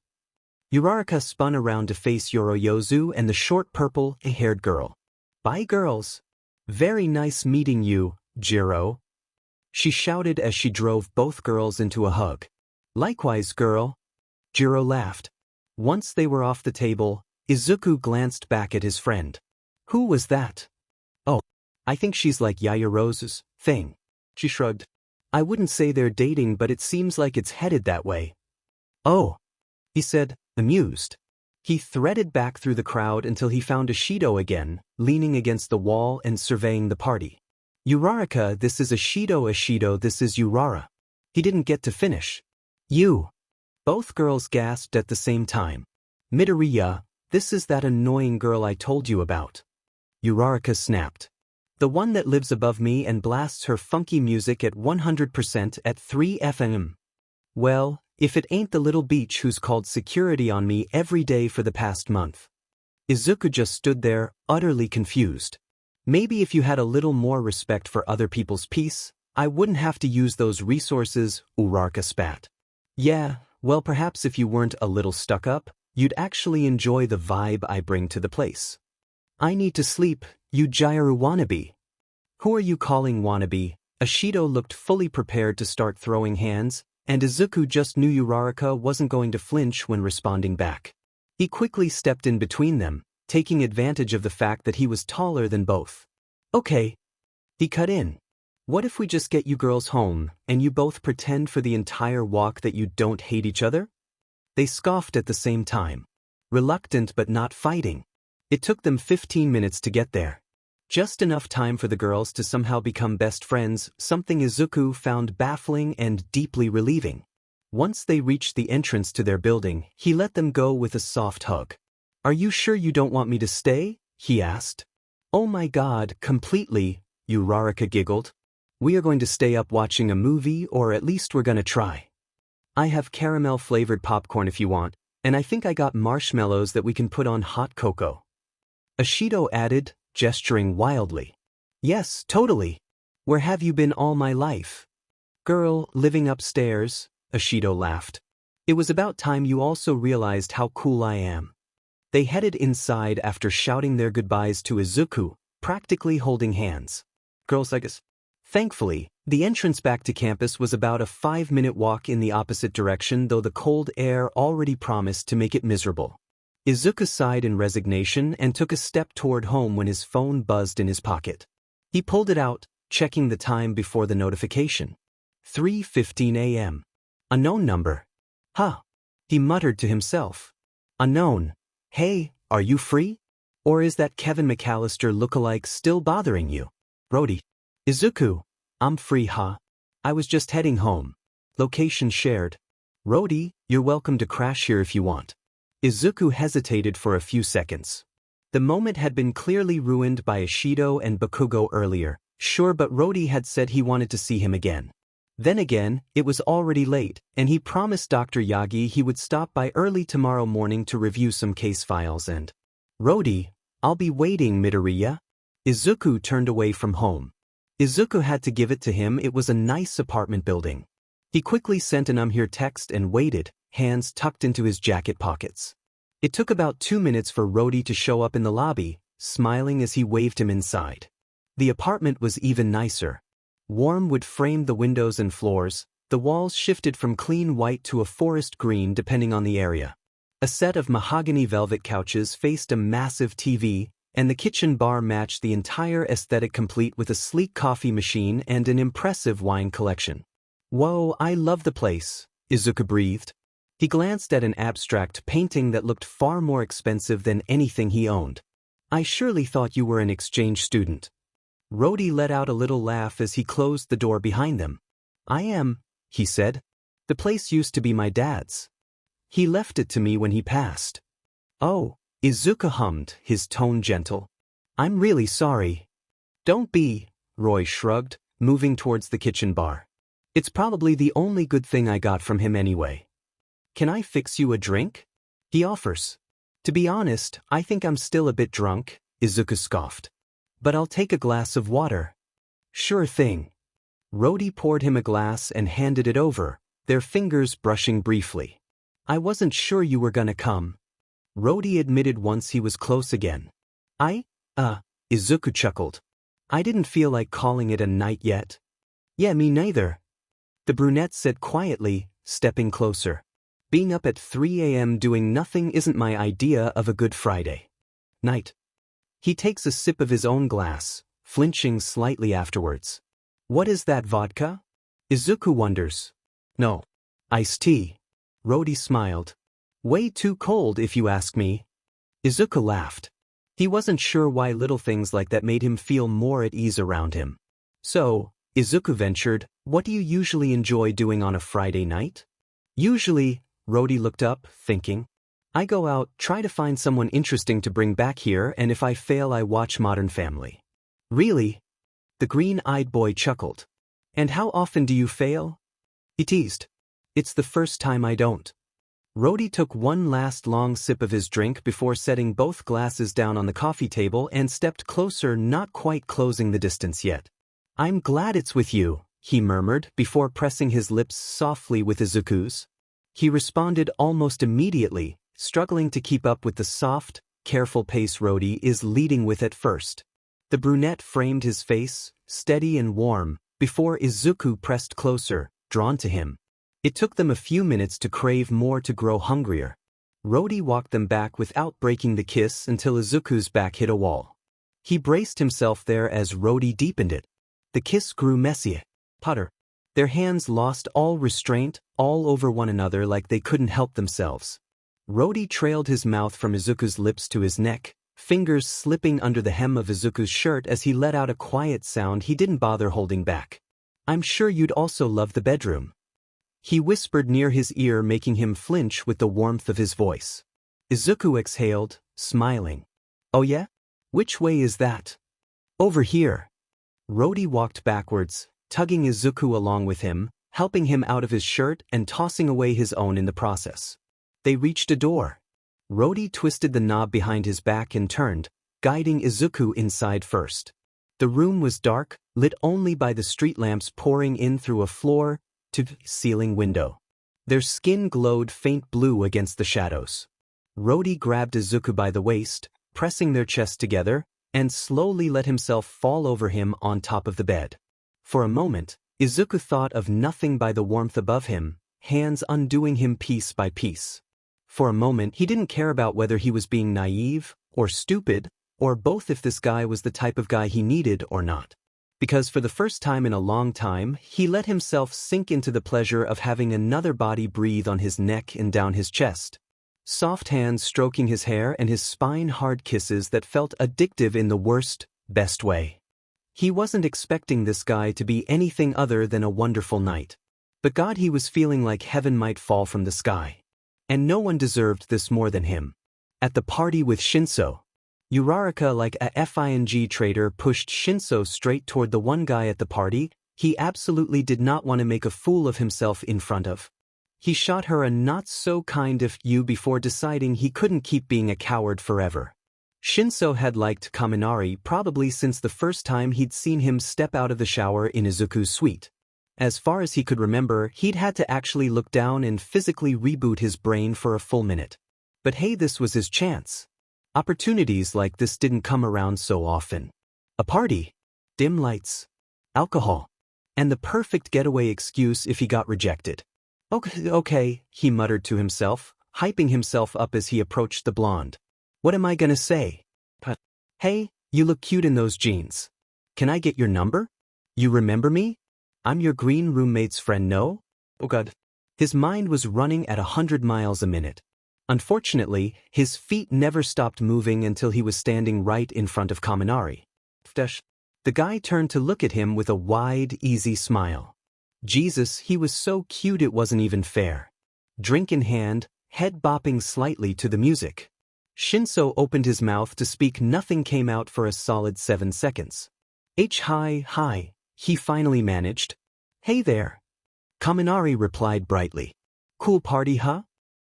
[SPEAKER 1] Uraraka spun around to face Yoroyozu and the short purple-haired girl. Bye girls. Very nice meeting you, Jiro. She shouted as she drove both girls into a hug. Likewise, girl. Jiro laughed. Once they were off the table, Izuku glanced back at his friend. Who was that? Oh, I think she's like Yayarose's thing. She shrugged. I wouldn't say they're dating, but it seems like it's headed that way. Oh, he said, amused. He threaded back through the crowd until he found Ashido again, leaning against the wall and surveying the party. Uraraka, this is Ashido, this is Urara. He didn't get to finish. You. Both girls gasped at the same time. Midoriya, this is that annoying girl I told you about. Uraraka snapped. The one that lives above me and blasts her funky music at 100% at 3 FM. Well, if it ain't the little beach who's called security on me every day for the past month. Izuku just stood there, utterly confused. Maybe if you had a little more respect for other people's peace, I wouldn't have to use those resources, Uraraka spat. Yeah, well perhaps if you weren't a little stuck up, you'd actually enjoy the vibe I bring to the place. I need to sleep, you Jairu wannabe. Who are you calling wannabe? Ashido looked fully prepared to start throwing hands, and Izuku just knew Uraraka wasn't going to flinch when responding back. He quickly stepped in between them, taking advantage of the fact that he was taller than both. Okay. He cut in. What if we just get you girls home, and you both pretend for the entire walk that you don't hate each other? They scoffed at the same time. Reluctant but not fighting. It took them 15 minutes to get there. Just enough time for the girls to somehow become best friends, something Izuku found baffling and deeply relieving. Once they reached the entrance to their building, he let them go with a soft hug. Are you sure you don't want me to stay? He asked. Oh my god, completely, Uraraka giggled. We are going to stay up watching a movie, or at least we're gonna try. I have caramel-flavored popcorn if you want, and I think I got marshmallows that we can put on hot cocoa. Ashido added, gesturing wildly. Yes, totally. Where have you been all my life? Girl, living upstairs, Ashido laughed. It was about time you also realized how cool I am. They headed inside after shouting their goodbyes to Izuku, practically holding hands. Girls like us. Thankfully, the entrance back to campus was about a 5-minute walk in the opposite direction, though the cold air already promised to make it miserable. Izuku sighed in resignation and took a step toward home when his phone buzzed in his pocket. He pulled it out, checking the time before the notification. 3:15 a.m. Unknown number. Huh. He muttered to himself. Unknown. Hey, are you free? Or is that Kevin McAllister lookalike still bothering you? Brody. Izuku. I'm free, huh? I was just heading home. Location shared. Rody, you're welcome to crash here if you want. Izuku hesitated for a few seconds. The moment had been clearly ruined by Ashido and Bakugo earlier, sure, but Rody had said he wanted to see him again. Then again, it was already late, and he promised Dr. Yagi he would stop by early tomorrow morning to review some case files and… Rody, I'll be waiting, Midoriya. Izuku turned away from home. Izuku had to give it to him, it was a nice apartment building. He quickly sent an "I'm here" text and waited, hands tucked into his jacket pockets. It took about 2 minutes for Rody to show up in the lobby, smiling as he waved him inside. The apartment was even nicer. Warm wood framed the windows and floors, the walls shifted from clean white to a forest green depending on the area. A set of mahogany velvet couches faced a massive TV, and the kitchen bar matched the entire aesthetic, complete with a sleek coffee machine and an impressive wine collection. Whoa, I love the place, Izuku breathed. He glanced at an abstract painting that looked far more expensive than anything he owned. I surely thought you were an exchange student. Rody let out a little laugh as he closed the door behind them. I am, he said. The place used to be my dad's. He left it to me when he passed. Oh, Izuku hummed, his tone gentle. I'm really sorry. Don't be, Roy shrugged, moving towards the kitchen bar. It's probably the only good thing I got from him anyway. Can I fix you a drink? He offers. To be honest, I think I'm still a bit drunk, Izuku scoffed. But I'll take a glass of water. Sure thing. Rody poured him a glass and handed it over, their fingers brushing briefly. I wasn't sure you were gonna come. Rody admitted once he was close again. Izuku chuckled. I didn't feel like calling it a night yet. Yeah, me neither. The brunette said quietly, stepping closer. Being up at 3 a.m. doing nothing isn't my idea of a good Friday night. He takes a sip of his own glass, flinching slightly afterwards. What is that, vodka? Izuku wonders. No. Iced tea. Rody smiled. Way too cold if you ask me. Izuku laughed. He wasn't sure why little things like that made him feel more at ease around him. So, Izuku ventured, what do you usually enjoy doing on a Friday night? Usually, Rody looked up, thinking. I go out, try to find someone interesting to bring back here, and if I fail I watch Modern Family. Really? The green-eyed boy chuckled. And how often do you fail? He teased. It's the first time I don't. Rody took one last long sip of his drink before setting both glasses down on the coffee table and stepped closer, not quite closing the distance yet. I'm glad it's with you, he murmured before pressing his lips softly with Izuku's. He responded almost immediately, struggling to keep up with the soft, careful pace Rody is leading with at first. The brunette framed his face, steady and warm, before Izuku pressed closer, drawn to him. It took them a few minutes to crave more, to grow hungrier. Rody walked them back without breaking the kiss until Izuku's back hit a wall. He braced himself there as Rody deepened it. The kiss grew messier. Putter. Their hands lost all restraint, all over one another like they couldn't help themselves. Rody trailed his mouth from Izuku's lips to his neck, fingers slipping under the hem of Izuku's shirt as he let out a quiet sound he didn't bother holding back. I'm sure you'd also love the bedroom. He whispered near his ear, making him flinch with the warmth of his voice. Izuku exhaled, smiling. Oh yeah? Which way is that? Over here. Rody walked backwards, tugging Izuku along with him, helping him out of his shirt and tossing away his own in the process. They reached a door. Rody twisted the knob behind his back and turned, guiding Izuku inside first. The room was dark, lit only by the street lamps pouring in through a floor-to-ceiling window. Their skin glowed faint blue against the shadows. Rody grabbed Izuku by the waist, pressing their chests together, and slowly let himself fall over him on top of the bed. For a moment, Izuku thought of nothing by the warmth above him, hands undoing him piece by piece. For a moment he didn't care about whether he was being naive, or stupid, or both, if this guy was the type of guy he needed or not. Because for the first time in a long time, he let himself sink into the pleasure of having another body breathe on his neck and down his chest. Soft hands stroking his hair and his spine, hard kisses that felt addictive in the worst, best way. He wasn't expecting this guy to be anything other than a wonderful night. But God, he was feeling like heaven might fall from the sky. And no one deserved this more than him. At the party with Shinso, Uraraka, like a FING trader, pushed Shinso straight toward the one guy at the party he absolutely did not want to make a fool of himself in front of. He shot her a not-so-kind of you before deciding he couldn't keep being a coward forever. Shinso had liked Kaminari probably since the first time he'd seen him step out of the shower in Izuku's suite. As far as he could remember, he'd had to actually look down and physically reboot his brain for a full minute. But hey, this was his chance. Opportunities like this didn't come around so often. A party, dim lights, alcohol, and the perfect getaway excuse if he got rejected. Okay, he muttered to himself, hyping himself up as he approached the blonde. What am I gonna say? Hey, you look cute in those jeans. Can I get your number? You remember me? I'm your green roommate's friend, no? Oh God. His mind was running at 100 miles a minute. Unfortunately, his feet never stopped moving until he was standing right in front of Kaminari. The guy turned to look at him with a wide, easy smile. Jesus, he was so cute it wasn't even fair. Drink in hand, head bopping slightly to the music. Shinso opened his mouth to speak. Nothing came out for a solid 7 seconds. Hi, he finally managed. Hey there. Kaminari replied brightly. Cool party, huh?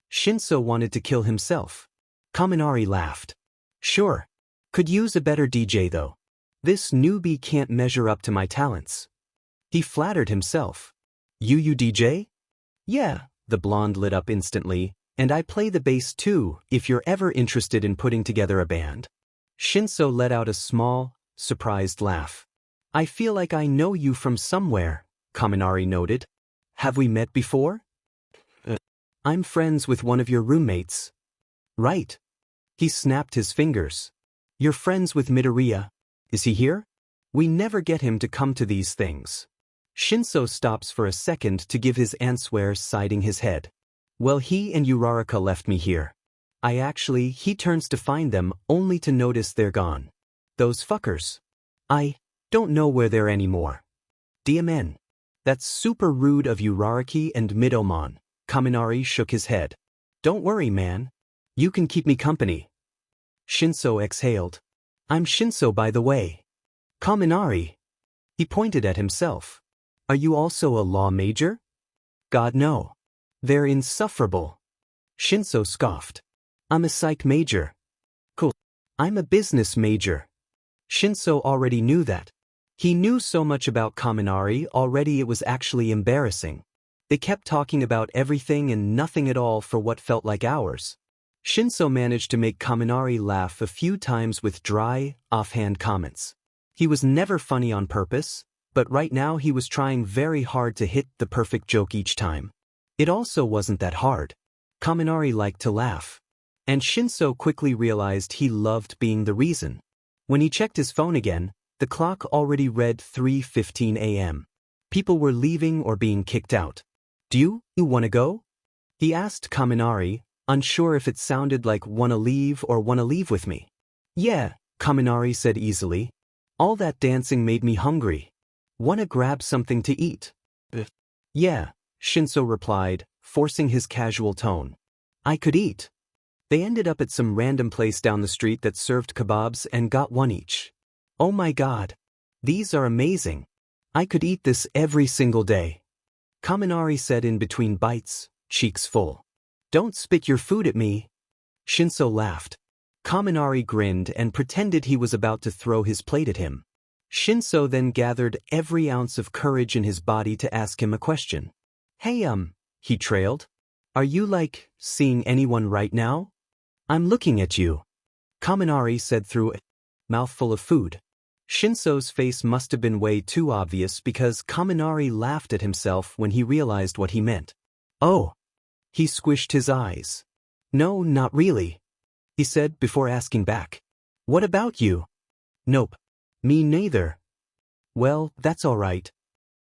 [SPEAKER 1] Shinso wanted to kill himself. Kaminari laughed. Sure. Could use a better DJ though. This newbie can't measure up to my talents. He flattered himself. You DJ? Yeah, the blonde lit up instantly, and I play the bass too if you're ever interested in putting together a band. Shinso let out a small, surprised laugh. I feel like I know you from somewhere, Kaminari noted. Have we met before? I'm friends with one of your roommates. Right. He snapped his fingers. You're friends with Midoriya. Is he here? We never get him to come to these things. Shinso stops for a second to give his answer, siding his head. Well, he and Uraraka left me here. He turns to find them only to notice they're gone. Those fuckers. I don't know where they're anymore. DMN. That's super rude of Uraraki and Midomon. Kaminari shook his head. Don't worry, man. You can keep me company. Shinso exhaled. I'm Shinso, by the way. Kaminari. He pointed at himself. Are you also a law major? God, no. They're insufferable. Shinso scoffed. I'm a psych major. Cool. I'm a business major. Shinso already knew that. He knew so much about Kaminari already it was actually embarrassing. They kept talking about everything and nothing at all for what felt like hours. Shinso managed to make Kaminari laugh a few times with dry, offhand comments. He was never funny on purpose, but right now he was trying very hard to hit the perfect joke each time. It also wasn't that hard. Kaminari liked to laugh. And Shinso quickly realized he loved being the reason. When he checked his phone again, the clock already read 3:15 a.m. People were leaving or being kicked out. Do you wanna go? He asked Kaminari, unsure if it sounded like wanna leave or wanna leave with me. Yeah, Kaminari said easily. All that dancing made me hungry. Wanna grab something to eat? Yeah, Shinso replied, forcing his casual tone. I could eat. They ended up at some random place down the street that served kebabs and got one each. Oh my god. These are amazing. I could eat this every single day. Kaminari said in between bites, cheeks full. Don't spit your food at me. Shinso laughed. Kaminari grinned and pretended he was about to throw his plate at him. Shinso then gathered every ounce of courage in his body to ask him a question. Hey, he trailed. Are you, seeing anyone right now? I'm looking at you. Kaminari said through a mouthful of food. Shinso's face must have been way too obvious because Kaminari laughed at himself when he realized what he meant. Oh. He squished his eyes. No, not really. He said before asking back. What about you? Nope. Me neither. Well, that's all right.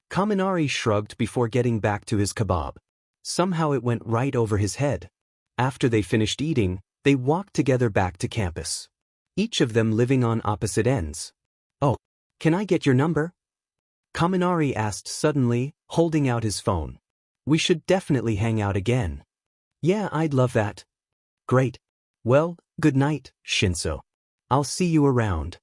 [SPEAKER 1] Kaminari shrugged before getting back to his kebab. Somehow it went right over his head. After they finished eating, they walked together back to campus. Each of them living on opposite ends. Oh, can I get your number? Kaminari asked suddenly, holding out his phone. We should definitely hang out again. Yeah, I'd love that. Great. Well, good night, Shinso. I'll see you around.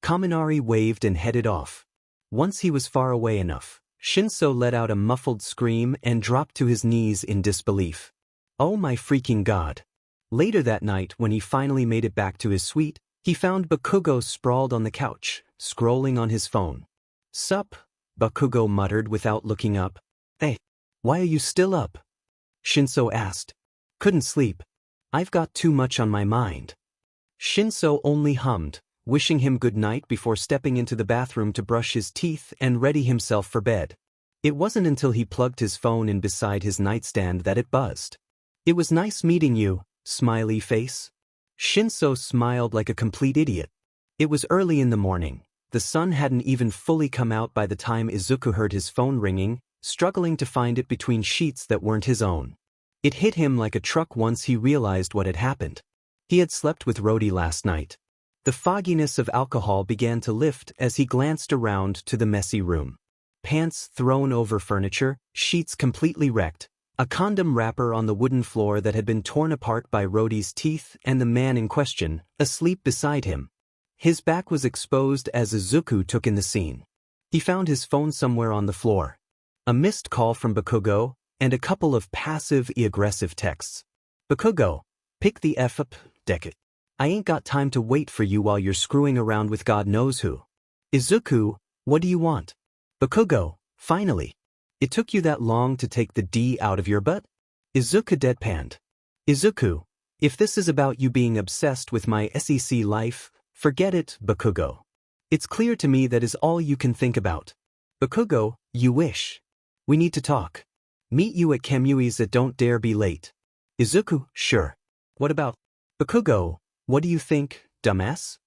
[SPEAKER 1] Kaminari waved and headed off. Once he was far away enough, Shinso let out a muffled scream and dropped to his knees in disbelief. Oh my freaking god. Later that night, when he finally made it back to his suite, he found Bakugo sprawled on the couch, scrolling on his phone. Sup? Bakugo muttered without looking up. Hey, why are you still up? Shinso asked. Couldn't sleep. I've got too much on my mind. Shinso only hummed, wishing him good night before stepping into the bathroom to brush his teeth and ready himself for bed. It wasn't until he plugged his phone in beside his nightstand that it buzzed. It was nice meeting you, smiley face. Shinso smiled like a complete idiot. It was early in the morning. The sun hadn't even fully come out by the time Izuku heard his phone ringing, struggling to find it between sheets that weren't his own. It hit him like a truck once he realized what had happened. He had slept with Rody last night. The fogginess of alcohol began to lift as he glanced around to the messy room. Pants thrown over furniture, sheets completely wrecked, a condom wrapper on the wooden floor that had been torn apart by Rody's teeth, and the man in question, asleep beside him. His back was exposed as Izuku took in the scene. He found his phone somewhere on the floor. A missed call from Bakugo, and a couple of passive-aggressive texts. Bakugo, pick the F up, Deku. I ain't got time to wait for you while you're screwing around with God knows who. Izuku, what do you want? Bakugo, finally. It took you that long to take the D out of your butt? Izuku deadpanned. Izuku, if this is about you being obsessed with my SEC life, forget it, Bakugo. It's clear to me that is all you can think about. Bakugo, you wish. We need to talk. Meet you at Kamui's at Don't Dare Be Late. Izuku, sure. What about? Bakugo, what do you think, dumbass?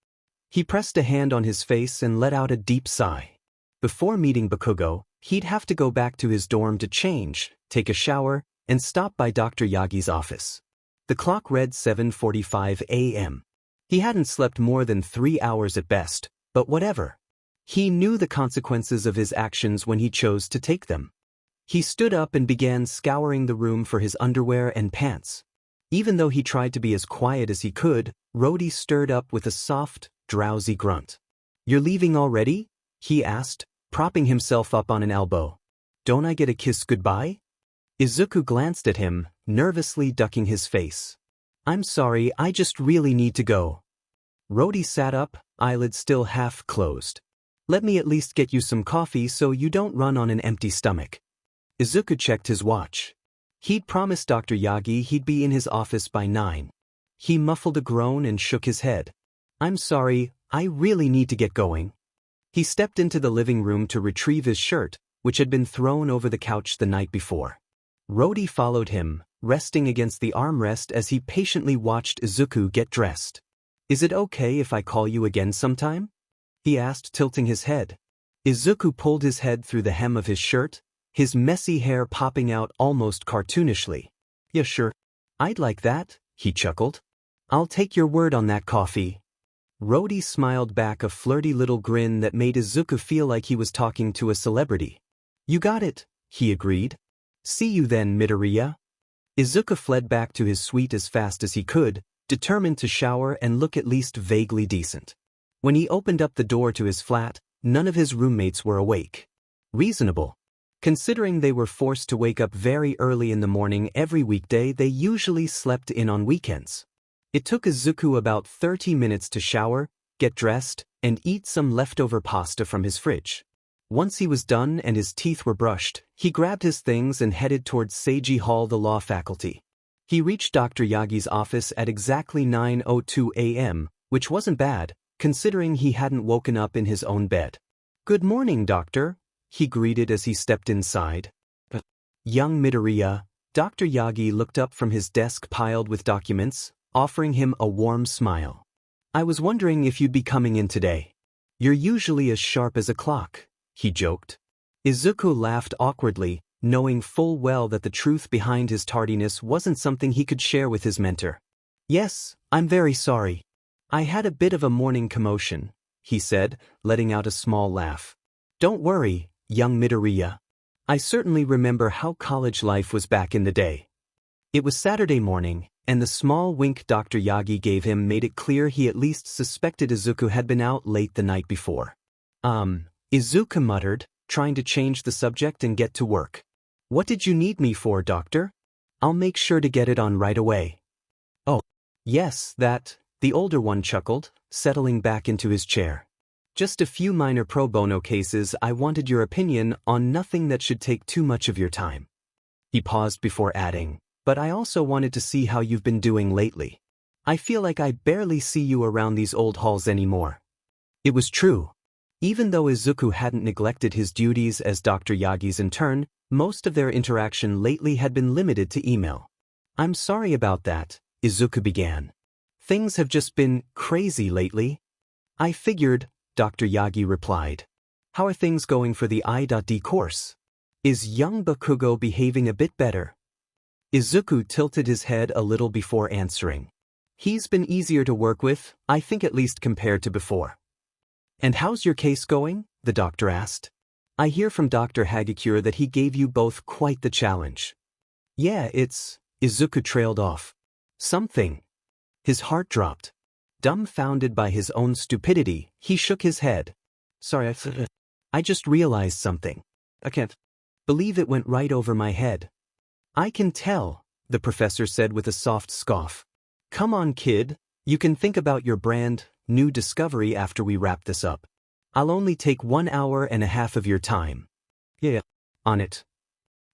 [SPEAKER 1] He pressed a hand on his face and let out a deep sigh. Before meeting Bakugo, he'd have to go back to his dorm to change, take a shower, and stop by Dr. Yagi's office. The clock read 7:45 a.m. He hadn't slept more than 3 hours at best, but whatever. He knew the consequences of his actions when he chose to take them. He stood up and began scouring the room for his underwear and pants. Even though he tried to be as quiet as he could, Rhodey stirred up with a soft, drowsy grunt. You're leaving already? He asked, propping himself up on an elbow. Don't I get a kiss goodbye? Izuku glanced at him, nervously ducking his face. I'm sorry, I just really need to go. Rhodey sat up, eyelids still half closed. Let me at least get you some coffee so you don't run on an empty stomach. Izuku checked his watch. He'd promised Dr. Yagi he'd be in his office by 9. He muffled a groan and shook his head. I'm sorry, I really need to get going. He stepped into the living room to retrieve his shirt, which had been thrown over the couch the night before. Rhodey followed him, resting against the armrest as he patiently watched Izuku get dressed. Is it okay if I call you again sometime? He asked, tilting his head. Izuku pulled his head through the hem of his shirt, his messy hair popping out almost cartoonishly. Yeah, sure. I'd like that, he chuckled. I'll take your word on that, coffee. Rhodey smiled back a flirty little grin that made Izuku feel like he was talking to a celebrity. You got it, he agreed. See you then, Midoriya. Izuku fled back to his suite as fast as he could, determined to shower and look at least vaguely decent. When he opened up the door to his flat, none of his roommates were awake. Reasonable. Considering they were forced to wake up very early in the morning every weekday, they usually slept in on weekends. It took Izuku about 30 minutes to shower, get dressed, and eat some leftover pasta from his fridge. Once he was done and his teeth were brushed, he grabbed his things and headed towards Seiji Hall, the law faculty. He reached Dr. Yagi's office at exactly 9:02 a.m., which wasn't bad, considering he hadn't woken up in his own bed. Good morning, doctor, he greeted as he stepped inside. Young Midoriya, Dr. Yagi looked up from his desk piled with documents, offering him a warm smile. I was wondering if you'd be coming in today. You're usually as sharp as a clock, he joked. Izuku laughed awkwardly, knowing full well that the truth behind his tardiness wasn't something he could share with his mentor. Yes, I'm very sorry. I had a bit of a morning commotion, he said, letting out a small laugh. Don't worry, young Midoriya. I certainly remember how college life was back in the day. It was Saturday morning, and the small wink Dr. Yagi gave him made it clear he at least suspected Izuku had been out late the night before. Izuku muttered, trying to change the subject and get to work. What did you need me for, doctor? I'll make sure to get it on right away. Oh, yes, that, the older one chuckled, settling back into his chair. Just a few minor pro bono cases. I wanted your opinion on, nothing that should take too much of your time. He paused before adding, but I also wanted to see how you've been doing lately. I feel like I barely see you around these old halls anymore. It was true. Even though Izuku hadn't neglected his duties as Dr. Yagi's intern, most of their interaction lately had been limited to email. I'm sorry about that, Izuku began. Things have just been crazy lately. I figured, Dr. Yagi replied. How are things going for the I.D course? Is young Bakugo behaving a bit better? Izuku tilted his head a little before answering. He's been easier to work with, I think, at least compared to before. And how's your case going? The doctor asked. I hear from Dr. Hagakure that he gave you both quite the challenge. Yeah, Izuku trailed off. Something. His heart dropped. Dumbfounded by his own stupidity, he shook his head. Sorry, I just realized something. I can't believe it went right over my head. I can tell, the professor said with a soft scoff. Come on, kid, You can think about your brand new discovery after we wrap this up. I'll only take 1 hour and a half of your time. Yeah. On it.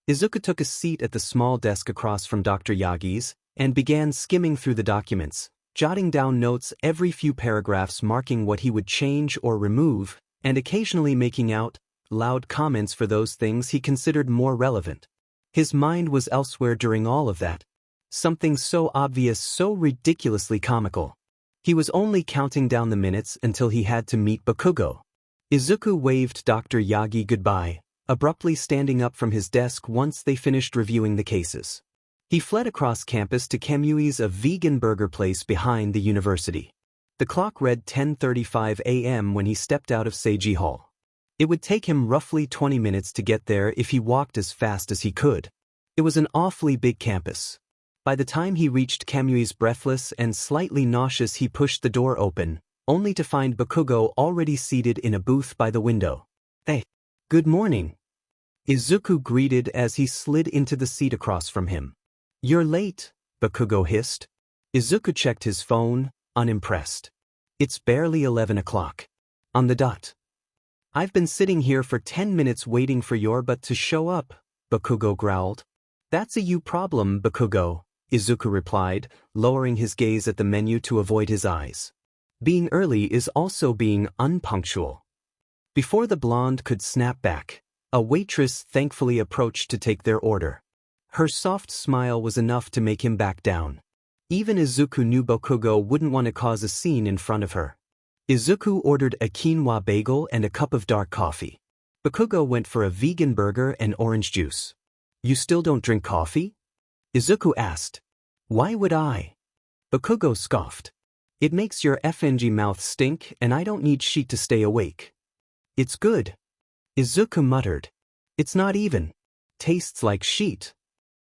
[SPEAKER 1] Izuku took a seat at the small desk across from Dr. Yagi's and began skimming through the documents, jotting down notes every few paragraphs marking what he would change or remove, and occasionally making out loud comments for those things he considered more relevant. His mind was elsewhere during all of that. Something so obvious, so ridiculously comical. He was only counting down the minutes until he had to meet Bakugo. Izuku waved Dr. Yagi goodbye, abruptly standing up from his desk once they finished reviewing the cases. He fled across campus to Kamui's, a vegan burger place behind the university. The clock read 10:35 a.m. when he stepped out of Seiji Hall. It would take him roughly 20 minutes to get there if he walked as fast as he could. It was an awfully big campus. By the time he reached Kamui's, breathless and slightly nauseous, he pushed the door open, only to find Bakugo already seated in a booth by the window. "Hey, good morning," Izuku greeted as he slid into the seat across from him. "You're late," Bakugo hissed. Izuku checked his phone, unimpressed. "It's barely 11 o'clock. On the dot. I've been sitting here for 10 minutes waiting for your butt to show up," Bakugo growled. "That's a you problem, Bakugo," Izuku replied, lowering his gaze at the menu to avoid his eyes. "Being early is also being unpunctual." Before the blonde could snap back, a waitress thankfully approached to take their order. Her soft smile was enough to make him back down. Even Izuku knew Bakugo wouldn't want to cause a scene in front of her. Izuku ordered a quinoa bagel and a cup of dark coffee. Bakugo went for a vegan burger and orange juice. "You still don't drink coffee?" Izuku asked. "Why would I?" Bakugo scoffed. "It makes your FNG mouth stink and I don't need sheet to stay awake." "It's good," Izuku muttered. "It's not even. Tastes like sheet."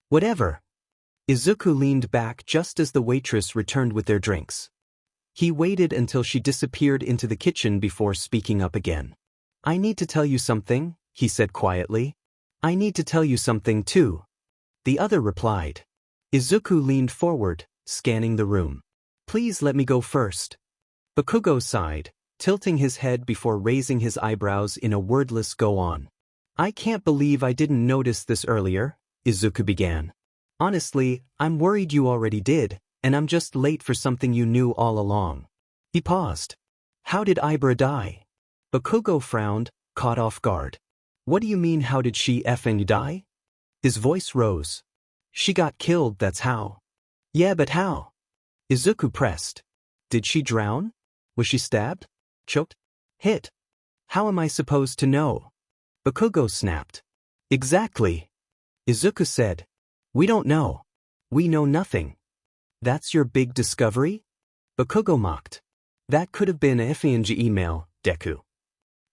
[SPEAKER 1] "Whatever." Izuku leaned back just as the waitress returned with their drinks. He waited until she disappeared into the kitchen before speaking up again. "I need to tell you something," he said quietly. "I need to tell you something too," the other replied. Izuku leaned forward, scanning the room. "Please let me go first." Bakugo sighed, tilting his head before raising his eyebrows in a wordless go on. "I can't believe I didn't notice this earlier," Izuku began. "Honestly, I'm worried you already did, and I'm just late for something you knew all along." He paused. "How did Ibra die?" Bakugo frowned, caught off guard. "What do you mean, how did she effing die?" His voice rose. "She got killed, that's how." "Yeah, but how?" Izuku pressed. "Did she drown? Was she stabbed? Choked? Hit? How am I supposed to know?" Bakugo snapped. "Exactly," Izuku said. "We don't know. We know nothing." "That's your big discovery?" Bakugo mocked. "That could have been a FNG email, Deku.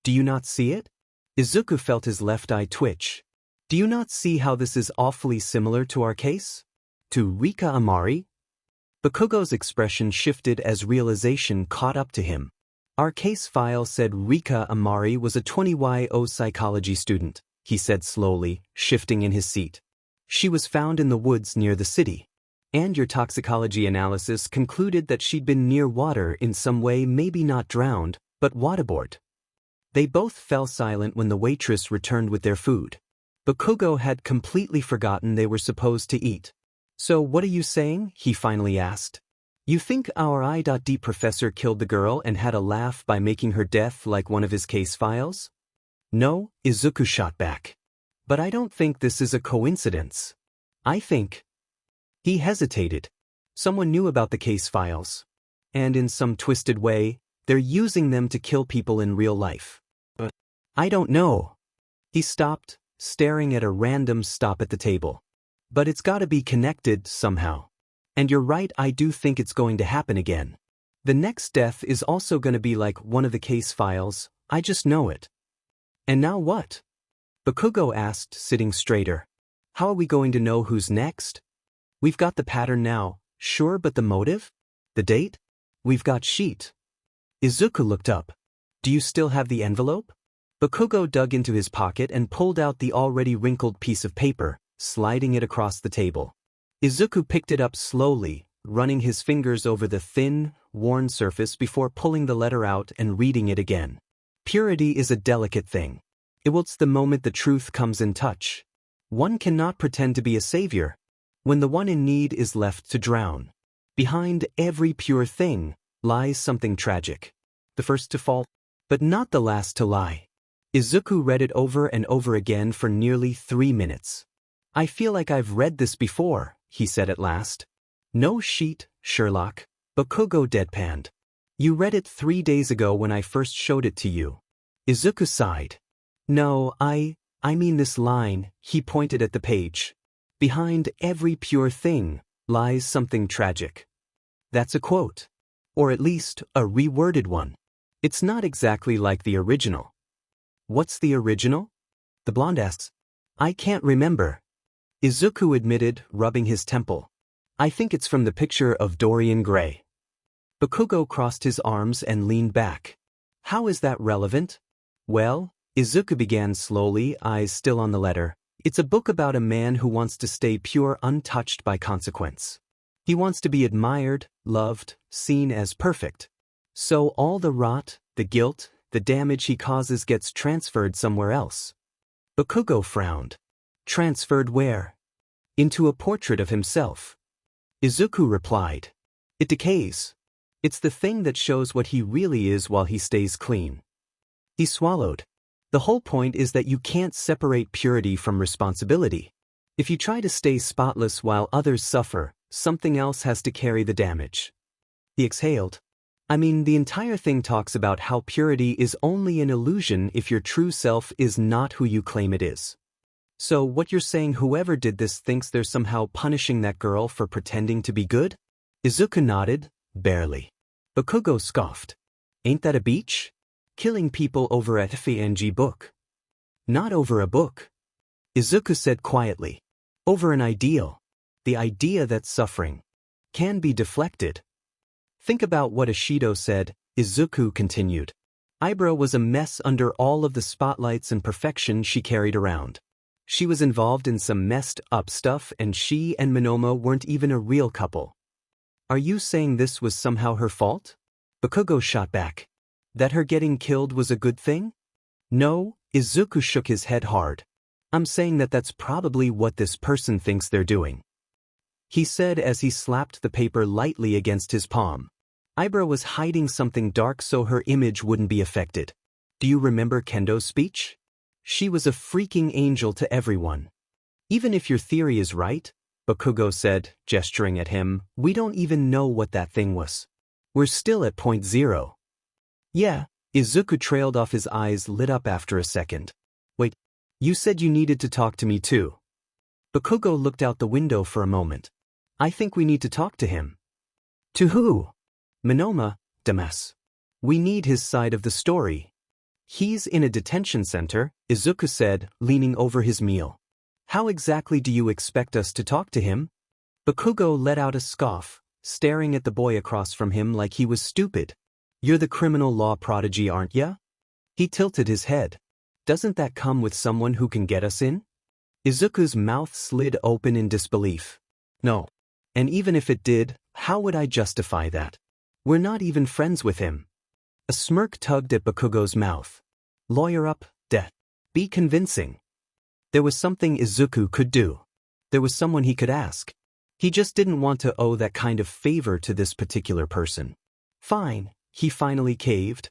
[SPEAKER 1] Do you not see it?" Izuku felt his left eye twitch. "Do you not see how this is awfully similar to our case? To Rika Amari?" Bakugo's expression shifted as realization caught up to him. "Our case file said Rika Amari was a 20YO psychology student," he said slowly, shifting in his seat. "She was found in the woods near the city. And your toxicology analysis concluded that she'd been near water in some way, maybe not drowned, but waterboard." They both fell silent when the waitress returned with their food. Bakugo had completely forgotten they were supposed to eat. "So what are you saying?" he finally asked. "You think our I.D. professor killed the girl and had a laugh by making her death like one of his case files?" "No," Izuku shot back. "But I don't think this is a coincidence. I think—" He hesitated. "Someone knew about the case files. And in some twisted way, they're using them to kill people in real life. But I don't know." He stopped, staring at a random stop at the table. "But it's gotta be connected somehow. And you're right, I do think it's going to happen again. The next death is also gonna be like one of the case files, I just know it." "And now what?" Bakugo asked, sitting straighter. "How are we going to know who's next? We've got the pattern now, sure, but the motive? The date? We've got sheet." Izuku looked up. "Do you still have the envelope?" Bakugo dug into his pocket and pulled out the already wrinkled piece of paper, sliding it across the table. Izuku picked it up slowly, running his fingers over the thin, worn surface before pulling the letter out and reading it again. Purity is a delicate thing. It wilts the moment the truth comes in touch. One cannot pretend to be a savior when the one in need is left to drown. Behind every pure thing lies something tragic. The first to fall, but not the last to lie. Izuku read it over and over again for nearly 3 minutes. I feel like I've read this before, he said at last. No sheet, Sherlock. Bakugo deadpanned. You read it 3 days ago when I first showed it to you. Izuku sighed. No, I mean this line, he pointed at the page. Behind every pure thing lies something tragic. That's a quote. Or at least, a reworded one. It's not exactly like the original. What's the original? The blonde asks. I can't remember. Izuku admitted, rubbing his temple. I think it's from the picture of Dorian Gray. Bakugo crossed his arms and leaned back. How is that relevant? Well, Izuku began slowly, eyes still on the letter. It's a book about a man who wants to stay pure, untouched by consequence. He wants to be admired, loved, seen as perfect. So all the rot, the guilt, the damage he causes gets transferred somewhere else. Bakugo frowned. Transferred where? Into a portrait of himself. Izuku replied. It decays. It's the thing that shows what he really is while he stays clean. He swallowed. The whole point is that you can't separate purity from responsibility. If you try to stay spotless while others suffer, something else has to carry the damage. He exhaled. I mean, the entire thing talks about how purity is only an illusion if your true self is not who you claim it is. So what you're saying, whoever did this thinks they're somehow punishing that girl for pretending to be good? Izuku nodded, barely. Bakugo scoffed. Ain't that a beach? Killing people over a FNG book. Not over a book. Izuku said quietly. Over an ideal. The idea that suffering can be deflected. Think about what Ishido said, Izuku continued. Ibra was a mess under all of the spotlights and perfection she carried around. She was involved in some messed up stuff and she and Monoma weren't even a real couple. Are you saying this was somehow her fault? Bakugo shot back. That her getting killed was a good thing? No, Izuku shook his head hard. I'm saying that that's probably what this person thinks they're doing. He said as he slapped the paper lightly against his palm. Ibra was hiding something dark so her image wouldn't be affected. Do you remember Kendo's speech? She was a freaking angel to everyone. Even if your theory is right, Bakugo said, gesturing at him, we don't even know what that thing was. We're still at point zero. Yeah, Izuku trailed off, his eyes lit up after a second. Wait, you said you needed to talk to me too. Bakugo looked out the window for a moment. I think we need to talk to him. To who? Monoma, Damas. We need his side of the story. He's in a detention center, Izuku said, leaning over his meal. How exactly do you expect us to talk to him? Bakugo let out a scoff, staring at the boy across from him like he was stupid. You're the criminal law prodigy, aren't ya? He tilted his head. Doesn't that come with someone who can get us in? Izuku's mouth slid open in disbelief. No. And even if it did, how would I justify that? We're not even friends with him. A smirk tugged at Bakugo's mouth. Lawyer up, debt. Be convincing. There was something Izuku could do. There was someone he could ask. He just didn't want to owe that kind of favor to this particular person. Fine, he finally caved.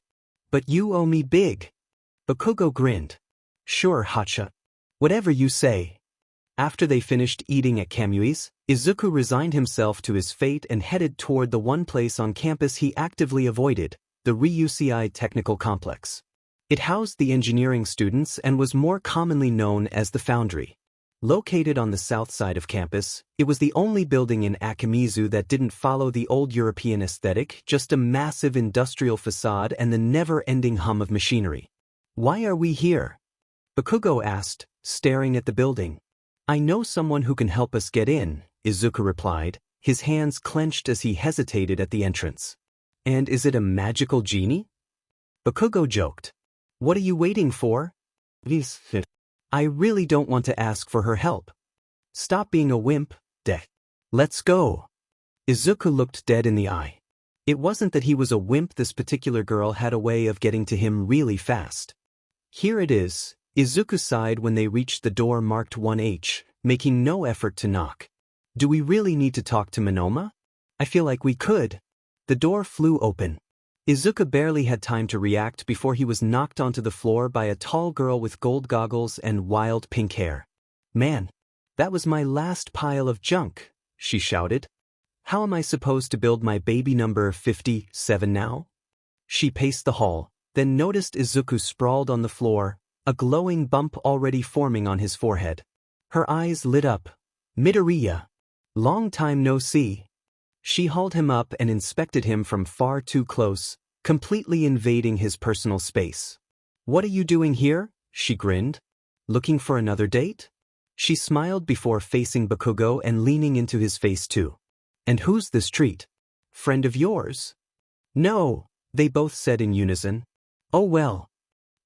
[SPEAKER 1] But you owe me big. Bakugo grinned. Sure, hotshot. Whatever you say. After they finished eating at Kamui's, Izuku resigned himself to his fate and headed toward the one place on campus he actively avoided, the Ryusei Technical Complex. It housed the engineering students and was more commonly known as the Foundry. Located on the south side of campus, it was the only building in Akimizu that didn't follow the old European aesthetic, just a massive industrial facade and the never-ending hum of machinery. Why are we here? Bakugo asked, staring at the building. I know someone who can help us get in, Izuku replied, his hands clenched as he hesitated at the entrance. And is it a magical genie? Bakugo joked. What are you waiting for? I really don't want to ask for her help. Stop being a wimp, Dek. Let's go. Izuku looked dead in the eye. It wasn't that he was a wimp, this particular girl had a way of getting to him really fast. Here it is, Izuku sighed when they reached the door marked 1H, making no effort to knock. Do we really need to talk to Monoma? I feel like we could. The door flew open. Izuku barely had time to react before he was knocked onto the floor by a tall girl with gold goggles and wild pink hair. Man, that was my last pile of junk, she shouted. How am I supposed to build my baby number 57 now? She paced the hall, then noticed Izuku sprawled on the floor, a glowing bump already forming on his forehead. Her eyes lit up. Midoriya. Long time no see. She hauled him up and inspected him from far too close, completely invading his personal space. What are you doing here? She grinned. Looking for another date? She smiled before facing Bakugo and leaning into his face too. And who's this treat? Friend of yours? No, they both said in unison. Oh well.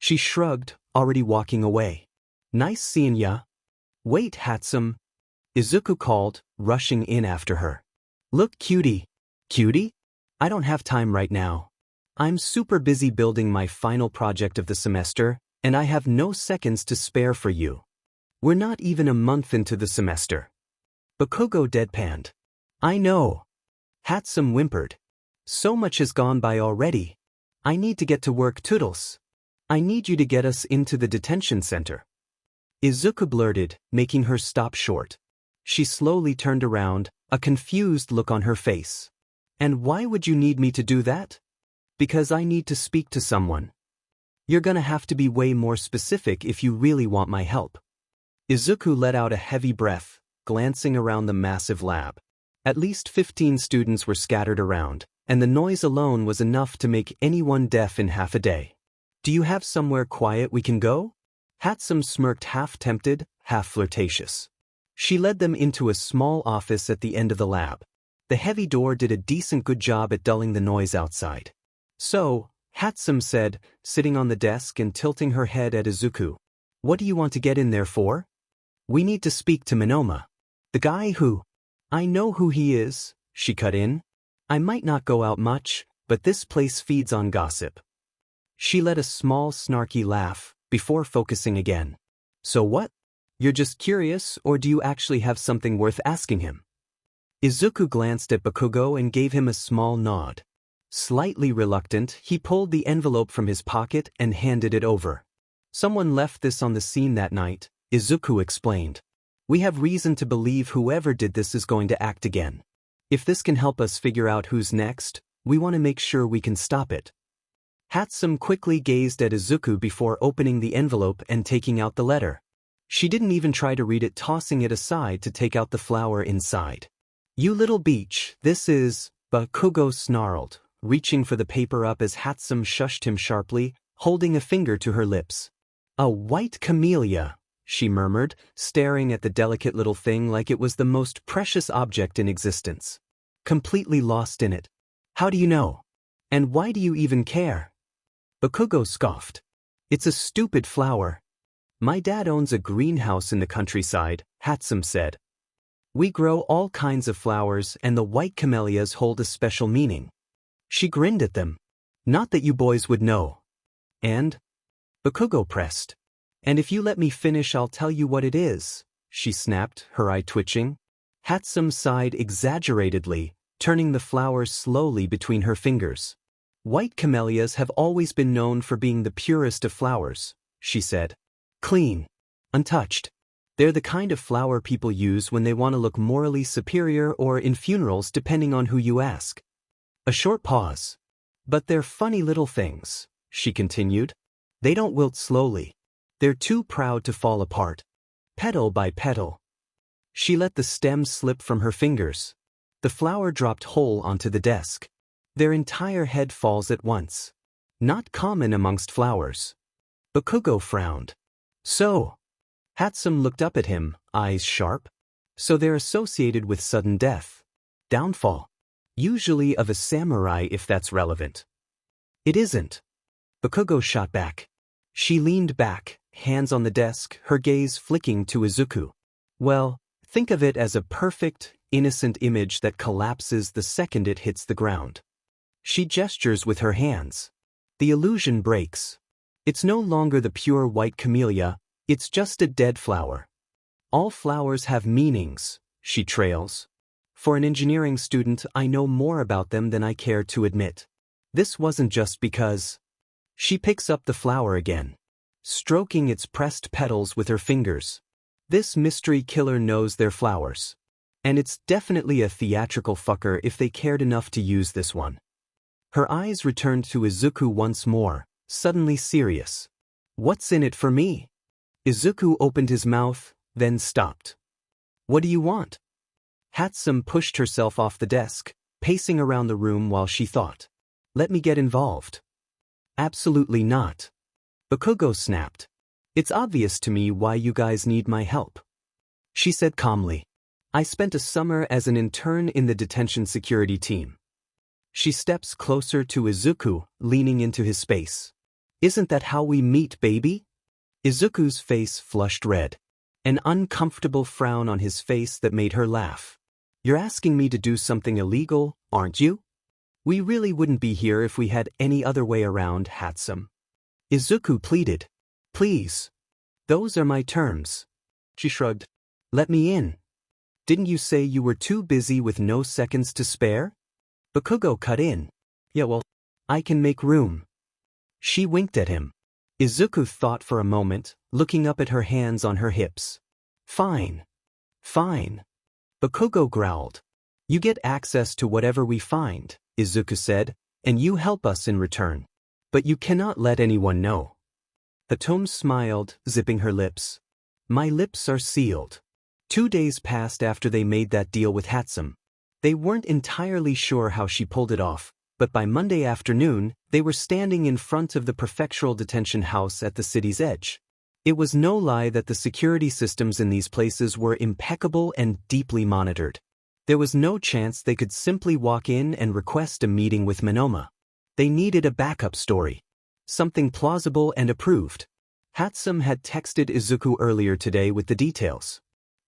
[SPEAKER 1] She shrugged, already walking away. Nice seeing ya. Wait, Hatsum. Izuku called, rushing in after her. Look, cutie. Cutie? I don't have time right now. I'm super busy building my final project of the semester, and I have no seconds to spare for you. We're not even a month into the semester. Bakugo deadpanned. I know. Hatsum whimpered. So much has gone by already. I need to get to work, Toodles. I need you to get us into the detention center. Izuku blurted, making her stop short. She slowly turned around, a confused look on her face. And why would you need me to do that? Because I need to speak to someone. You're gonna have to be way more specific if you really want my help. Izuku let out a heavy breath, glancing around the massive lab. At least 15 students were scattered around, and the noise alone was enough to make anyone deaf in half a day. Do you have somewhere quiet we can go? Hatsum smirked, half tempted, half flirtatious. She led them into a small office at the end of the lab. The heavy door did a decent good job at dulling the noise outside. So, Hatsum said, sitting on the desk and tilting her head at Izuku. What do you want to get in there for? We need to speak to Monoma. The guy who... I know who he is, she cut in. I might not go out much, but this place feeds on gossip. She let a small snarky laugh, before focusing again. So what? You're just curious, or do you actually have something worth asking him? Izuku glanced at Bakugo and gave him a small nod. Slightly reluctant, he pulled the envelope from his pocket and handed it over. Someone left this on the scene that night, Izuku explained. We have reason to believe whoever did this is going to act again. If this can help us figure out who's next, we want to make sure we can stop it. Hatsum quickly gazed at Izuku before opening the envelope and taking out the letter. She didn't even try to read it, tossing it aside to take out the flower inside. You little beach, this is... Bakugo snarled, reaching for the paper up as Hatsum shushed him sharply, holding a finger to her lips. A white camellia, she murmured, staring at the delicate little thing like it was the most precious object in existence. Completely lost in it. How do you know? And why do you even care? Bakugo scoffed. It's a stupid flower. My dad owns a greenhouse in the countryside, Hatsum said. We grow all kinds of flowers and the white camellias hold a special meaning. She grinned at them. Not that you boys would know. And? Bakugo pressed. And if you let me finish I'll tell you what it is, she snapped, her eye twitching. Hatsum sighed exaggeratedly, turning the flower slowly between her fingers. White camellias have always been known for being the purest of flowers, she said. Clean. Untouched. They're the kind of flower people use when they want to look morally superior or in funerals depending on who you ask. A short pause. But they're funny little things, she continued. They don't wilt slowly. They're too proud to fall apart. Petal by petal. She let the stem slip from her fingers. The flower dropped whole onto the desk. Their entire head falls at once. Not common amongst flowers. Bakugo frowned. So? Hatsum looked up at him, eyes sharp. So they're associated with sudden death. Downfall. Usually of a samurai if that's relevant. It isn't. Bakugo shot back. She leaned back, hands on the desk, her gaze flicking to Izuku. Well, think of it as a perfect, innocent image that collapses the second it hits the ground. She gestures with her hands. The illusion breaks. It's no longer the pure white camellia, it's just a dead flower. All flowers have meanings, she trails. For an engineering student, I know more about them than I care to admit. This wasn't just because. She picks up the flower again, stroking its pressed petals with her fingers. This mystery killer knows their flowers. And it's definitely a theatrical fucker if they cared enough to use this one. Her eyes returned to Izuku once more, suddenly serious. What's in it for me? Izuku opened his mouth, then stopped. What do you want? Hatsum pushed herself off the desk, pacing around the room while she thought. Let me get involved. Absolutely not. Bakugo snapped. It's obvious to me why you guys need my help. She said calmly. I spent a summer as an intern in the detention security team. She steps closer to Izuku, leaning into his space. Isn't that how we meet, baby? Izuku's face flushed red. An uncomfortable frown on his face that made her laugh. You're asking me to do something illegal, aren't you? We really wouldn't be here if we had any other way around, Hatsum. Izuku pleaded. Please. Those are my terms. She shrugged. Let me in. Didn't you say you were too busy with no seconds to spare? Bakugo cut in. Yeah, well, I can make room. She winked at him. Izuku thought for a moment, looking up at her hands on her hips. Fine. Fine. Bakugo growled. You get access to whatever we find, Izuku said, and you help us in return. But you cannot let anyone know. Hatome smiled, zipping her lips. My lips are sealed. 2 days passed after they made that deal with Hatsum. They weren't entirely sure how she pulled it off, but by Monday afternoon, they were standing in front of the prefectural detention house at the city's edge. It was no lie that the security systems in these places were impeccable and deeply monitored. There was no chance they could simply walk in and request a meeting with Monoma. They needed a backup story. Something plausible and approved. Hatsum had texted Izuku earlier today with the details.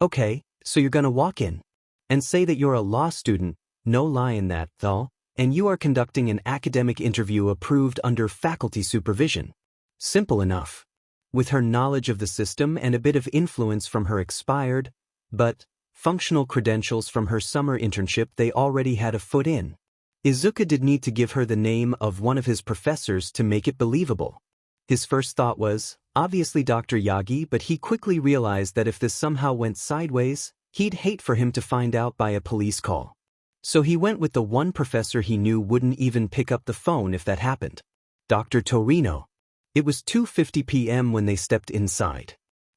[SPEAKER 1] Okay, so you're gonna walk in and say that you're a law student, no lie in that, though, and you are conducting an academic interview approved under faculty supervision. Simple enough. With her knowledge of the system and a bit of influence from her expired, but functional credentials from her summer internship they already had a foot in. Izuku did need to give her the name of one of his professors to make it believable. His first thought was, obviously Dr. Yagi, but he quickly realized that if this somehow went sideways, he'd hate for him to find out by a police call. So he went with the one professor he knew wouldn't even pick up the phone if that happened. Dr. Torino. It was 2:50 p.m. when they stepped inside.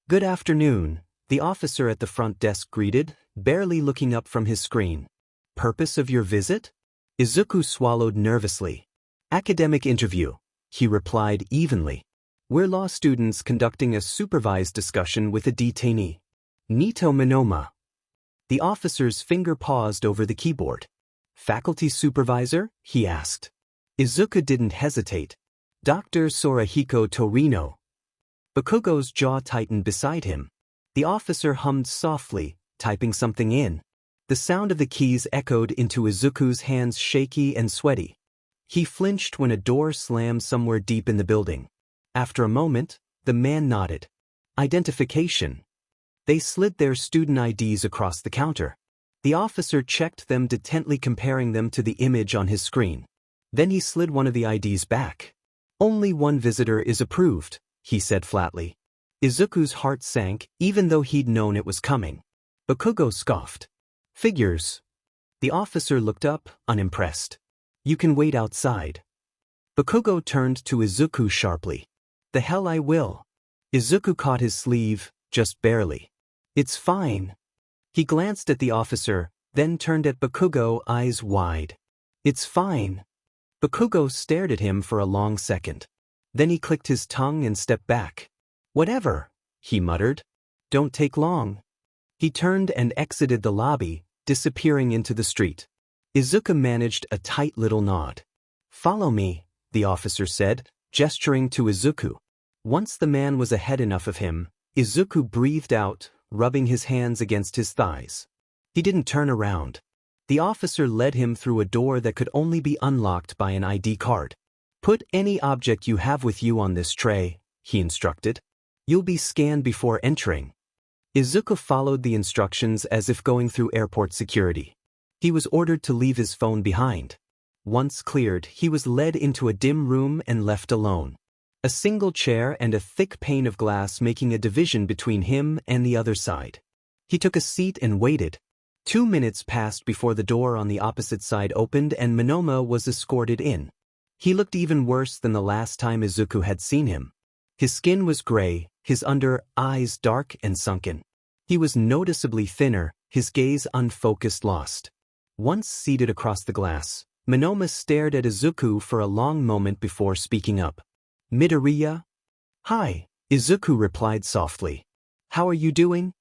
[SPEAKER 1] Good afternoon, the officer at the front desk greeted, barely looking up from his screen. Purpose of your visit? Izuku swallowed nervously. Academic interview, he replied evenly. We're law students conducting a supervised discussion with a detainee. Nito Monoma. The officer's finger paused over the keyboard. Faculty supervisor? He asked. Izuku didn't hesitate. Dr. Sorahiko Torino. Bakugo's jaw tightened beside him. The officer hummed softly, typing something in. The sound of the keys echoed into Izuku's hands shaky and sweaty. He flinched when a door slammed somewhere deep in the building. After a moment, the man nodded. Identification. They slid their student IDs across the counter. The officer checked them, intently comparing them to the image on his screen. Then he slid one of the IDs back. Only one visitor is approved, he said flatly. Izuku's heart sank, even though he'd known it was coming. Bakugo scoffed. Figures. The officer looked up, unimpressed. You can wait outside. Bakugo turned to Izuku sharply. The hell I will. Izuku caught his sleeve, just barely. It's fine. He glanced at the officer, then turned at Bakugo, eyes wide. It's fine. Bakugo stared at him for a long second. Then he clicked his tongue and stepped back. Whatever, he muttered. Don't take long. He turned and exited the lobby, disappearing into the street. Izuku managed a tight little nod. Follow me, the officer said, gesturing to Izuku. Once the man was ahead enough of him, Izuku breathed out, rubbing his hands against his thighs. He didn't turn around. The officer led him through a door that could only be unlocked by an ID card. Put any object you have with you on this tray, he instructed. You'll be scanned before entering. Izuku followed the instructions as if going through airport security. He was ordered to leave his phone behind. Once cleared, he was led into a dim room and left alone. A single chair and a thick pane of glass making a division between him and the other side. He took a seat and waited. 2 minutes passed before the door on the opposite side opened and Monoma was escorted in. He looked even worse than the last time Izuku had seen him. His skin was gray, his under eyes dark and sunken. He was noticeably thinner, his gaze unfocused, lost. Once seated across the glass, Monoma stared at Izuku for a long moment before speaking up. Midoriya? Hi, Izuku replied softly. How are you doing?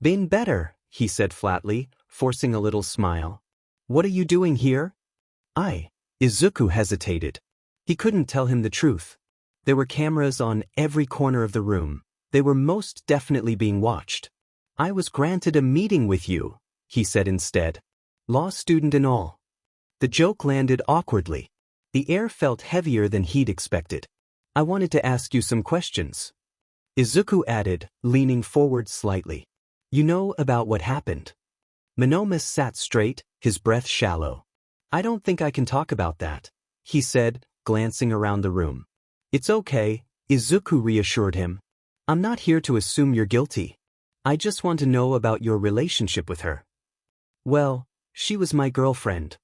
[SPEAKER 1] Been better, he said flatly, forcing a little smile. What are you doing here? Izuku hesitated. He couldn't tell him the truth. There were cameras on every corner of the room. They were most definitely being watched. I was granted a meeting with you, he said instead. Law student and all. The joke landed awkwardly. The air felt heavier than he'd expected. I wanted to ask you some questions. Izuku added, leaning forward slightly. You know about what happened. Monoma sat straight, his breath shallow. I don't think I can talk about that, he said, glancing around the room. It's okay, Izuku reassured him. I'm not here to assume you're guilty. I just want to know about your relationship with her. Well, she was my girlfriend.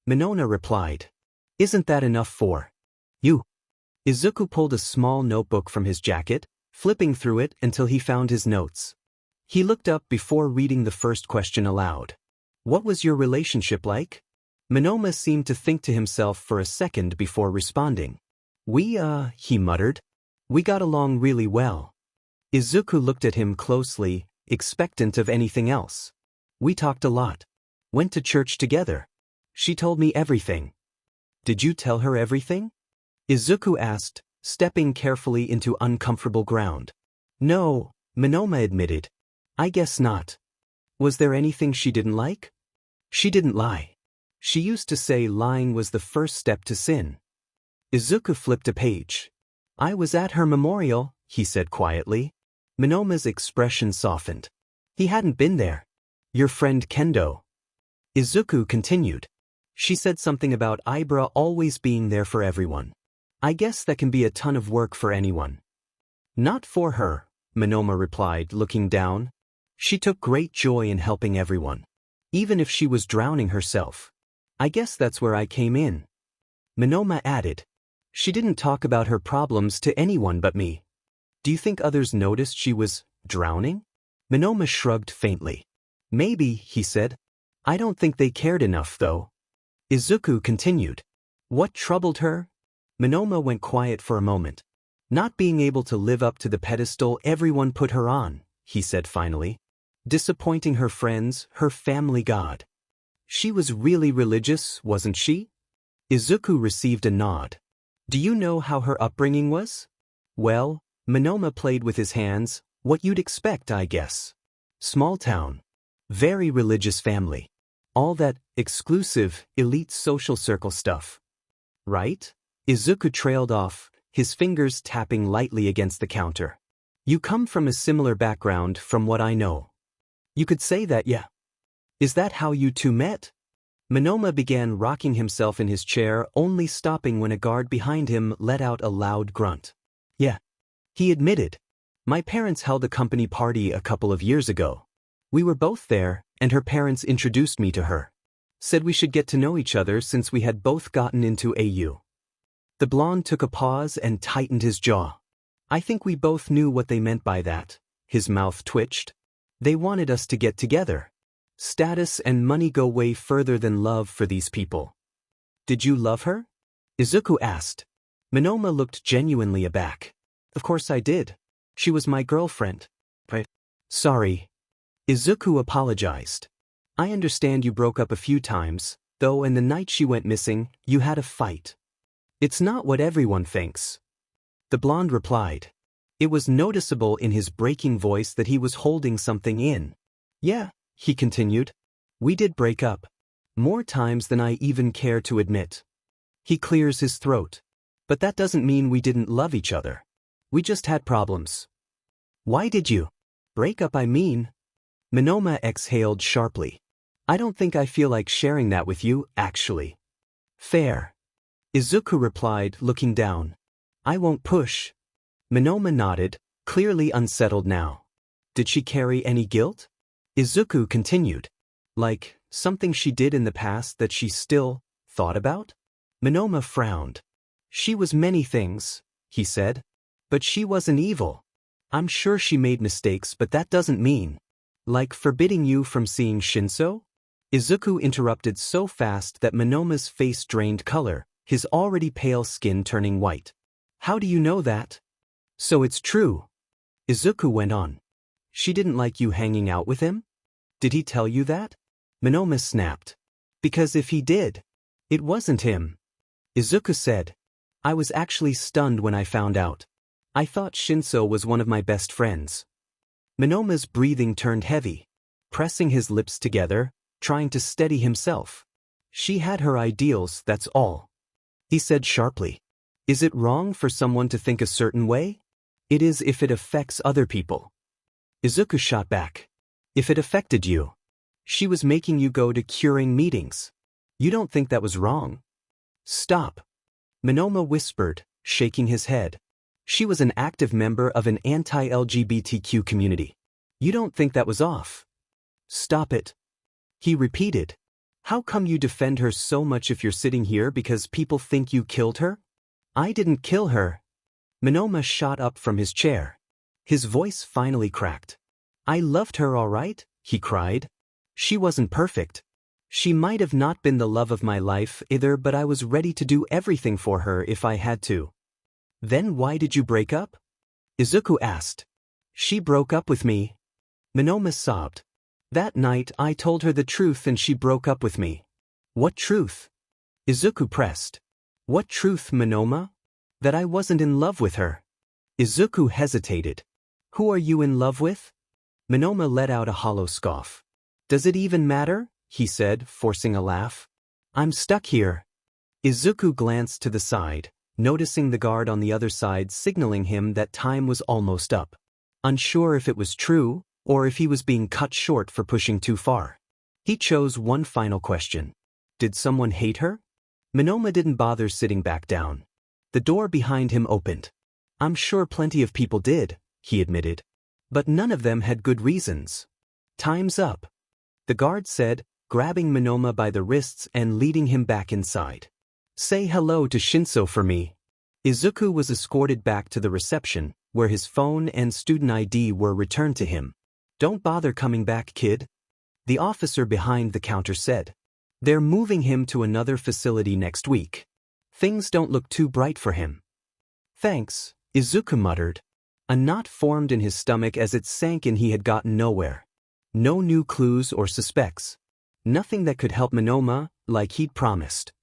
[SPEAKER 1] Monoma replied. Isn't that enough for you? Izuku pulled a small notebook from his jacket, flipping through it until he found his notes. He looked up before reading the first question aloud. What was your relationship like? Monoma seemed to think to himself for a second before responding. He muttered. We got along really well. Izuku looked at him closely, expectant of anything else. We talked a lot. Went to church together. She told me everything. Did you tell her everything? Izuku asked, stepping carefully into uncomfortable ground. No, Monoma admitted. I guess not. Was there anything she didn't like? She didn't lie. She used to say lying was the first step to sin. Izuku flipped a page. I was at her memorial, he said quietly. Monoma's expression softened. He hadn't been there. Your friend Kendo. Izuku continued. She said something about Ibra always being there for everyone. I guess that can be a ton of work for anyone. Not for her, Monoma replied, looking down. She took great joy in helping everyone. Even if she was drowning herself. I guess that's where I came in. Monoma added. She didn't talk about her problems to anyone but me. Do you think others noticed she was drowning? Monoma shrugged faintly. Maybe, he said. I don't think they cared enough, though. Izuku continued. What troubled her? Monoma went quiet for a moment. Not being able to live up to the pedestal everyone put her on, he said finally. Disappointing her friends, her family god. She was really religious, wasn't she? Izuku received a nod. Do you know how her upbringing was? Well, Monoma played with his hands, what you'd expect, I guess. Small town. Very religious family. All that exclusive, elite social circle stuff. Right? Izuku trailed off, his fingers tapping lightly against the counter. You come from a similar background from what I know. You could say that, yeah. Is that how you two met? Monoma began rocking himself in his chair, only stopping when a guard behind him let out a loud grunt. Yeah. He admitted. My parents held a company party a couple of years ago. We were both there, and her parents introduced me to her. Said we should get to know each other since we had both gotten into AU. The blonde took a pause and tightened his jaw. I think we both knew what they meant by that. His mouth twitched. They wanted us to get together. Status and money go way further than love for these people. Did you love her? Izuku asked. Monoma looked genuinely aback. Of course I did. She was my girlfriend. Right? Sorry. Izuku apologized. I understand you broke up a few times, though, and the night she went missing, you had a fight. It's not what everyone thinks. The blonde replied. It was noticeable in his breaking voice that he was holding something in. Yeah, he continued. We did break up. More times than I even care to admit. He clears his throat. But that doesn't mean we didn't love each other. We just had problems. Why did you break up, I mean? Monoma exhaled sharply. I don't think I feel like sharing that with you, actually. Fair. Izuku replied, looking down. I won't push. Monoma nodded, clearly unsettled now. Did she carry any guilt? Izuku continued. Like, something she did in the past that she still thought about? Monoma frowned. She was many things, he said. But she wasn't evil. I'm sure she made mistakes, but that doesn't mean. Like forbidding you from seeing Shinso? Izuku interrupted so fast that Monoma's face drained color, his already pale skin turning white. How do you know that? So it's true. Izuku went on. She didn't like you hanging out with him? Did he tell you that? Monoma snapped. Because if he did, it wasn't him. Izuku said. I was actually stunned when I found out. I thought Shinso was one of my best friends. Monoma's breathing turned heavy, pressing his lips together, trying to steady himself. She had her ideals, that's all. He said sharply. Is it wrong for someone to think a certain way? It is if it affects other people. Izuku shot back. If it affected you. She was making you go to curing meetings. You don't think that was wrong? Stop. Monoma whispered, shaking his head. She was an active member of an anti-LGBTQ community. You don't think that was off? Stop it. He repeated. How come you defend her so much if you're sitting here because people think you killed her? I didn't kill her. Monoma shot up from his chair. His voice finally cracked. I loved her all right, he cried. She wasn't perfect. She might have not been the love of my life either, but I was ready to do everything for her if I had to. Then why did you break up? Izuku asked. She broke up with me. Monoma sobbed. That night I told her the truth and she broke up with me. What truth? Izuku pressed. What truth, Monoma? That I wasn't in love with her. Izuku hesitated. Who are you in love with? Monoma let out a hollow scoff. Does it even matter? He said, forcing a laugh. I'm stuck here. Izuku glanced to the side, noticing the guard on the other side signaling him that time was almost up. Unsure if it was true, or if he was being cut short for pushing too far. He chose one final question. Did someone hate her? Monoma didn't bother sitting back down. The door behind him opened. I'm sure plenty of people did, he admitted. But none of them had good reasons. Time's up. The guard said, grabbing Monoma by the wrists and leading him back inside. Say hello to Shinso for me. Izuku was escorted back to the reception, where his phone and student ID were returned to him. Don't bother coming back, kid. The officer behind the counter said. They're moving him to another facility next week. Things don't look too bright for him. Thanks, Izuku muttered. A knot formed in his stomach as it sank in. He had gotten nowhere. No new clues or suspects. Nothing that could help Monoma, like he'd promised.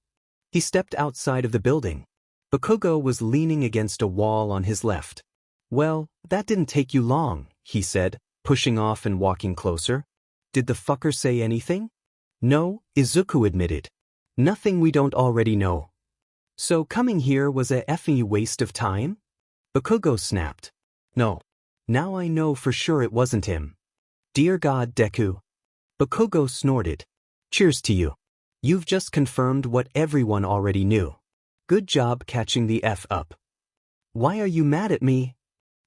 [SPEAKER 1] He stepped outside of the building. Bakugo was leaning against a wall on his left. Well, that didn't take you long, he said, pushing off and walking closer. Did the fucker say anything? No, Izuku admitted. Nothing we don't already know. So coming here was a effing waste of time? Bakugo snapped. No. Now I know for sure it wasn't him. Dear God, Deku. Bakugo snorted. Cheers to you. You've just confirmed what everyone already knew. Good job catching the F up. Why are you mad at me?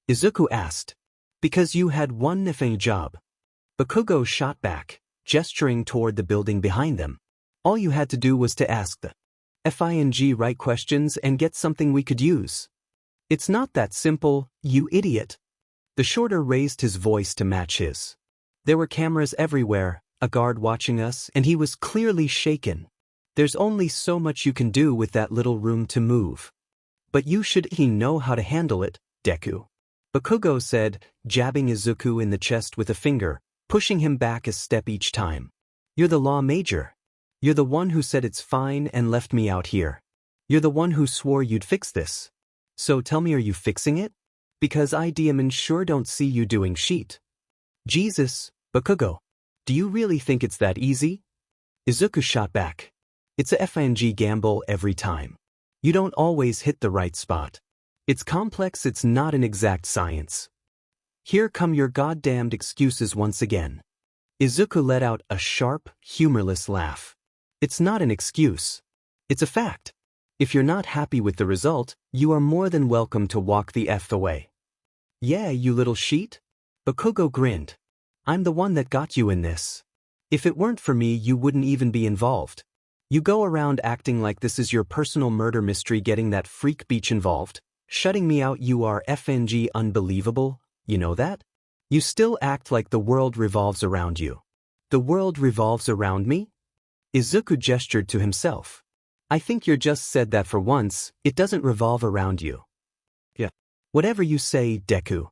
[SPEAKER 1] Izuku asked. Because you had one effing job. Bakugo shot back, gesturing toward the building behind them. All you had to do was to ask the FING right questions and get something we could use. It's not that simple, you idiot. The shorter raised his voice to match his. There were cameras everywhere, a guard watching us, and he was clearly shaken. There's only so much you can do with that little room to move. But you should know how to handle it, Deku. Bakugo said, jabbing Izuku in the chest with a finger, pushing him back a step each time. You're the law major. You're the one who said it's fine and left me out here. You're the one who swore you'd fix this. So tell me, are you fixing it? Because I sure don't see you doing shit. Jesus, Bakugo. Do you really think it's that easy? Izuku shot back. It's a FNG gamble every time. You don't always hit the right spot. It's complex, it's not an exact science. Here come your goddamned excuses once again. Izuku let out a sharp, humorless laugh. It's not an excuse. It's a fact. If you're not happy with the result, you are more than welcome to walk the F away. Yeah, you little sheet? Bakugo grinned. I'm the one that got you in this. If it weren't for me, you wouldn't even be involved. You go around acting like this is your personal murder mystery, getting that freak beach involved, shutting me out. You are FNG unbelievable, you know that? You still act like the world revolves around you. The world revolves around me? Izuku gestured to himself. I think you just said that for once, it doesn't revolve around you. Yeah. Whatever you say, Deku.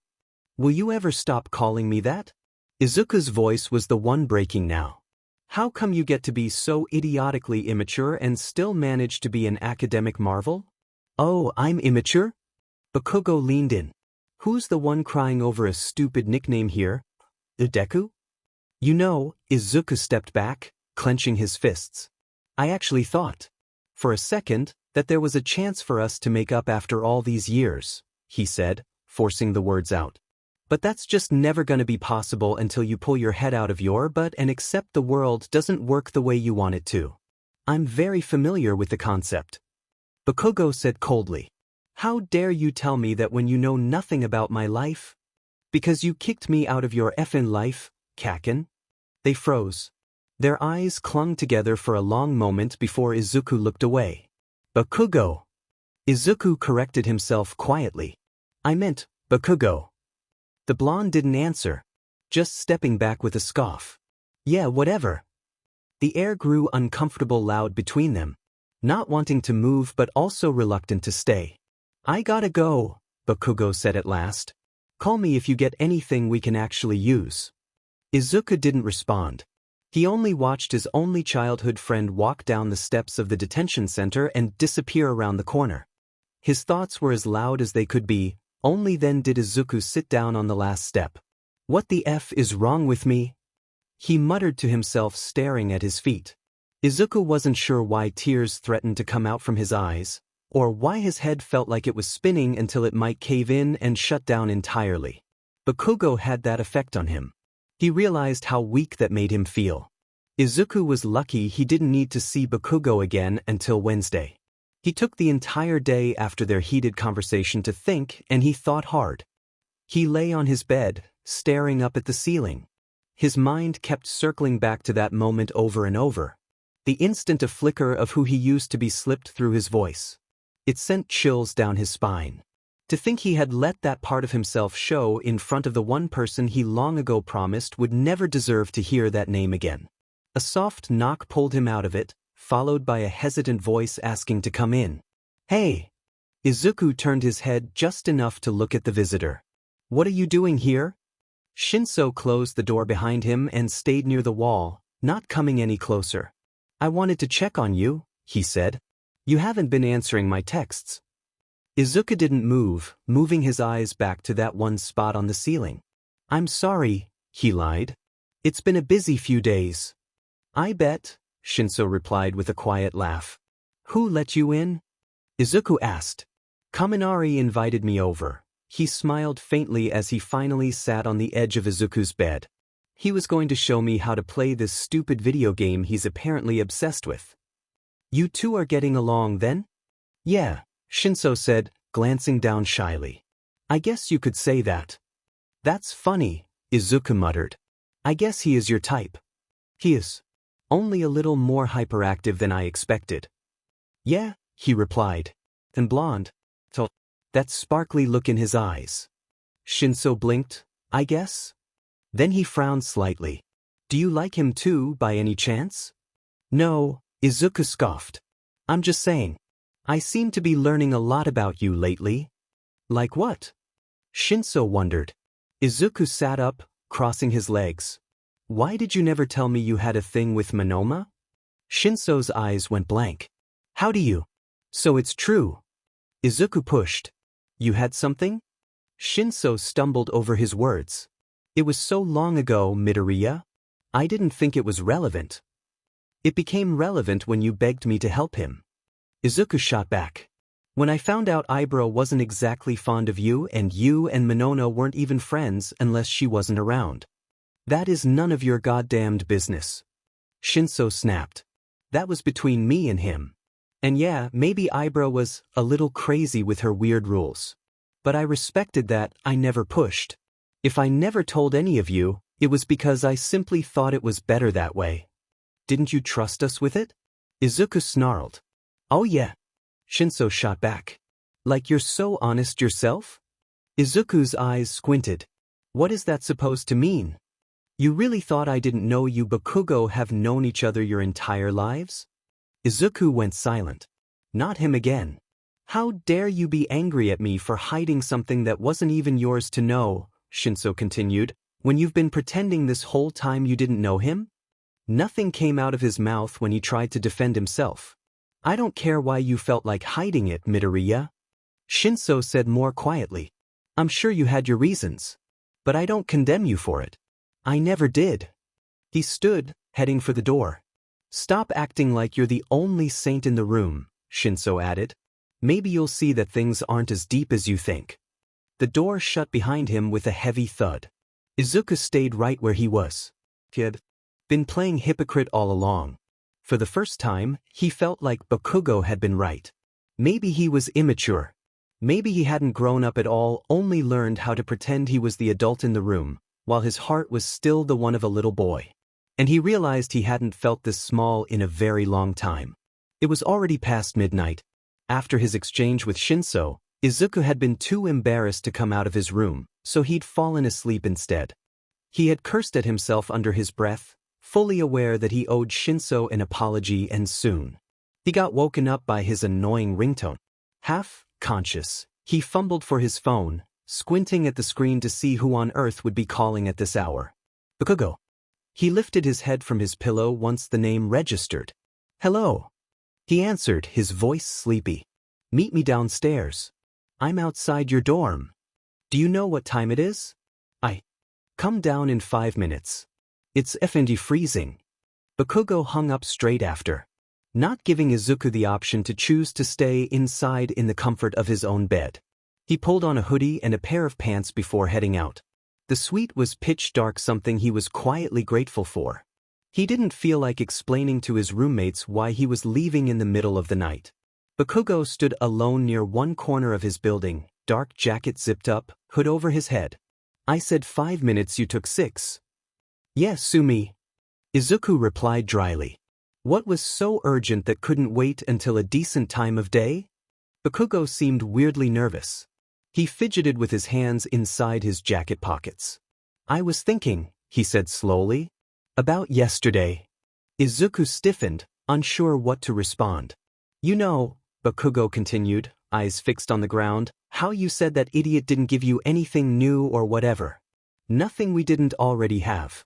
[SPEAKER 1] Will you ever stop calling me that? Izuku's voice was the one breaking now. How come you get to be so idiotically immature and still manage to be an academic marvel? Oh, I'm immature? Bakugo leaned in. Who's the one crying over a stupid nickname here? Deku? You know, Izuku stepped back, clenching his fists. I actually thought, for a second, that there was a chance for us to make up after all these years, he said, forcing the words out. But that's just never gonna be possible until you pull your head out of your butt and accept the world doesn't work the way you want it to. I'm very familiar with the concept. Bakugo said coldly. How dare you tell me that when you know nothing about my life? Because you kicked me out of your effin' life, Kaken? They froze. Their eyes clung together for a long moment before Izuku looked away. Bakugo. Izuku corrected himself quietly. I meant, Bakugo. The blonde didn't answer, just stepping back with a scoff. Yeah, whatever. The air grew uncomfortable loud between them, not wanting to move but also reluctant to stay. I gotta go, Bakugo said at last. Call me if you get anything we can actually use. Izuku didn't respond. He only watched his only childhood friend walk down the steps of the detention center and disappear around the corner. His thoughts were as loud as they could be, only then did Izuku sit down on the last step. What the F is wrong with me? He muttered to himself, staring at his feet. Izuku wasn't sure why tears threatened to come out from his eyes, or why his head felt like it was spinning until it might cave in and shut down entirely. Bakugo had that effect on him. He realized how weak that made him feel. Izuku was lucky he didn't need to see Bakugo again until Wednesday. He took the entire day after their heated conversation to think, and he thought hard. He lay on his bed, staring up at the ceiling. His mind kept circling back to that moment over and over. The instant a flicker of who he used to be slipped through his voice. It sent chills down his spine. To think he had let that part of himself show in front of the one person he long ago promised would never deserve to hear that name again. A soft knock pulled him out of it, followed by a hesitant voice asking to come in. Hey! Izuku turned his head just enough to look at the visitor. What are you doing here? Shinso closed the door behind him and stayed near the wall, not coming any closer. I wanted to check on you, he said. You haven't been answering my texts. Izuku didn't move, moving his eyes back to that one spot on the ceiling. I'm sorry, he lied. It's been a busy few days. I bet, Shinso replied with a quiet laugh. Who let you in? Izuku asked. Kaminari invited me over. He smiled faintly as he finally sat on the edge of Izuku's bed. He was going to show me how to play this stupid video game he's apparently obsessed with. You two are getting along then? Yeah, Shinso said, glancing down shyly. I guess you could say that. That's funny, Izuku muttered. I guess he is your type. He is. Only a little more hyperactive than I expected. Yeah, he replied. And blonde. So, that sparkly look in his eyes. Shinso blinked, I guess? Then he frowned slightly. Do you like him too, by any chance? No, Izuku scoffed. I'm just saying. I seem to be learning a lot about you lately. Like what? Shinso wondered. Izuku sat up, crossing his legs. Why did you never tell me you had a thing with Monoma? Shinso's eyes went blank. How do you? So it's true. Izuku pushed. You had something? Shinso stumbled over his words. It was so long ago, Midoriya. I didn't think it was relevant. It became relevant when you begged me to help him. Izuku shot back. When I found out Ibra wasn't exactly fond of you and Minono weren't even friends unless she wasn't around. That is none of your goddamned business. Shinso snapped. That was between me and him. And yeah, maybe Ibra was a little crazy with her weird rules. But I respected that. I never pushed. If I never told any of you, it was because I simply thought it was better that way. Didn't you trust us with it? Izuku snarled. Oh yeah. Shinso shot back. Like you're so honest yourself? Izuku's eyes squinted. What is that supposed to mean? You really thought I didn't know you Bakugo have known each other your entire lives? Izuku went silent. Not him again. How dare you be angry at me for hiding something that wasn't even yours to know, Shinso continued, when you've been pretending this whole time you didn't know him? Nothing came out of his mouth when he tried to defend himself. I don't care why you felt like hiding it, Midoriya. Shinso said more quietly. I'm sure you had your reasons. But I don't condemn you for it. I never did. He stood, heading for the door. Stop acting like you're the only saint in the room, Shinso added. Maybe you'll see that things aren't as deep as you think. The door shut behind him with a heavy thud. Izuku stayed right where he was. He had been playing hypocrite all along. For the first time, he felt like Bakugo had been right. Maybe he was immature. Maybe he hadn't grown up at all, only learned how to pretend he was the adult in the room, while his heart was still the one of a little boy. And he realized he hadn't felt this small in a very long time. It was already past midnight. After his exchange with Shinso, Izuku had been too embarrassed to come out of his room, so he'd fallen asleep instead. He had cursed at himself under his breath, fully aware that he owed Shinso an apology and soon. He got woken up by his annoying ringtone. Half-conscious, he fumbled for his phone, squinting at the screen to see who on earth would be calling at this hour. Bakugo. He lifted his head from his pillow once the name registered. Hello. He answered, his voice sleepy. Meet me downstairs. I'm outside your dorm. Do you know what time it is? Come down in 5 minutes. It's effing freezing. Bakugo hung up straight after, not giving Izuku the option to choose to stay inside in the comfort of his own bed. He pulled on a hoodie and a pair of pants before heading out. The suite was pitch dark, something he was quietly grateful for. He didn't feel like explaining to his roommates why he was leaving in the middle of the night. Bakugo stood alone near one corner of his building, dark jacket zipped up, hood over his head. I said 5 minutes, you took 6. Yes, sue me. Izuku replied dryly. What was so urgent that couldn't wait until a decent time of day? Bakugo seemed weirdly nervous. He fidgeted with his hands inside his jacket pockets. I was thinking, he said slowly, about yesterday. Izuku stiffened, unsure what to respond. You know, Bakugo continued, eyes fixed on the ground, how you said that idiot didn't give you anything new or whatever. Nothing we didn't already have.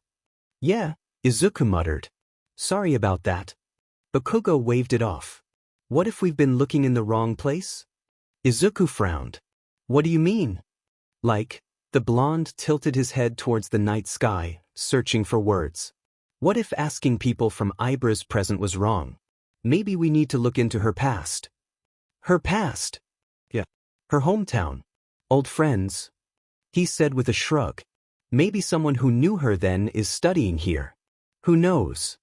[SPEAKER 1] Yeah, Izuku muttered. Sorry about that. Bakugo waved it off. What if we've been looking in the wrong place? Izuku frowned. What do you mean? Like, the blonde tilted his head towards the night sky, searching for words. What if asking people from Ibra's present was wrong? Maybe we need to look into her past. Her past? Yeah. Her hometown. Old friends. He said with a shrug. Maybe someone who knew her then is studying here. Who knows?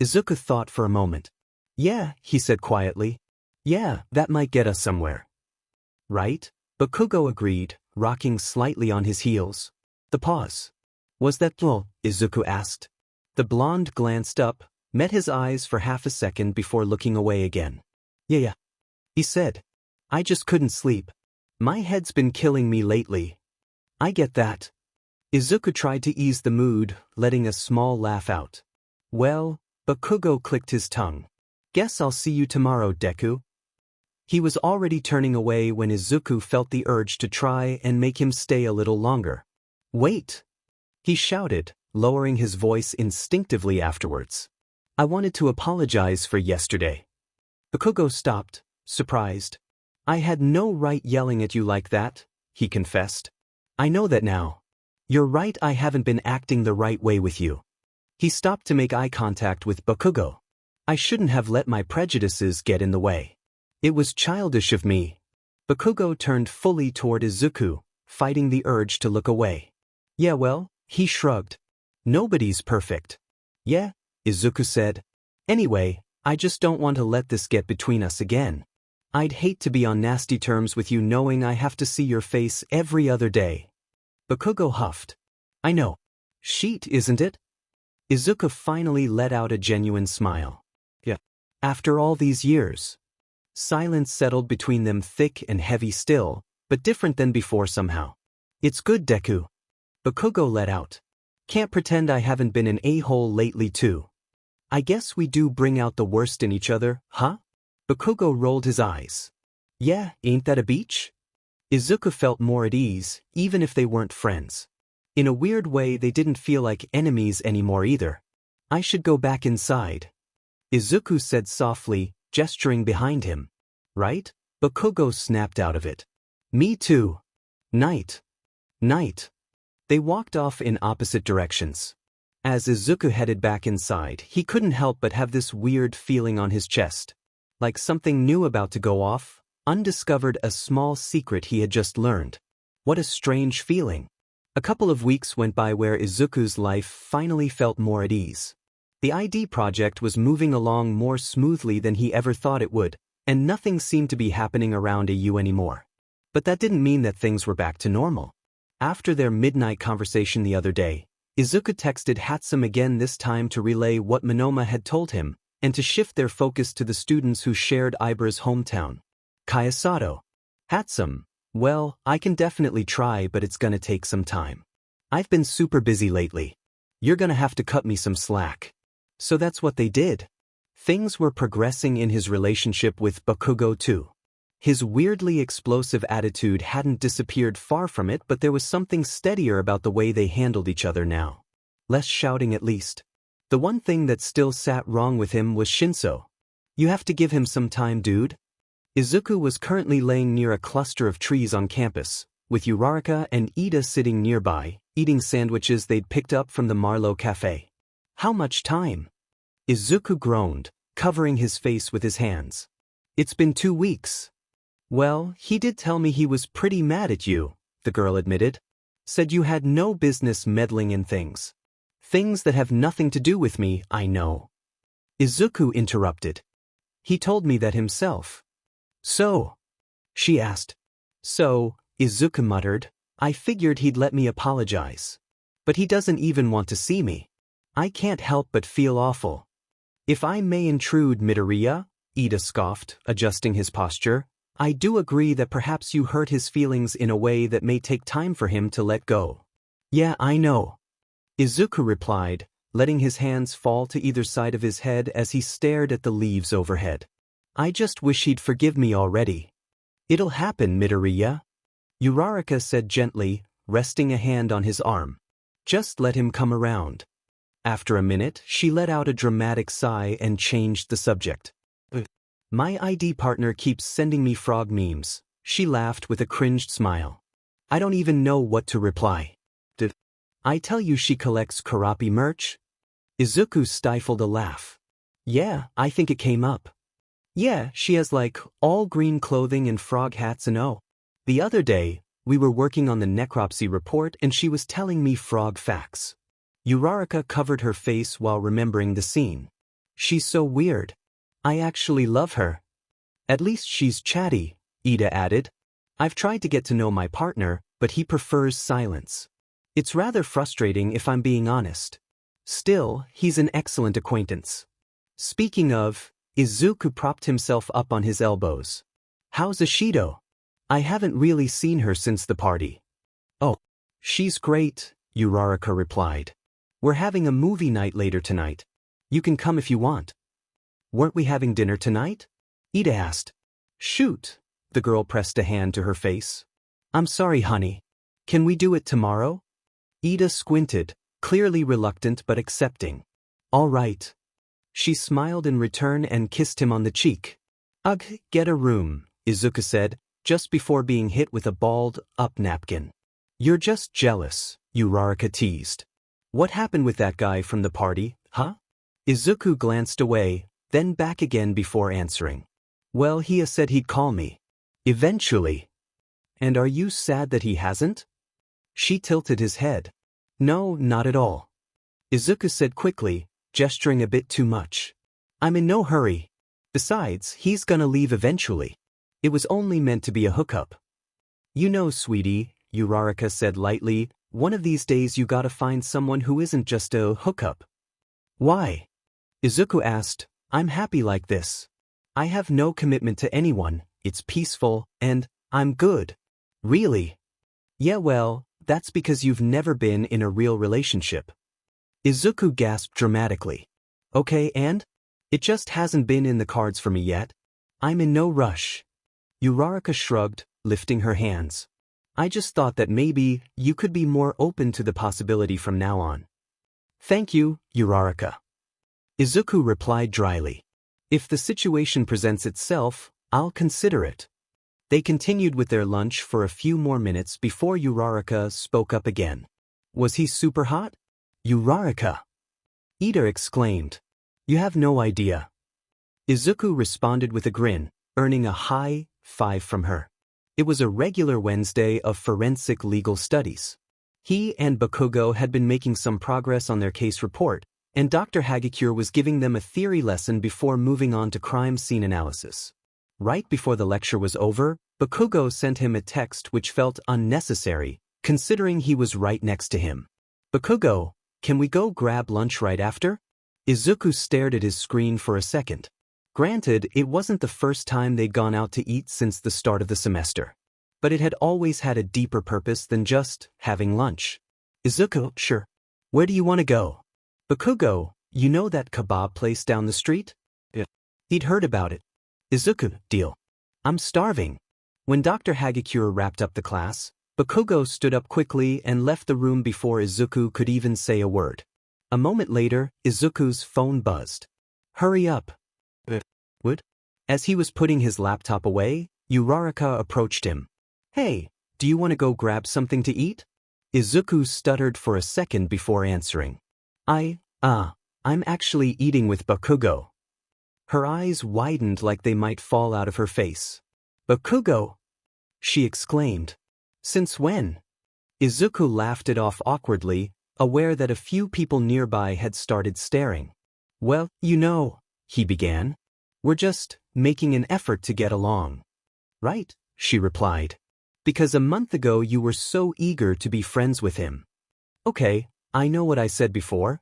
[SPEAKER 1] Izuku thought for a moment. Yeah, he said quietly. Yeah, that might get us somewhere. Right? Bakugo agreed, rocking slightly on his heels. The pause. Was that all? Izuku asked. The blonde glanced up, met his eyes for half a second before looking away again. Yeah, he said. I just couldn't sleep. My head's been killing me lately. I get that. Izuku tried to ease the mood, letting a small laugh out. Well, Bakugo clicked his tongue. Guess I'll see you tomorrow, Deku. He was already turning away when Izuku felt the urge to try and make him stay a little longer. Wait! He shouted, lowering his voice instinctively afterwards. I wanted to apologize for yesterday. Bakugo stopped, surprised. I had no right yelling at you like that, he confessed. I know that now. You're right, I haven't been acting the right way with you. He stopped to make eye contact with Bakugo. I shouldn't have let my prejudices get in the way. It was childish of me. Bakugo turned fully toward Izuku, fighting the urge to look away. Yeah, well, he shrugged. Nobody's perfect. Yeah, Izuku said. Anyway, I just don't want to let this get between us again. I'd hate to be on nasty terms with you knowing I have to see your face every other day. Bakugo huffed. I know. Sheet, isn't it? Izuku finally let out a genuine smile. Yeah. After all these years. Silence settled between them, thick and heavy still, but different than before somehow. It's good, Deku. Bakugo let out. Can't pretend I haven't been an a-hole lately too. I guess we do bring out the worst in each other, huh? Bakugo rolled his eyes. Yeah, ain't that a beach? Izuku felt more at ease, even if they weren't friends. In a weird way, they didn't feel like enemies anymore either. I should go back inside. Izuku said softly, gesturing behind him. Right? Bakugo snapped out of it. Me too. Night. Night. They walked off in opposite directions. As Izuku headed back inside, he couldn't help but have this weird feeling on his chest. Like something new about to go off, undiscovered, a small secret he had just learned. What a strange feeling. A couple of weeks went by where Izuku's life finally felt more at ease. The ID project was moving along more smoothly than he ever thought it would, and nothing seemed to be happening around AU anymore. But that didn't mean that things were back to normal. After their midnight conversation the other day, Izuku texted Hatsum again, this time to relay what Monoma had told him, and to shift their focus to the students who shared Ibara's hometown. Kayasato. Hatsum. Well, I can definitely try, but it's gonna take some time. I've been super busy lately. You're gonna have to cut me some slack. So that's what they did. Things were progressing in his relationship with Bakugo too. His weirdly explosive attitude hadn't disappeared, far from it, but there was something steadier about the way they handled each other now. Less shouting, at least. The one thing that still sat wrong with him was Shinso. You have to give him some time, dude. Izuku was currently laying near a cluster of trees on campus, with Uraraka and Ida sitting nearby, eating sandwiches they'd picked up from the Marlowe Cafe. How much time? Izuku groaned, covering his face with his hands. It's been 2 weeks. Well, he did tell me he was pretty mad at you, the girl admitted. Said you had no business meddling in things. Things that have nothing to do with me, I know. Izuku interrupted. He told me that himself. So? She asked. So, Izuku muttered, I figured he'd let me apologize. But he doesn't even want to see me. I can't help but feel awful. If I may intrude, Midoriya, Ida scoffed, adjusting his posture, I do agree that perhaps you hurt his feelings in a way that may take time for him to let go. Yeah, I know. Izuku replied, letting his hands fall to either side of his head as he stared at the leaves overhead. I just wish he'd forgive me already. It'll happen, Midoriya. Uraraka said gently, resting a hand on his arm. Just let him come around. After a minute, she let out a dramatic sigh and changed the subject. My ID partner keeps sending me frog memes. She laughed with a cringed smile. I don't even know what to reply. Did I tell you she collects Karapi merch? Izuku stifled a laugh. Yeah, I think it came up. Yeah, she has like all green clothing and frog hats and oh. The other day, we were working on the necropsy report and she was telling me frog facts. Uraraka covered her face while remembering the scene. She's so weird. I actually love her. At least she's chatty, Ida added. I've tried to get to know my partner, but he prefers silence. It's rather frustrating if I'm being honest. Still, he's an excellent acquaintance. Speaking of, Izuku propped himself up on his elbows. How's Ashido? I haven't really seen her since the party. Oh, she's great, Uraraka replied. We're having a movie night later tonight. You can come if you want. Weren't we having dinner tonight? Ida asked. Shoot, the girl pressed a hand to her face. I'm sorry, honey. Can we do it tomorrow? Ida squinted, clearly reluctant but accepting. All right. She smiled in return and kissed him on the cheek. Ugh, get a room, Izuku said, just before being hit with a balled-up napkin. You're just jealous, Uraraka teased. What happened with that guy from the party, huh? Izuku glanced away, then back again before answering. Well, he said he'd call me. Eventually. And are you sad that he hasn't? She tilted his head. No, not at all. Izuku said quickly, gesturing a bit too much. I'm in no hurry. Besides, he's gonna leave eventually. It was only meant to be a hookup. You know, sweetie, Uraraka said lightly, one of these days you gotta find someone who isn't just a hookup. Why? Izuku asked. I'm happy like this. I have no commitment to anyone, it's peaceful, and I'm good. Really? Yeah, well, that's because you've never been in a real relationship. Izuku gasped dramatically. Okay, and? It just hasn't been in the cards for me yet. I'm in no rush. Uraraka shrugged, lifting her hands. I just thought that maybe you could be more open to the possibility from now on. Thank you, Uraraka. Izuku replied dryly. If the situation presents itself, I'll consider it. They continued with their lunch for a few more minutes before Uraraka spoke up again. Was he super hot? Uraraka! Ida exclaimed. You have no idea. Izuku responded with a grin, earning a high 5 from her. It was a regular Wednesday of forensic legal studies. He and Bakugo had been making some progress on their case report, and Dr. Hagakure was giving them a theory lesson before moving on to crime scene analysis. Right before the lecture was over, Bakugo sent him a text which felt unnecessary, considering he was right next to him. Bakugo, can we go grab lunch right after? Izuku stared at his screen for a second. Granted, it wasn't the first time they'd gone out to eat since the start of the semester. But it had always had a deeper purpose than just having lunch. Izuku, sure. Where do you want to go? Bakugo, you know that kebab place down the street? Yeah. He'd heard about it. Izuku, deal. I'm starving. When Dr. Hagakure wrapped up the class, Bakugo stood up quickly and left the room before Izuku could even say a word. A moment later, Izuku's phone buzzed. Hurry up. What? As he was putting his laptop away, Uraraka approached him. Hey, do you want to go grab something to eat? Izuku stuttered for a second before answering. I'm actually eating with Bakugo. Her eyes widened like they might fall out of her face. Bakugo! She exclaimed. Since when? Izuku laughed it off awkwardly, aware that a few people nearby had started staring. Well, you know, he began. We're just making an effort to get along. Right, she replied. Because a month ago you were so eager to be friends with him. Okay, I know what I said before.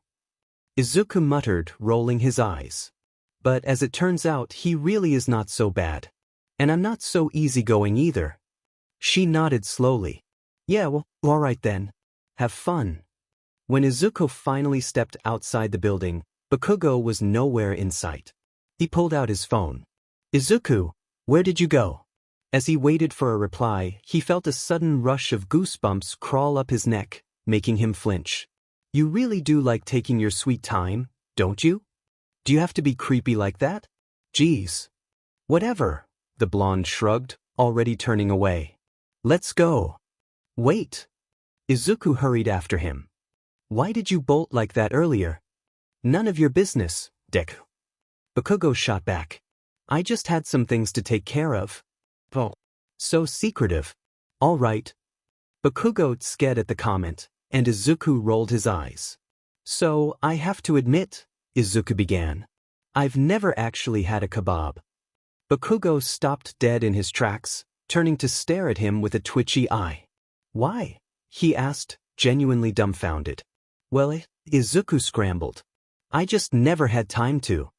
[SPEAKER 1] Izuku muttered, rolling his eyes. But as it turns out, he really is not so bad. And I'm not so easygoing either. She nodded slowly. Yeah, well, all right then. Have fun. When Izuku finally stepped outside the building, Bakugo was nowhere in sight. He pulled out his phone. Izuku, where did you go? As he waited for a reply, he felt a sudden rush of goosebumps crawl up his neck, making him flinch. You really do like taking your sweet time, don't you? Do you have to be creepy like that? Geez. Whatever, the blonde shrugged, already turning away. Let's go. Wait. Izuku hurried after him. Why did you bolt like that earlier? None of your business, Deku. Bakugo shot back. I just had some things to take care of. Oh. So secretive. All right. Bakugo sked at the comment, and Izuku rolled his eyes. So, I have to admit, Izuku began. I've never actually had a kebab. Bakugo stopped dead in his tracks, turning to stare at him with a twitchy eye. Why? He asked, genuinely dumbfounded. Well, Izuku scrambled. I just never had time to.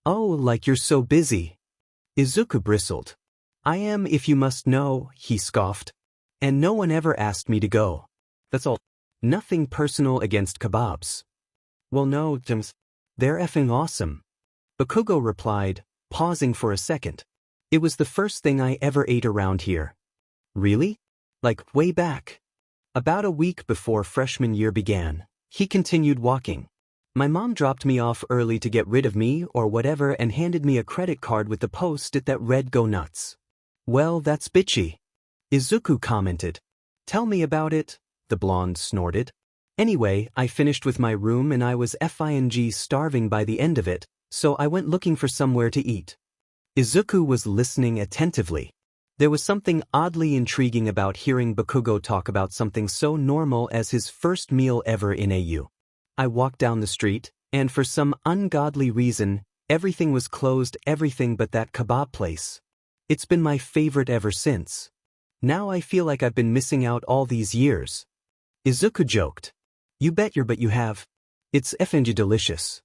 [SPEAKER 1] Oh, like you're so busy. Izuku bristled. I am if you must know, he scoffed. And no one ever asked me to go. That's all. Nothing personal against kebabs. Well no, they're effing awesome. Bakugo replied, pausing for a second. It was the first thing I ever ate around here. Really? Like, way back. About a week before freshman year began, he continued walking. My mom dropped me off early to get rid of me or whatever and handed me a credit card with the post-it that read Go Nuts. Well, that's bitchy. Izuku commented. Tell me about it, the blonde snorted. Anyway, I finished with my room and I was starving by the end of it, so I went looking for somewhere to eat. Izuku was listening attentively. There was something oddly intriguing about hearing Bakugo talk about something so normal as his first meal ever in AU. I walked down the street, and for some ungodly reason, everything was closed, everything but that kebab place. It's been my favorite ever since. Now I feel like I've been missing out all these years. Izuku joked. You bet you have. It's effing delicious.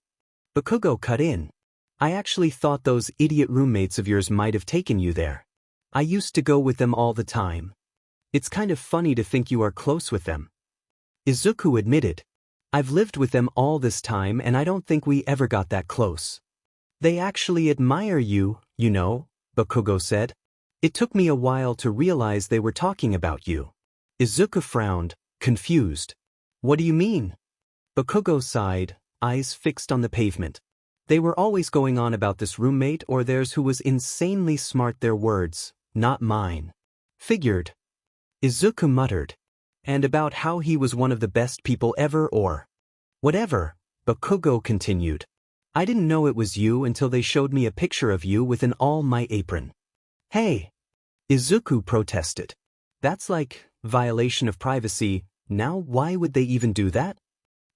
[SPEAKER 1] Bakugo cut in. I actually thought those idiot roommates of yours might have taken you there. I used to go with them all the time. It's kind of funny to think you are close with them. Izuku admitted. I've lived with them all this time and I don't think we ever got that close. They actually admire you, you know, Bakugo said. It took me a while to realize they were talking about you. Izuku frowned, confused. What do you mean? Bakugo sighed, eyes fixed on the pavement. They were always going on about this roommate or theirs who was insanely smart, their words, not mine. Figured. Izuku muttered. And about how he was one of the best people ever or whatever, Bakugo continued. I didn't know it was you until they showed me a picture of you with an all-might apron. Hey! Izuku protested. That's like violation of privacy. Now why would they even do that?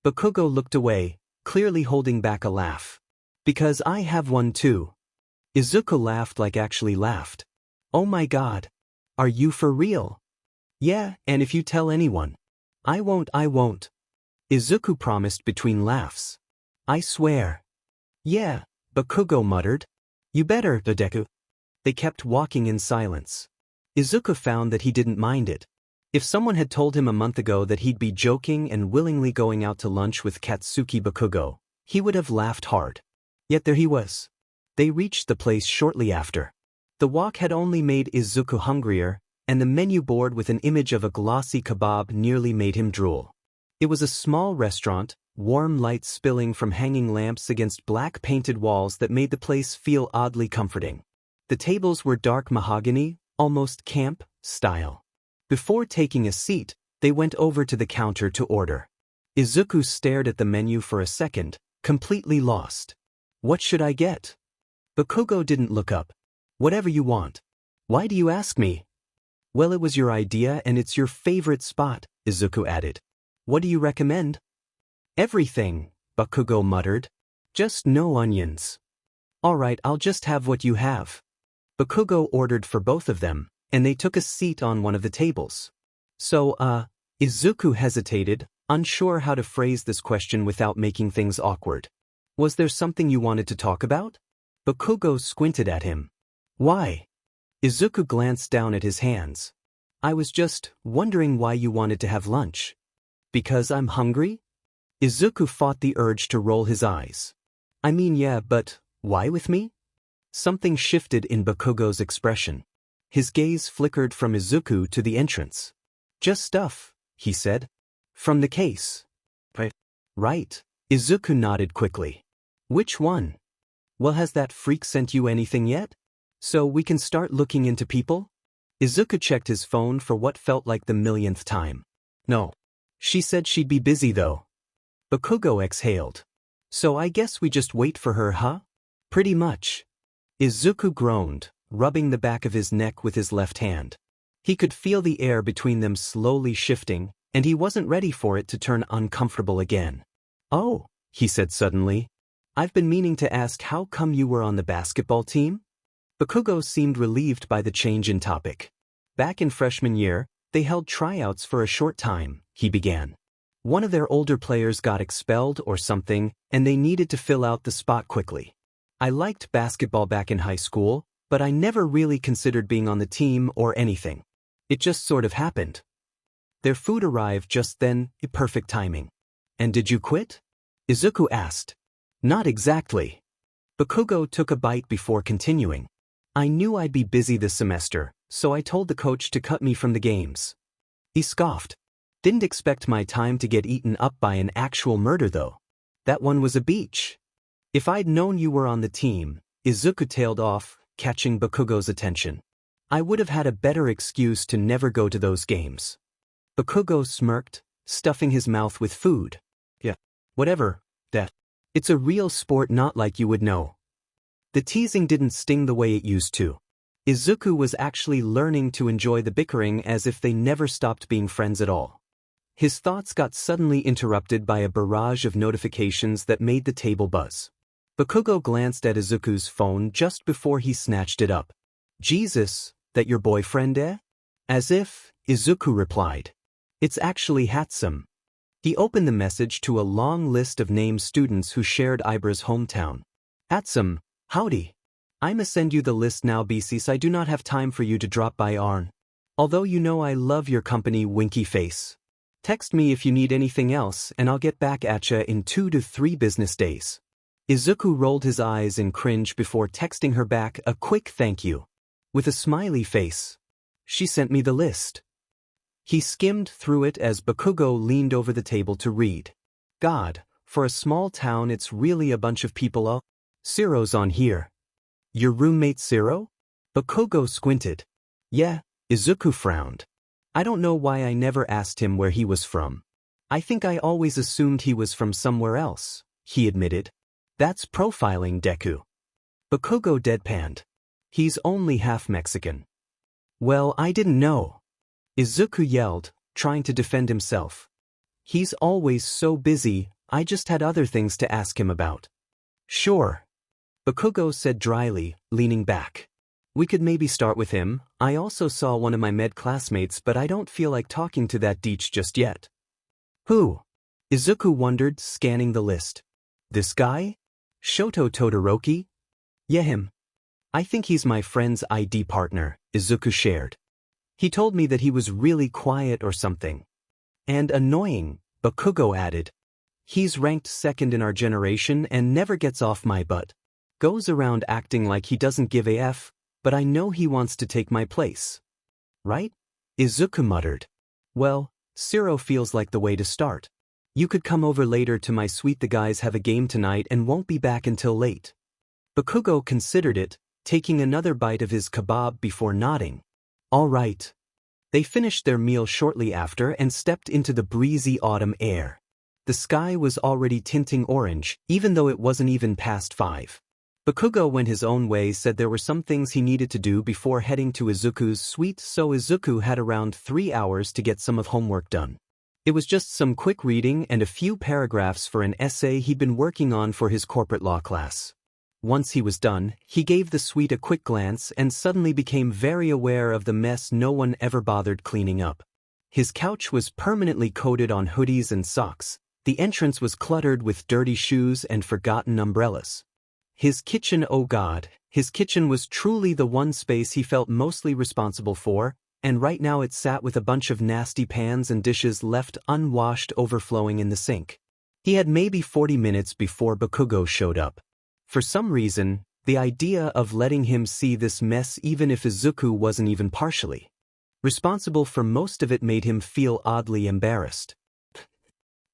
[SPEAKER 1] Bakugo looked away, clearly holding back a laugh. Because I have one too. Izuku laughed, like actually laughed. Oh my god. Are you for real? Yeah, and if you tell anyone. I won't. Izuku promised between laughs. I swear. Yeah, Bakugo muttered. You better, Deku. They kept walking in silence. Izuku found that he didn't mind it. If someone had told him a month ago that he'd be joking and willingly going out to lunch with Katsuki Bakugo, he would have laughed hard. Yet there he was. They reached the place shortly after. The walk had only made Izuku hungrier, and the menu board with an image of a glossy kebab nearly made him drool. It was a small restaurant, warm light spilling from hanging lamps against black painted walls that made the place feel oddly comforting. The tables were dark mahogany, almost camp style. Before taking a seat, they went over to the counter to order. Izuku stared at the menu for a second, completely lost. What should I get? Bakugo didn't look up. Whatever you want. Why do you ask me? Well, it was your idea and it's your favorite spot, Izuku added. What do you recommend? Everything, Bakugo muttered. Just no onions. Alright, I'll just have what you have. Bakugo ordered for both of them, and they took a seat on one of the tables. So, Izuku hesitated, unsure how to phrase this question without making things awkward. Was there something you wanted to talk about? Bakugo squinted at him. Why? Izuku glanced down at his hands. I was just wondering why you wanted to have lunch. Because I'm hungry? Izuku fought the urge to roll his eyes. I mean, yeah, but why with me? Something shifted in Bakugo's expression. His gaze flickered from Izuku to the entrance. Just stuff, he said. From the case. Right. Izuku nodded quickly. Which one? Well, has that freak sent you anything yet? So we can start looking into people? Izuku checked his phone for what felt like the millionth time. No. She said she'd be busy though. Bakugo exhaled. So I guess we just wait for her, huh? Pretty much. Izuku groaned, rubbing the back of his neck with his left hand. He could feel the air between them slowly shifting, and he wasn't ready for it to turn uncomfortable again. Oh, he said suddenly. I've been meaning to ask how come you were on the basketball team? Bakugo seemed relieved by the change in topic. Back in freshman year, they held tryouts for a short time, he began. One of their older players got expelled or something, and they needed to fill out the spot quickly. I liked basketball back in high school, but I never really considered being on the team or anything. It just sort of happened. Their food arrived just then, perfect timing. And did you quit? Izuku asked. Not exactly. Bakugo took a bite before continuing. I knew I'd be busy this semester, so I told the coach to cut me from the games. He scoffed. Didn't expect my time to get eaten up by an actual murder though. That one was a beach. If I'd known you were on the team, Izuku tailed off, catching Bakugo's attention. I would have had a better excuse to never go to those games. Bakugo smirked, stuffing his mouth with food. Yeah. Whatever, that. It's a real sport, not like you would know. The teasing didn't sting the way it used to. Izuku was actually learning to enjoy the bickering as if they never stopped being friends at all. His thoughts got suddenly interrupted by a barrage of notifications that made the table buzz. Bakugo glanced at Izuku's phone just before he snatched it up. Jesus, that your boyfriend, eh? As if, Izuku replied. It's actually Hatsum. He opened the message to a long list of named students who shared Ibra's hometown. Hatsum, howdy. I'ma send you the list now because I do not have time for you to drop by Arn. Although you know I love your company, winky face. Text me if you need anything else and I'll get back at ya in 2 to 3 business days. Izuku rolled his eyes in cringe before texting her back a quick thank you. With a smiley face. She sent me the list. He skimmed through it as Bakugo leaned over the table to read. God, for a small town it's really a bunch of people. Oh, Ciro's on here. Your roommate Ciro? Bakugo squinted. Yeah, Izuku frowned. I don't know why I never asked him where he was from. I think I always assumed he was from somewhere else, he admitted. That's profiling, Deku. Bakugo deadpanned. He's only half Mexican. Well, I didn't know. Izuku yelled, trying to defend himself. He's always so busy, I just had other things to ask him about. Sure. Bakugo said dryly, leaning back. We could maybe start with him. I also saw one of my med classmates, but I don't feel like talking to that deech just yet. Who? Izuku wondered, scanning the list. This guy? Shoto Todoroki? Yeah, him. I think he's my friend's ID partner, Izuku shared. He told me that he was really quiet or something. And annoying, Bakugo added. He's ranked second in our generation and never gets off my butt. Goes around acting like he doesn't give a F, but I know he wants to take my place. Right? Izuku muttered. Well, Ciro feels like the way to start. You could come over later to my suite. The guys have a game tonight and won't be back until late. Bakugo considered it, taking another bite of his kebab before nodding. All right. They finished their meal shortly after and stepped into the breezy autumn air. The sky was already tinting orange, even though it wasn't even past 5. Bakugo went his own way, said there were some things he needed to do before heading to Izuku's suite, so Izuku had around 3 hours to get some of homework done. It was just some quick reading and a few paragraphs for an essay he'd been working on for his corporate law class. Once he was done, he gave the suite a quick glance and suddenly became very aware of the mess no one ever bothered cleaning up. His couch was permanently coated on hoodies and socks. The entrance was cluttered with dirty shoes and forgotten umbrellas. His kitchen, oh God, his kitchen was truly the one space he felt mostly responsible for, and right now it sat with a bunch of nasty pans and dishes left unwashed overflowing in the sink. He had maybe 40 minutes before Bakugo showed up. For some reason, the idea of letting him see this mess, even if Izuku wasn't even partially responsible for most of it, made him feel oddly embarrassed.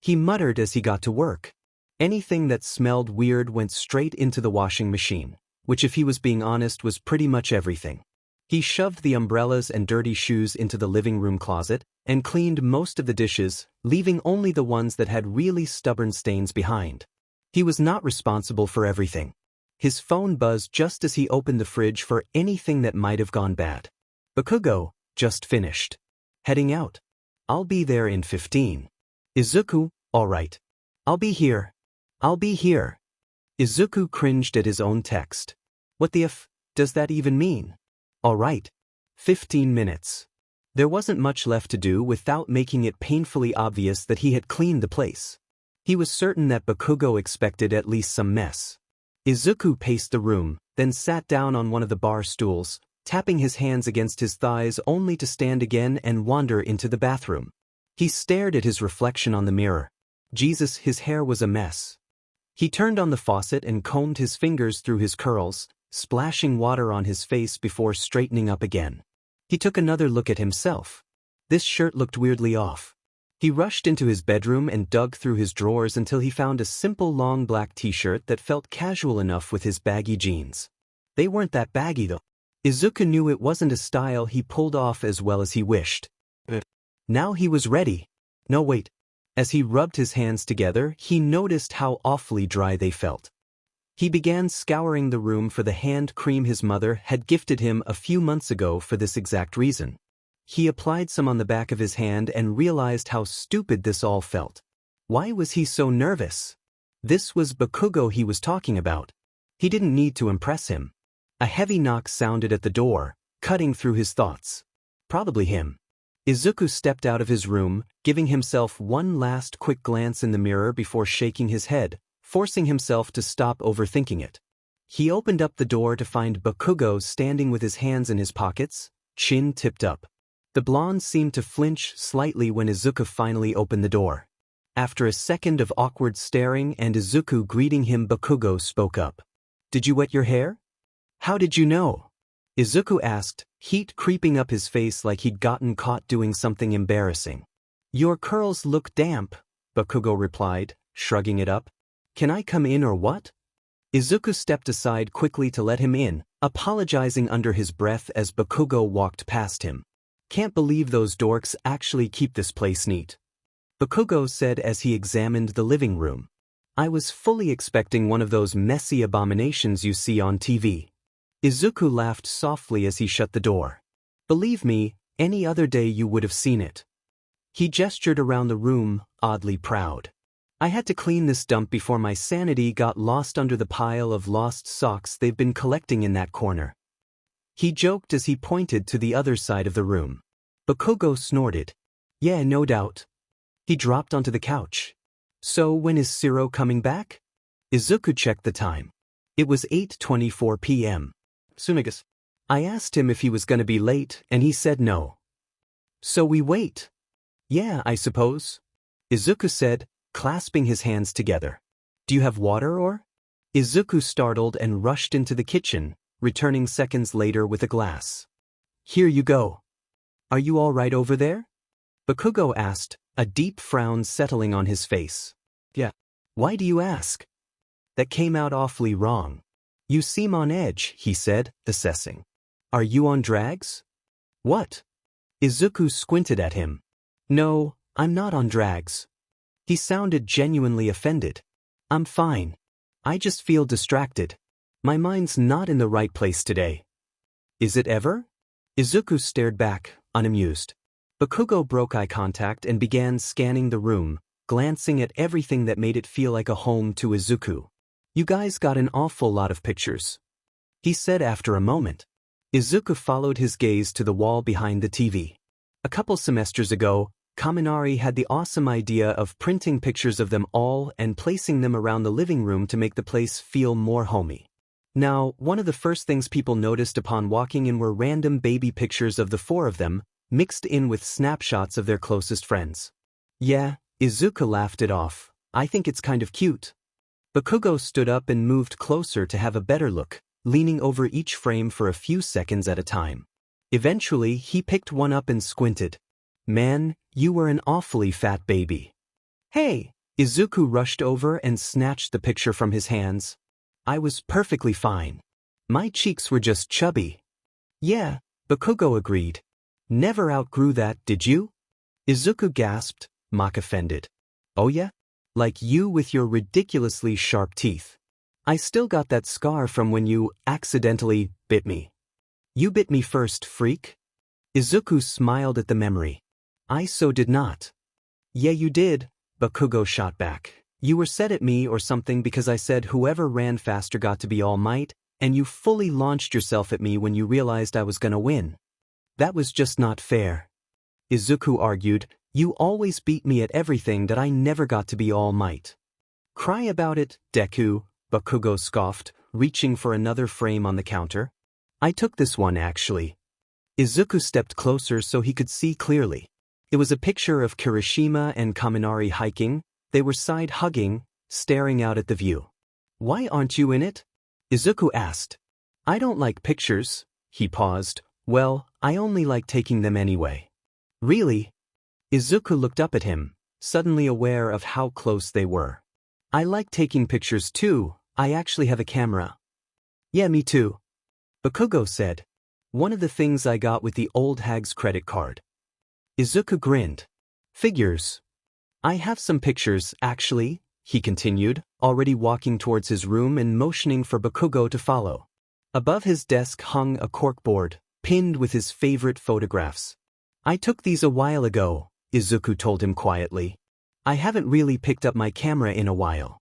[SPEAKER 1] He muttered as he got to work. Anything that smelled weird went straight into the washing machine, which, if he was being honest, was pretty much everything. He shoved the umbrellas and dirty shoes into the living room closet and cleaned most of the dishes, leaving only the ones that had really stubborn stains behind. He was not responsible for everything. His phone buzzed just as he opened the fridge for anything that might have gone bad. Bakugo, just finished. Heading out. I'll be there in 15. Izuku, all right. I'll be here. I'll be here. Izuku cringed at his own text. What the f does that even mean? All right. 15 minutes. There wasn't much left to do without making it painfully obvious that he had cleaned the place. He was certain that Bakugo expected at least some mess. Izuku paced the room, then sat down on one of the bar stools, tapping his hands against his thighs only to stand again and wander into the bathroom. He stared at his reflection on the mirror. Jesus, his hair was a mess. He turned on the faucet and combed his fingers through his curls, splashing water on his face before straightening up again. He took another look at himself. This shirt looked weirdly off. He rushed into his bedroom and dug through his drawers until he found a simple long black t-shirt that felt casual enough with his baggy jeans. They weren't that baggy though. Izuku knew it wasn't a style he pulled off as well as he wished. Now he was ready. No wait, As he rubbed his hands together, he noticed how awfully dry they felt. He began scouring the room for the hand cream his mother had gifted him a few months ago for this exact reason. He applied some on the back of his hand and realized how stupid this all felt. Why was he so nervous? This was Bakugo he was talking about. He didn't need to impress him. A heavy knock sounded at the door, cutting through his thoughts. Probably him. Izuku stepped out of his room, giving himself one last quick glance in the mirror before shaking his head, forcing himself to stop overthinking it. He opened up the door to find Bakugo standing with his hands in his pockets, chin tipped up. The blonde seemed to flinch slightly when Izuku finally opened the door. After a second of awkward staring and Izuku greeting him, Bakugo spoke up. "Did you wet your hair?" "How did you know?" Izuku asked, heat creeping up his face like he'd gotten caught doing something embarrassing. "Your curls look damp," Bakugo replied, shrugging it up. "Can I come in or what?" Izuku stepped aside quickly to let him in, apologizing under his breath as Bakugo walked past him. "Can't believe those dorks actually keep this place neat," Bakugo said as he examined the living room. "I was fully expecting one of those messy abominations you see on TV." Izuku laughed softly as he shut the door. "Believe me, any other day you would have seen it." He gestured around the room, oddly proud. "I had to clean this dump before my sanity got lost under the pile of lost socks they've been collecting in that corner." He joked as he pointed to the other side of the room. Bakugo snorted. "Yeah, no doubt." He dropped onto the couch. "So when is Siro coming back?" Izuku checked the time. It was 8:24 p.m. Sumigas. I asked him if he was going to be late, and he said no. "So we wait." "Yeah, I suppose," Izuku said, clasping his hands together. "Do you have water or?" Izuku startled and rushed into the kitchen, returning seconds later with a glass. "Here you go." "Are you all right over there?" Bakugo asked, a deep frown settling on his face. "Yeah." "Why do you ask?" "That came out awfully wrong." "You seem on edge," he said, assessing. "Are you on drags?" "What?" Izuku squinted at him. "No, I'm not on drags." He sounded genuinely offended. "I'm fine. I just feel distracted. My mind's not in the right place today." "Is it ever?" Izuku stared back, unamused. Bakugo broke eye contact and began scanning the room, glancing at everything that made it feel like a home to Izuku. "You guys got an awful lot of pictures," he said after a moment. Izuku followed his gaze to the wall behind the TV. A couple semesters ago, Kaminari had the awesome idea of printing pictures of them all and placing them around the living room to make the place feel more homey. Now, one of the first things people noticed upon walking in were random baby pictures of the four of them, mixed in with snapshots of their closest friends. "Yeah," Izuku laughed it off. "I think it's kind of cute." Bakugo stood up and moved closer to have a better look, leaning over each frame for a few seconds at a time. Eventually, he picked one up and squinted. "Man, you were an awfully fat baby." "Hey!" Izuku rushed over and snatched the picture from his hands. "I was perfectly fine. My cheeks were just chubby." "Yeah," Bakugo agreed. "Never outgrew that, did you?" Izuku gasped, mock offended. "Oh yeah? Like you with your ridiculously sharp teeth. I still got that scar from when you accidentally bit me." "You bit me first, freak." Izuku smiled at the memory. "I so did not." "Yeah, you did," Bakugo shot back. "You were set at me or something because I said whoever ran faster got to be All Might, and you fully launched yourself at me when you realized I was gonna win. That was just not fair." Izuku argued. "You always beat me at everything that I never got to be All Might." "Cry about it, Deku," Bakugo scoffed, reaching for another frame on the counter. "I took this one, actually." Izuku stepped closer so he could see clearly. It was a picture of Kirishima and Kaminari hiking. They were side-hugging, staring out at the view. "Why aren't you in it?" Izuku asked. "I don't like pictures." He paused. "Well, I only like taking them anyway." "Really?" Izuku looked up at him, suddenly aware of how close they were. "I like taking pictures too. I actually have a camera." "Yeah, me too," Bakugo said. "One of the things I got with the old hag's credit card." Izuku grinned. "Figures." I have some pictures, actually, he continued, already walking towards his room and motioning for Bakugo to follow. Above his desk hung a corkboard, pinned with his favorite photographs. I took these a while ago, Izuku told him quietly. I haven't really picked up my camera in a while.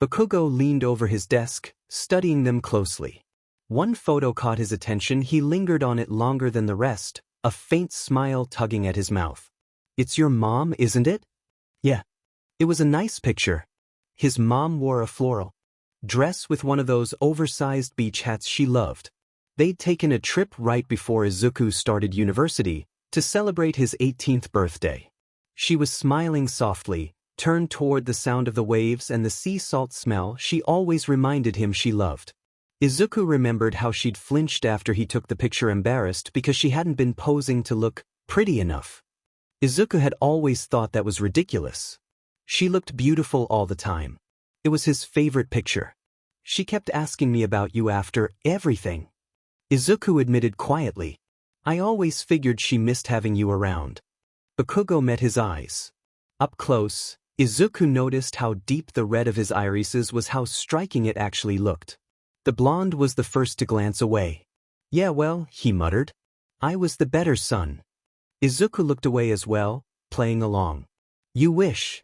[SPEAKER 1] Bakugo leaned over his desk, studying them closely. One photo caught his attention. He lingered on it longer than the rest, a faint smile tugging at his mouth. It's your mom, isn't it? Yeah. It was a nice picture. His mom wore a floral dress with one of those oversized beach hats she loved. They'd taken a trip right before Izuku started university to celebrate his 18th birthday. She was smiling softly, turned toward the sound of the waves and the sea salt smell she always reminded him she loved. Izuku remembered how she'd flinched after he took the picture, embarrassed because she hadn't been posing to look pretty enough. Izuku had always thought that was ridiculous. She looked beautiful all the time. It was his favorite picture. She kept asking me about you after everything. Izuku admitted quietly. I always figured she missed having you around. Bakugo met his eyes. Up close, Izuku noticed how deep the red of his irises was, how striking it actually looked. The blonde was the first to glance away. Yeah, well, he muttered. I was the better son. Izuku looked away as well, playing along. You wish.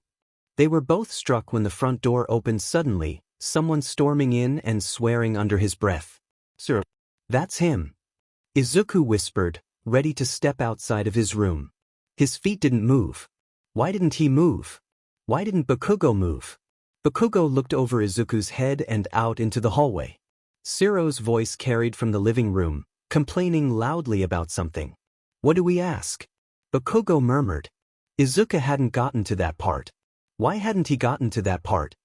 [SPEAKER 1] They were both struck when the front door opened suddenly, someone storming in and swearing under his breath. Sir, that's him. Izuku whispered, ready to step outside of his room. His feet didn't move. Why didn't he move? Why didn't Bakugo move? Bakugo looked over Izuku's head and out into the hallway. Siro's voice carried from the living room, complaining loudly about something. What do we ask? Bakugo murmured. Izuku hadn't gotten to that part. Why hadn't he gotten to that part?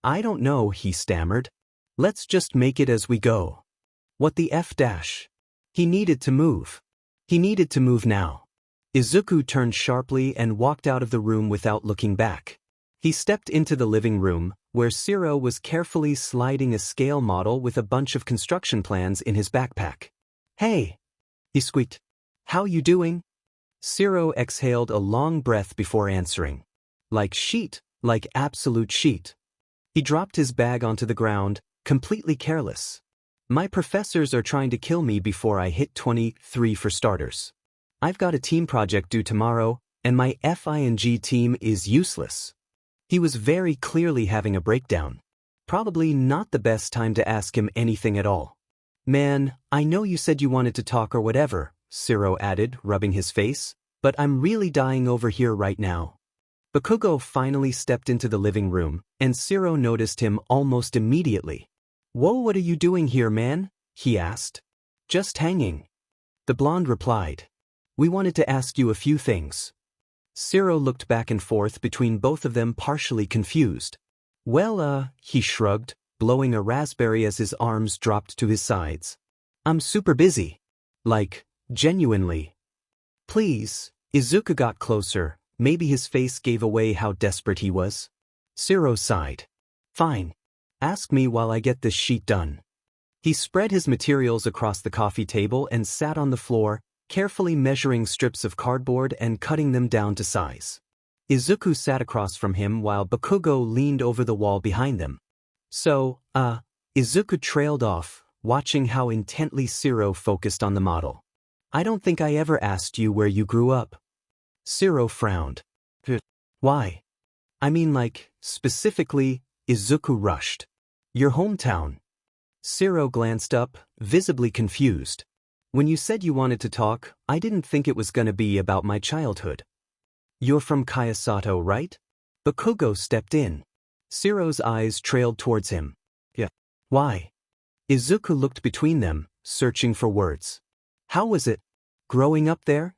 [SPEAKER 1] I don't know, he stammered. Let's just make it as we go. What the F dash? He needed to move. He needed to move now. Izuku turned sharply and walked out of the room without looking back. He stepped into the living room, where Siro was carefully sliding a scale model with a bunch of construction plans in his backpack. Hey! He squeaked. How you doing? Siro exhaled a long breath before answering. Like sheet, like absolute sheet. He dropped his bag onto the ground, completely careless. My professors are trying to kill me before I hit 23 for starters. I've got a team project due tomorrow, and my FING team is useless. He was very clearly having a breakdown. Probably not the best time to ask him anything at all. Man, I know you said you wanted to talk or whatever, Siro added, rubbing his face, but I'm really dying over here right now. Bakugo finally stepped into the living room, and Siro noticed him almost immediately. Whoa, what are you doing here, man? He asked. Just hanging. The blonde replied. We wanted to ask you a few things. Siro looked back and forth between both of them, partially confused. Well, he shrugged, blowing a raspberry as his arms dropped to his sides. I'm super busy. Like, genuinely. Please. Izuku got closer. Maybe his face gave away how desperate he was. Siro sighed. Fine. Ask me while I get this sheet done. He spread his materials across the coffee table and sat on the floor, carefully measuring strips of cardboard and cutting them down to size. Izuku sat across from him while Bakugo leaned over the wall behind them. So, Izuku trailed off, watching how intently Siro focused on the model. I don't think I ever asked you where you grew up. Siro frowned. Why? I mean, like, specifically, Izuku rushed. Your hometown. Siro glanced up, visibly confused. When you said you wanted to talk, I didn't think it was gonna be about my childhood. You're from Kayasato, right? Bakugo stepped in. Siro's eyes trailed towards him. Yeah. Why? Izuku looked between them, searching for words. How was it? Growing up there?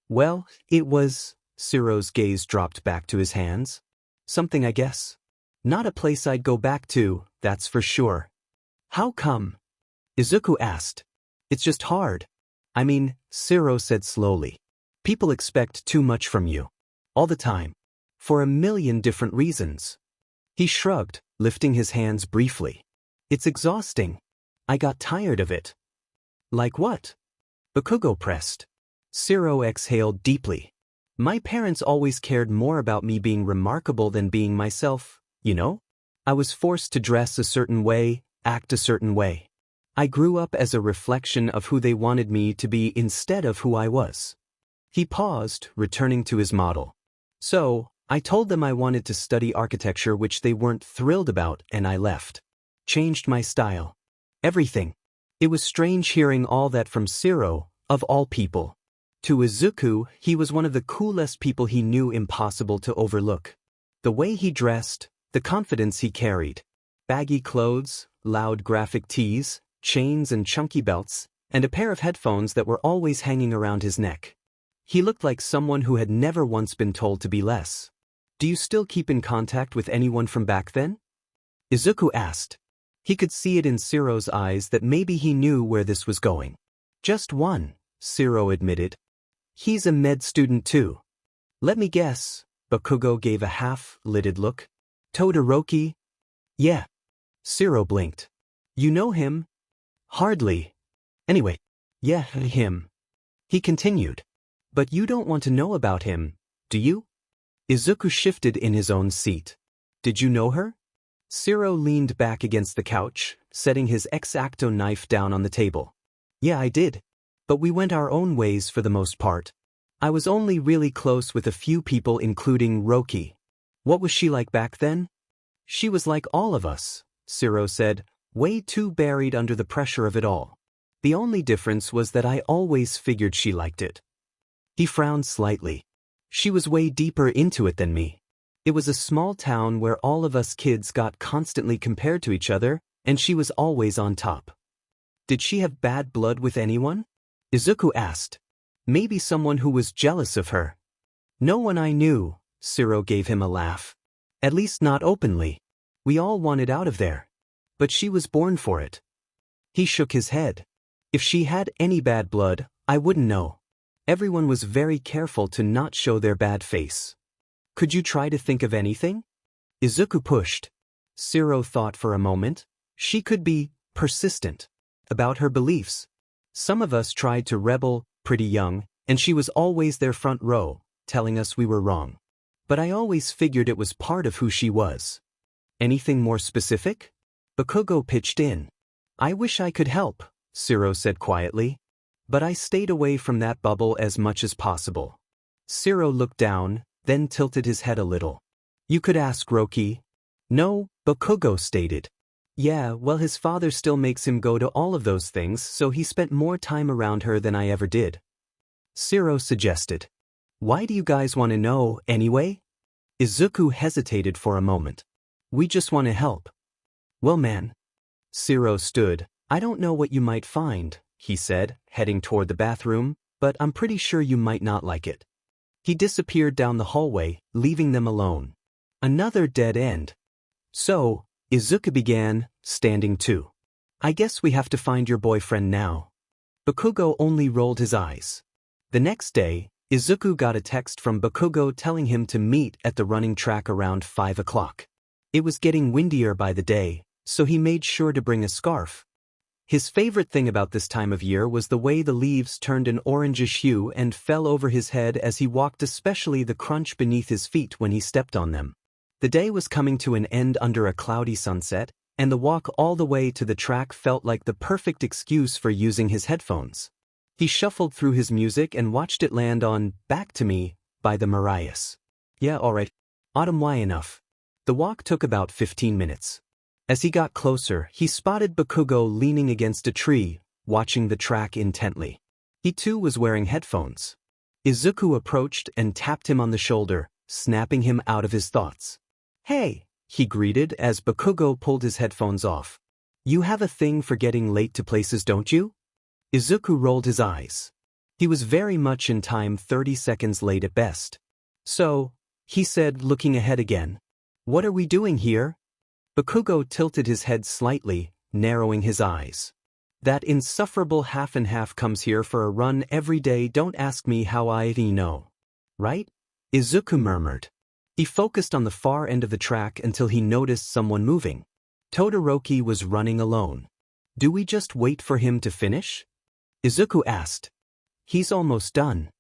[SPEAKER 1] Well, it was. Siro's gaze dropped back to his hands. Something, I guess. Not a place I'd go back to, that's for sure. How come? Izuku asked. It's just hard. I mean, Siro said slowly. People expect too much from you. All the time. For a million different reasons. He shrugged, lifting his hands briefly. It's exhausting. I got tired of it. Like what? Bakugo pressed. Siro exhaled deeply. My parents always cared more about me being remarkable than being myself, you know? I was forced to dress a certain way, act a certain way. I grew up as a reflection of who they wanted me to be instead of who I was. He paused, returning to his model. So, I told them I wanted to study architecture, which they weren't thrilled about, and I left. Changed my style. Everything. It was strange hearing all that from Shiro, of all people. To Izuku, he was one of the coolest people he knew, impossible to overlook. The way he dressed, the confidence he carried. Baggy clothes, loud graphic tees, chains and chunky belts, and a pair of headphones that were always hanging around his neck. He looked like someone who had never once been told to be less. Do you still keep in contact with anyone from back then? Izuku asked. He could see it in Shiro's eyes that maybe he knew where this was going. Just one, Shiro admitted. He's a med student too. Let me guess, Bakugo gave a half-lidded look. Todoroki? Yeah. Shiro blinked. You know him? Hardly. Anyway, yeah, him. He continued. But you don't want to know about him, do you? Izuku shifted in his own seat. Did you know her? Shiro leaned back against the couch, setting his X-Acto knife down on the table. Yeah, I did. But we went our own ways for the most part. I was only really close with a few people, including Roki. What was she like back then? She was like all of us, Shiro said, way too buried under the pressure of it all. The only difference was that I always figured she liked it. He frowned slightly. She was way deeper into it than me. It was a small town where all of us kids got constantly compared to each other, and she was always on top. Did she have bad blood with anyone? Izuku asked. Maybe someone who was jealous of her. No one I knew, Shiro gave him a laugh. At least not openly. We all wanted out of there. But she was born for it. He shook his head. If she had any bad blood, I wouldn't know. Everyone was very careful to not show their bad face. Could you try to think of anything? Izuku pushed. Shiro thought for a moment. She could be persistent about her beliefs. Some of us tried to rebel, pretty young, and she was always there front row, telling us we were wrong. But I always figured it was part of who she was. Anything more specific? Bakugo pitched in. I wish I could help, Shiro said quietly. But I stayed away from that bubble as much as possible. Shiro looked down, then tilted his head a little. You could ask Roki. No, Bakugo stated. Yeah, well, his father still makes him go to all of those things, so he spent more time around her than I ever did. Shiro suggested. Why do you guys want to know, anyway? Izuku hesitated for a moment. We just want to help. Well, man. Shiro stood. I don't know what you might find, he said, heading toward the bathroom, but I'm pretty sure you might not like it. He disappeared down the hallway, leaving them alone. Another dead end. So, Izuku began, standing too. I guess we have to find your boyfriend now. Bakugo only rolled his eyes. The next day, Izuku got a text from Bakugo telling him to meet at the running track around 5 o'clock. It was getting windier by the day, so he made sure to bring a scarf. His favorite thing about this time of year was the way the leaves turned an orangish hue and fell over his head as he walked, especially the crunch beneath his feet when he stepped on them. The day was coming to an end under a cloudy sunset, and the walk all the way to the track felt like the perfect excuse for using his headphones. He shuffled through his music and watched it land on Back to Me by the Mariahs. Yeah, alright. Autumn, why enough? The walk took about 15 minutes. As he got closer, he spotted Bakugo leaning against a tree, watching the track intently. He too was wearing headphones. Izuku approached and tapped him on the shoulder, snapping him out of his thoughts. Hey, he greeted as Bakugo pulled his headphones off. You have a thing for getting late to places, don't you? Izuku rolled his eyes. He was very much in time, 30 seconds late at best. So, he said, looking ahead again. What are we doing here? Bakugo tilted his head slightly, narrowing his eyes. That insufferable half and half comes here for a run every day. Don't ask me how I know. Right? Izuku murmured. He focused on the far end of the track until he noticed someone moving. Todoroki was running alone. Do we just wait for him to finish? Izuku asked. He's almost done.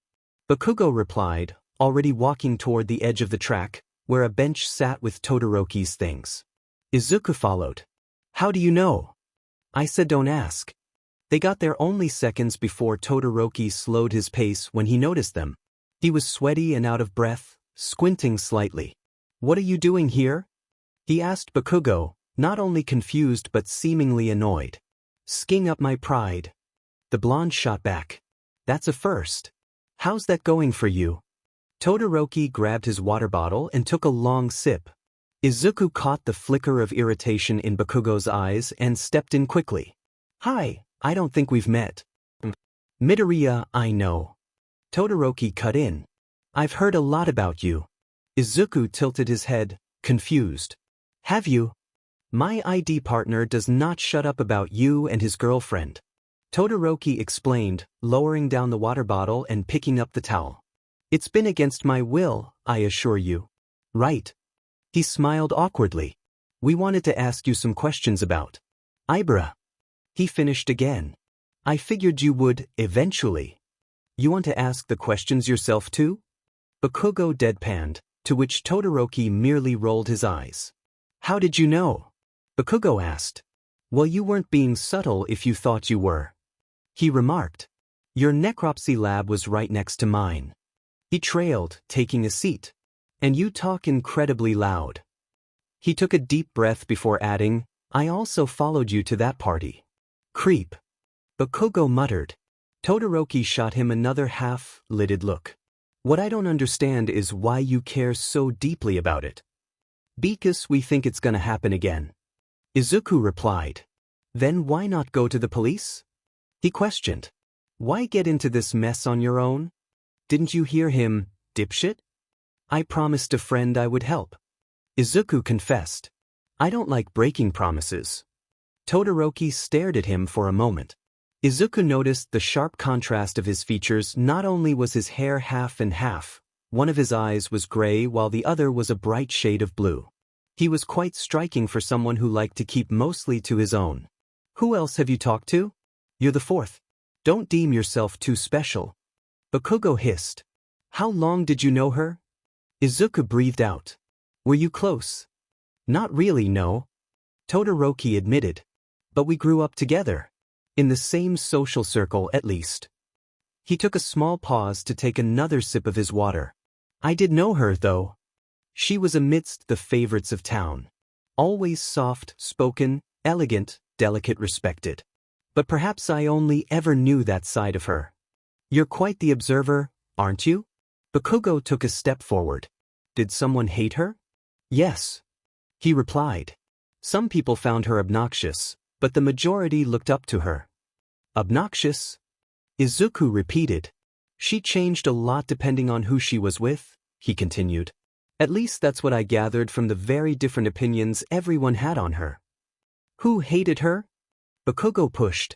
[SPEAKER 1] Bakugo replied, already walking toward the edge of the track, where a bench sat with Todoroki's things. Izuku followed. How do you know? I said don't ask. They got there only seconds before Todoroki slowed his pace when he noticed them. He was sweaty and out of breath, squinting slightly. What are you doing here? He asked Bakugo, not only confused but seemingly annoyed. Skiing up my pride. The blonde shot back. That's a first. How's that going for you? Todoroki grabbed his water bottle and took a long sip. Izuku caught the flicker of irritation in Bakugo's eyes and stepped in quickly. Hi, I don't think we've met. Midoriya, I know. Todoroki cut in. I've heard a lot about you. Izuku tilted his head, confused. Have you? My ID partner does not shut up about you and his girlfriend. Todoroki explained, lowering down the water bottle and picking up the towel. It's been against my will, I assure you. Right. He smiled awkwardly. We wanted to ask you some questions about Ibra. He finished again. I figured you would, eventually. You want to ask the questions yourself too? Bakugo deadpanned, to which Todoroki merely rolled his eyes. How did you know? Bakugo asked. Well, you weren't being subtle if you thought you were. He remarked. Your necropsy lab was right next to mine. He trailed, taking a seat. And you talk incredibly loud. He took a deep breath before adding, I also followed you to that party. Creep. Bakugo muttered. Todoroki shot him another half-lidded look. What I don't understand is why you care so deeply about it. Because we think it's gonna happen again. Izuku replied. Then why not go to the police? He questioned. Why get into this mess on your own? Didn't you hear him, dipshit? I promised a friend I would help. Izuku confessed. I don't like breaking promises. Todoroki stared at him for a moment. Izuku noticed the sharp contrast of his features. Not only was his hair half and half, one of his eyes was gray while the other was a bright shade of blue. He was quite striking for someone who liked to keep mostly to his own. Who else have you talked to? You're the fourth. Don't deem yourself too special. Bakugo hissed. How long did you know her? Izuku breathed out. Were you close? Not really, no. Todoroki admitted. But we grew up together. In the same social circle, at least. He took a small pause to take another sip of his water. I did know her, though. She was amidst the favorites of town. Always soft-spoken, elegant, delicate, respected. But perhaps I only ever knew that side of her. You're quite the observer, aren't you? Bakugo took a step forward. Did someone hate her? Yes. He replied. Some people found her obnoxious, but the majority looked up to her. Obnoxious? Izuku repeated. She changed a lot depending on who she was with, he continued. At least that's what I gathered from the very different opinions everyone had on her. Who hated her? Bakugo pushed.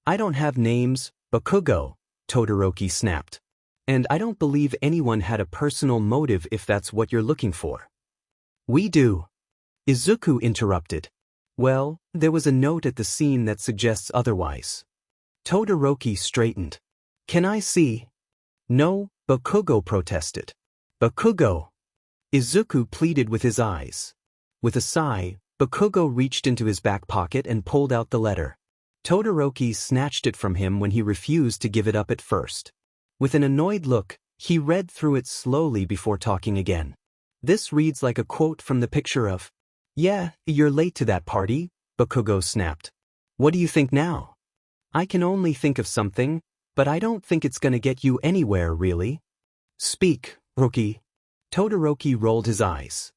[SPEAKER 1] I don't have names, Bakugo, Todoroki snapped. And I don't believe anyone had a personal motive if that's what you're looking for. We do. Izuku interrupted. Well, there was a note at the scene that suggests otherwise. Todoroki straightened. Can I see? No, Bakugo protested. Bakugo. Izuku pleaded with his eyes. With a sigh, Bakugo reached into his back pocket and pulled out the letter. Todoroki snatched it from him when he refused to give it up at first. With an annoyed look, he read through it slowly before talking again. This reads like a quote from the picture of. Yeah, you're late to that party, Bakugo snapped. What do you think now? I can only think of something, but I don't think it's gonna get you anywhere, really. Speak, rookie. Todoroki rolled his eyes.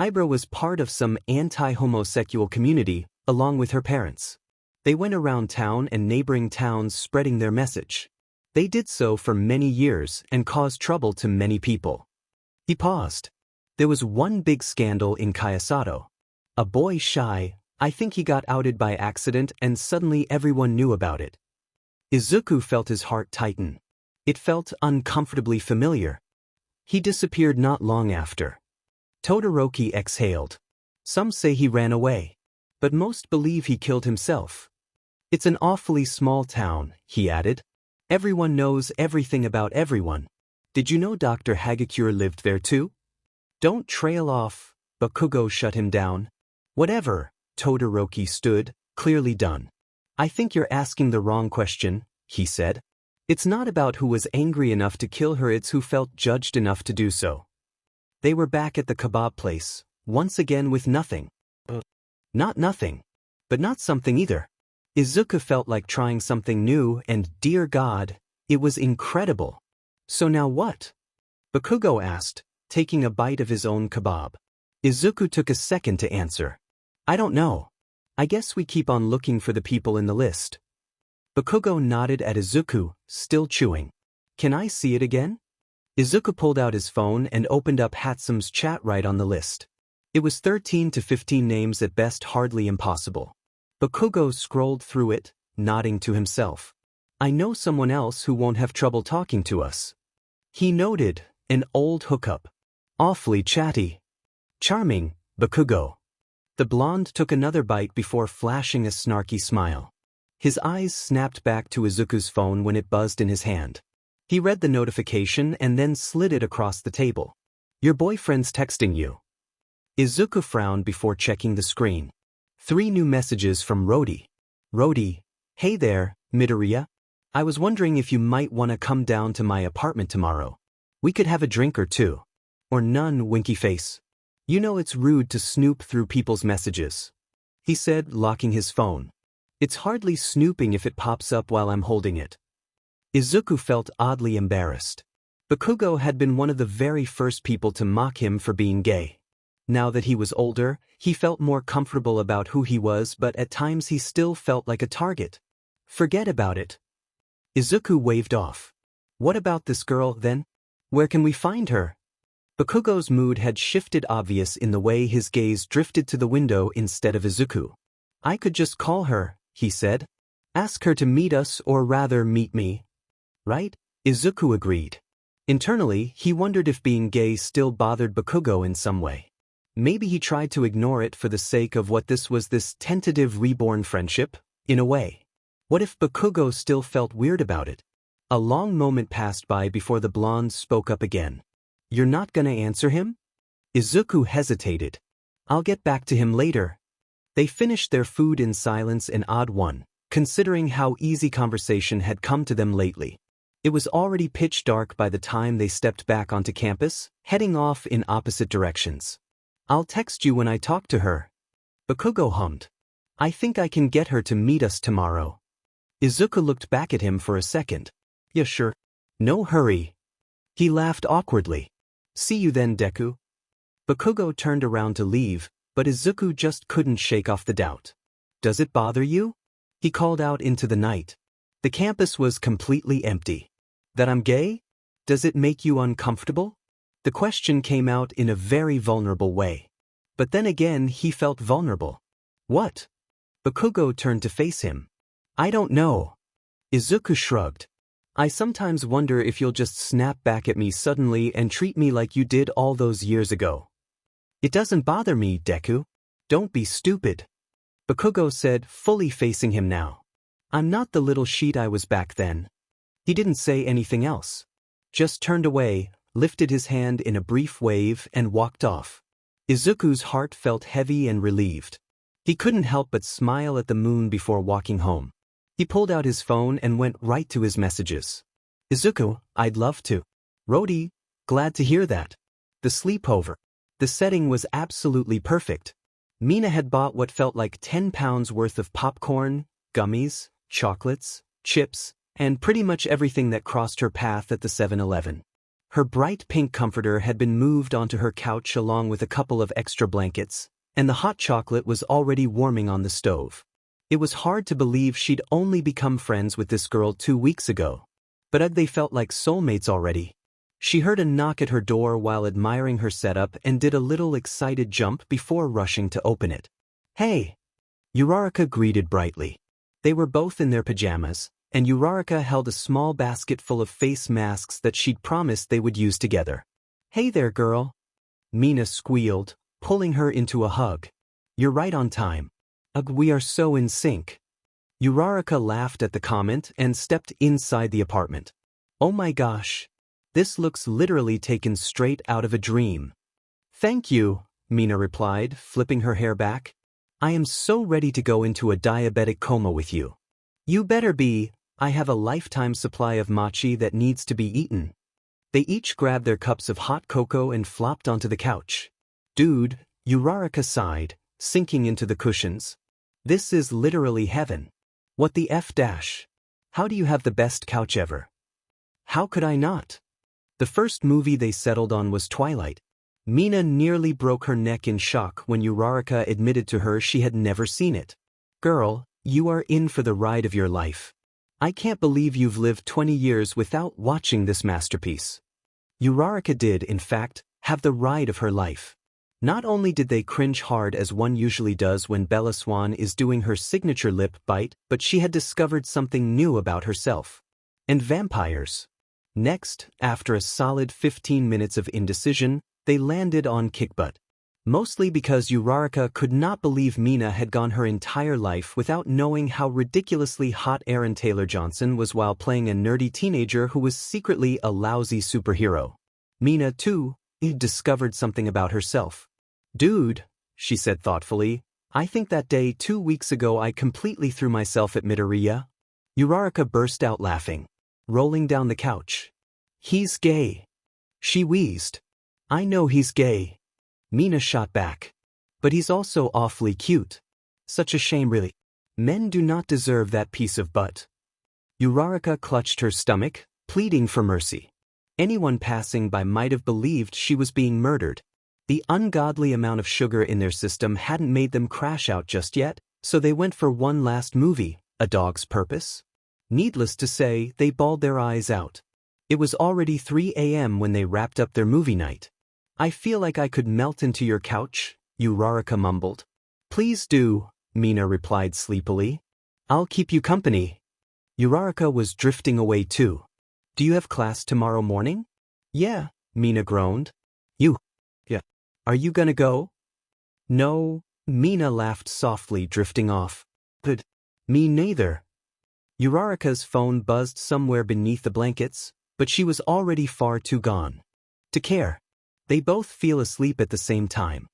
[SPEAKER 1] Ibra was part of some anti-homosexual community, along with her parents. They went around town and neighboring towns spreading their message. They did so for many years and caused trouble to many people. He paused. There was one big scandal in Kyosato. A boy shy, I think he got outed by accident and suddenly everyone knew about it. Izuku felt his heart tighten. It felt uncomfortably familiar. He disappeared not long after. Todoroki exhaled. Some say he ran away, but most believe he killed himself. It's an awfully small town, he added. Everyone knows everything about everyone. Did you know Dr. Hagakure lived there too? Don't trail off, Bakugo shut him down. Whatever, Todoroki stood, clearly done. I think you're asking the wrong question, he said. It's not about who was angry enough to kill her, it's who felt judged enough to do so. They were back at the kebab place, once again with nothing. Not nothing. But not something either. Izuku felt like trying something new and, dear God, it was incredible. So now what? Bakugo asked, taking a bite of his own kebab. Izuku took a second to answer. I don't know. I guess we keep on looking for the people in the list. Bakugo nodded at Izuku, still chewing. Can I see it again? Izuku pulled out his phone and opened up Hatsume's chat right on the list. It was 13 to 15 names at best, hardly impossible. Bakugo scrolled through it, nodding to himself. I know someone else who won't have trouble talking to us. He noted, an old hookup. Awfully chatty. Charming, Bakugo. The blonde took another bite before flashing a snarky smile. His eyes snapped back to Izuku's phone when it buzzed in his hand. He read the notification and then slid it across the table. Your boyfriend's texting you. Izuku frowned before checking the screen. 3 new messages from Rodi. Rodi, hey there, Midoriya. I was wondering if you might want to come down to my apartment tomorrow. We could have a drink or two. Or none, winky face. You know it's rude to snoop through people's messages. He said, locking his phone. It's hardly snooping if it pops up while I'm holding it. Izuku felt oddly embarrassed. Bakugo had been one of the very first people to mock him for being gay. Now that he was older, he felt more comfortable about who he was, but at times he still felt like a target. Forget about it. Izuku waved off. What about this girl, then? Where can we find her? Bakugo's mood had shifted, obvious in the way his gaze drifted to the window instead of Izuku. I could just call her, he said. Ask her to meet us, or rather meet me. Right? Izuku agreed. Internally, he wondered if being gay still bothered Bakugo in some way. Maybe he tried to ignore it for the sake of what this was, this tentative reborn friendship, in a way. What if Bakugo still felt weird about it? A long moment passed by before the blonde spoke up again. You're not gonna answer him? Izuku hesitated. I'll get back to him later. They finished their food in silence, an odd one, considering how easy conversation had come to them lately. It was already pitch dark by the time they stepped back onto campus, heading off in opposite directions. I'll text you when I talk to her. Bakugo hummed. I think I can get her to meet us tomorrow. Izuku looked back at him for a second. Yeah, sure. No hurry. He laughed awkwardly. See you then, Deku. Bakugo turned around to leave, but Izuku just couldn't shake off the doubt. Does it bother you? He called out into the night. The campus was completely empty. That I'm gay? Does it make you uncomfortable? The question came out in a very vulnerable way. But then again, he felt vulnerable. What? Bakugo turned to face him. I don't know. Izuku shrugged. I sometimes wonder if you'll just snap back at me suddenly and treat me like you did all those years ago. It doesn't bother me, Deku. Don't be stupid. Bakugo said, fully facing him now. I'm not the little sheet I was back then. He didn't say anything else. Just turned away, lifted his hand in a brief wave and walked off. Izuku's heart felt heavy and relieved. He couldn't help but smile at the moon before walking home. He pulled out his phone and went right to his messages. Izuku, I'd love to. Rodi, glad to hear that. The sleepover. The setting was absolutely perfect. Mina had bought what felt like 10 pounds worth of popcorn, gummies, chocolates, chips, and pretty much everything that crossed her path at the 7-Eleven. Her bright pink comforter had been moved onto her couch along with a couple of extra blankets, and the hot chocolate was already warming on the stove. It was hard to believe she'd only become friends with this girl 2 weeks ago. But they felt like soulmates already. She heard a knock at her door while admiring her setup and did a little excited jump before rushing to open it. Hey! Uraraka greeted brightly. They were both in their pajamas, and Uraraka held a small basket full of face masks that she'd promised they would use together. Hey there, girl! Mina squealed, pulling her into a hug. You're right on time. Ugh, we are so in sync. Uraraka laughed at the comment and stepped inside the apartment. Oh my gosh. This looks literally taken straight out of a dream. Thank you, Mina replied, flipping her hair back. I am so ready to go into a diabetic coma with you. You better be, I have a lifetime supply of mochi that needs to be eaten. They each grabbed their cups of hot cocoa and flopped onto the couch. Dude, Uraraka sighed, sinking into the cushions. This is literally heaven. What the F dash? How do you have the best couch ever? How could I not? The first movie they settled on was Twilight. Mina nearly broke her neck in shock when Uraraka admitted to her she had never seen it. Girl, you are in for the ride of your life. I can't believe you've lived 20 years without watching this masterpiece. Uraraka did, in fact, have the ride of her life. Not only did they cringe hard as one usually does when Bella Swan is doing her signature lip bite, but she had discovered something new about herself. And vampires. Next, after a solid 15 minutes of indecision, they landed on Kickbutt. Mostly because Uraraka could not believe Mina had gone her entire life without knowing how ridiculously hot Aaron Taylor Johnson was while playing a nerdy teenager who was secretly a lousy superhero. Mina, too, discovered something about herself. Dude, she said thoughtfully, I think that day 2 weeks ago I completely threw myself at Midoriya. Uraraka burst out laughing, rolling down the couch. He's gay. She wheezed. I know he's gay. Mina shot back. But he's also awfully cute. Such a shame really. Men do not deserve that piece of butt. Uraraka clutched her stomach, pleading for mercy. Anyone passing by might have believed she was being murdered. The ungodly amount of sugar in their system hadn't made them crash out just yet, so they went for one last movie, A Dog's Purpose. Needless to say, they bawled their eyes out. It was already 3 a.m. when they wrapped up their movie night. I feel like I could melt into your couch, Uraraka mumbled. Please do, Mina replied sleepily. I'll keep you company. Uraraka was drifting away too. Do you have class tomorrow morning? Yeah, Mina groaned. You? Yeah. Are you gonna go? No, Mina laughed softly, drifting off. But me neither. Uraraka's phone buzzed somewhere beneath the blankets, but she was already far too gone to care. They both fell asleep at the same time.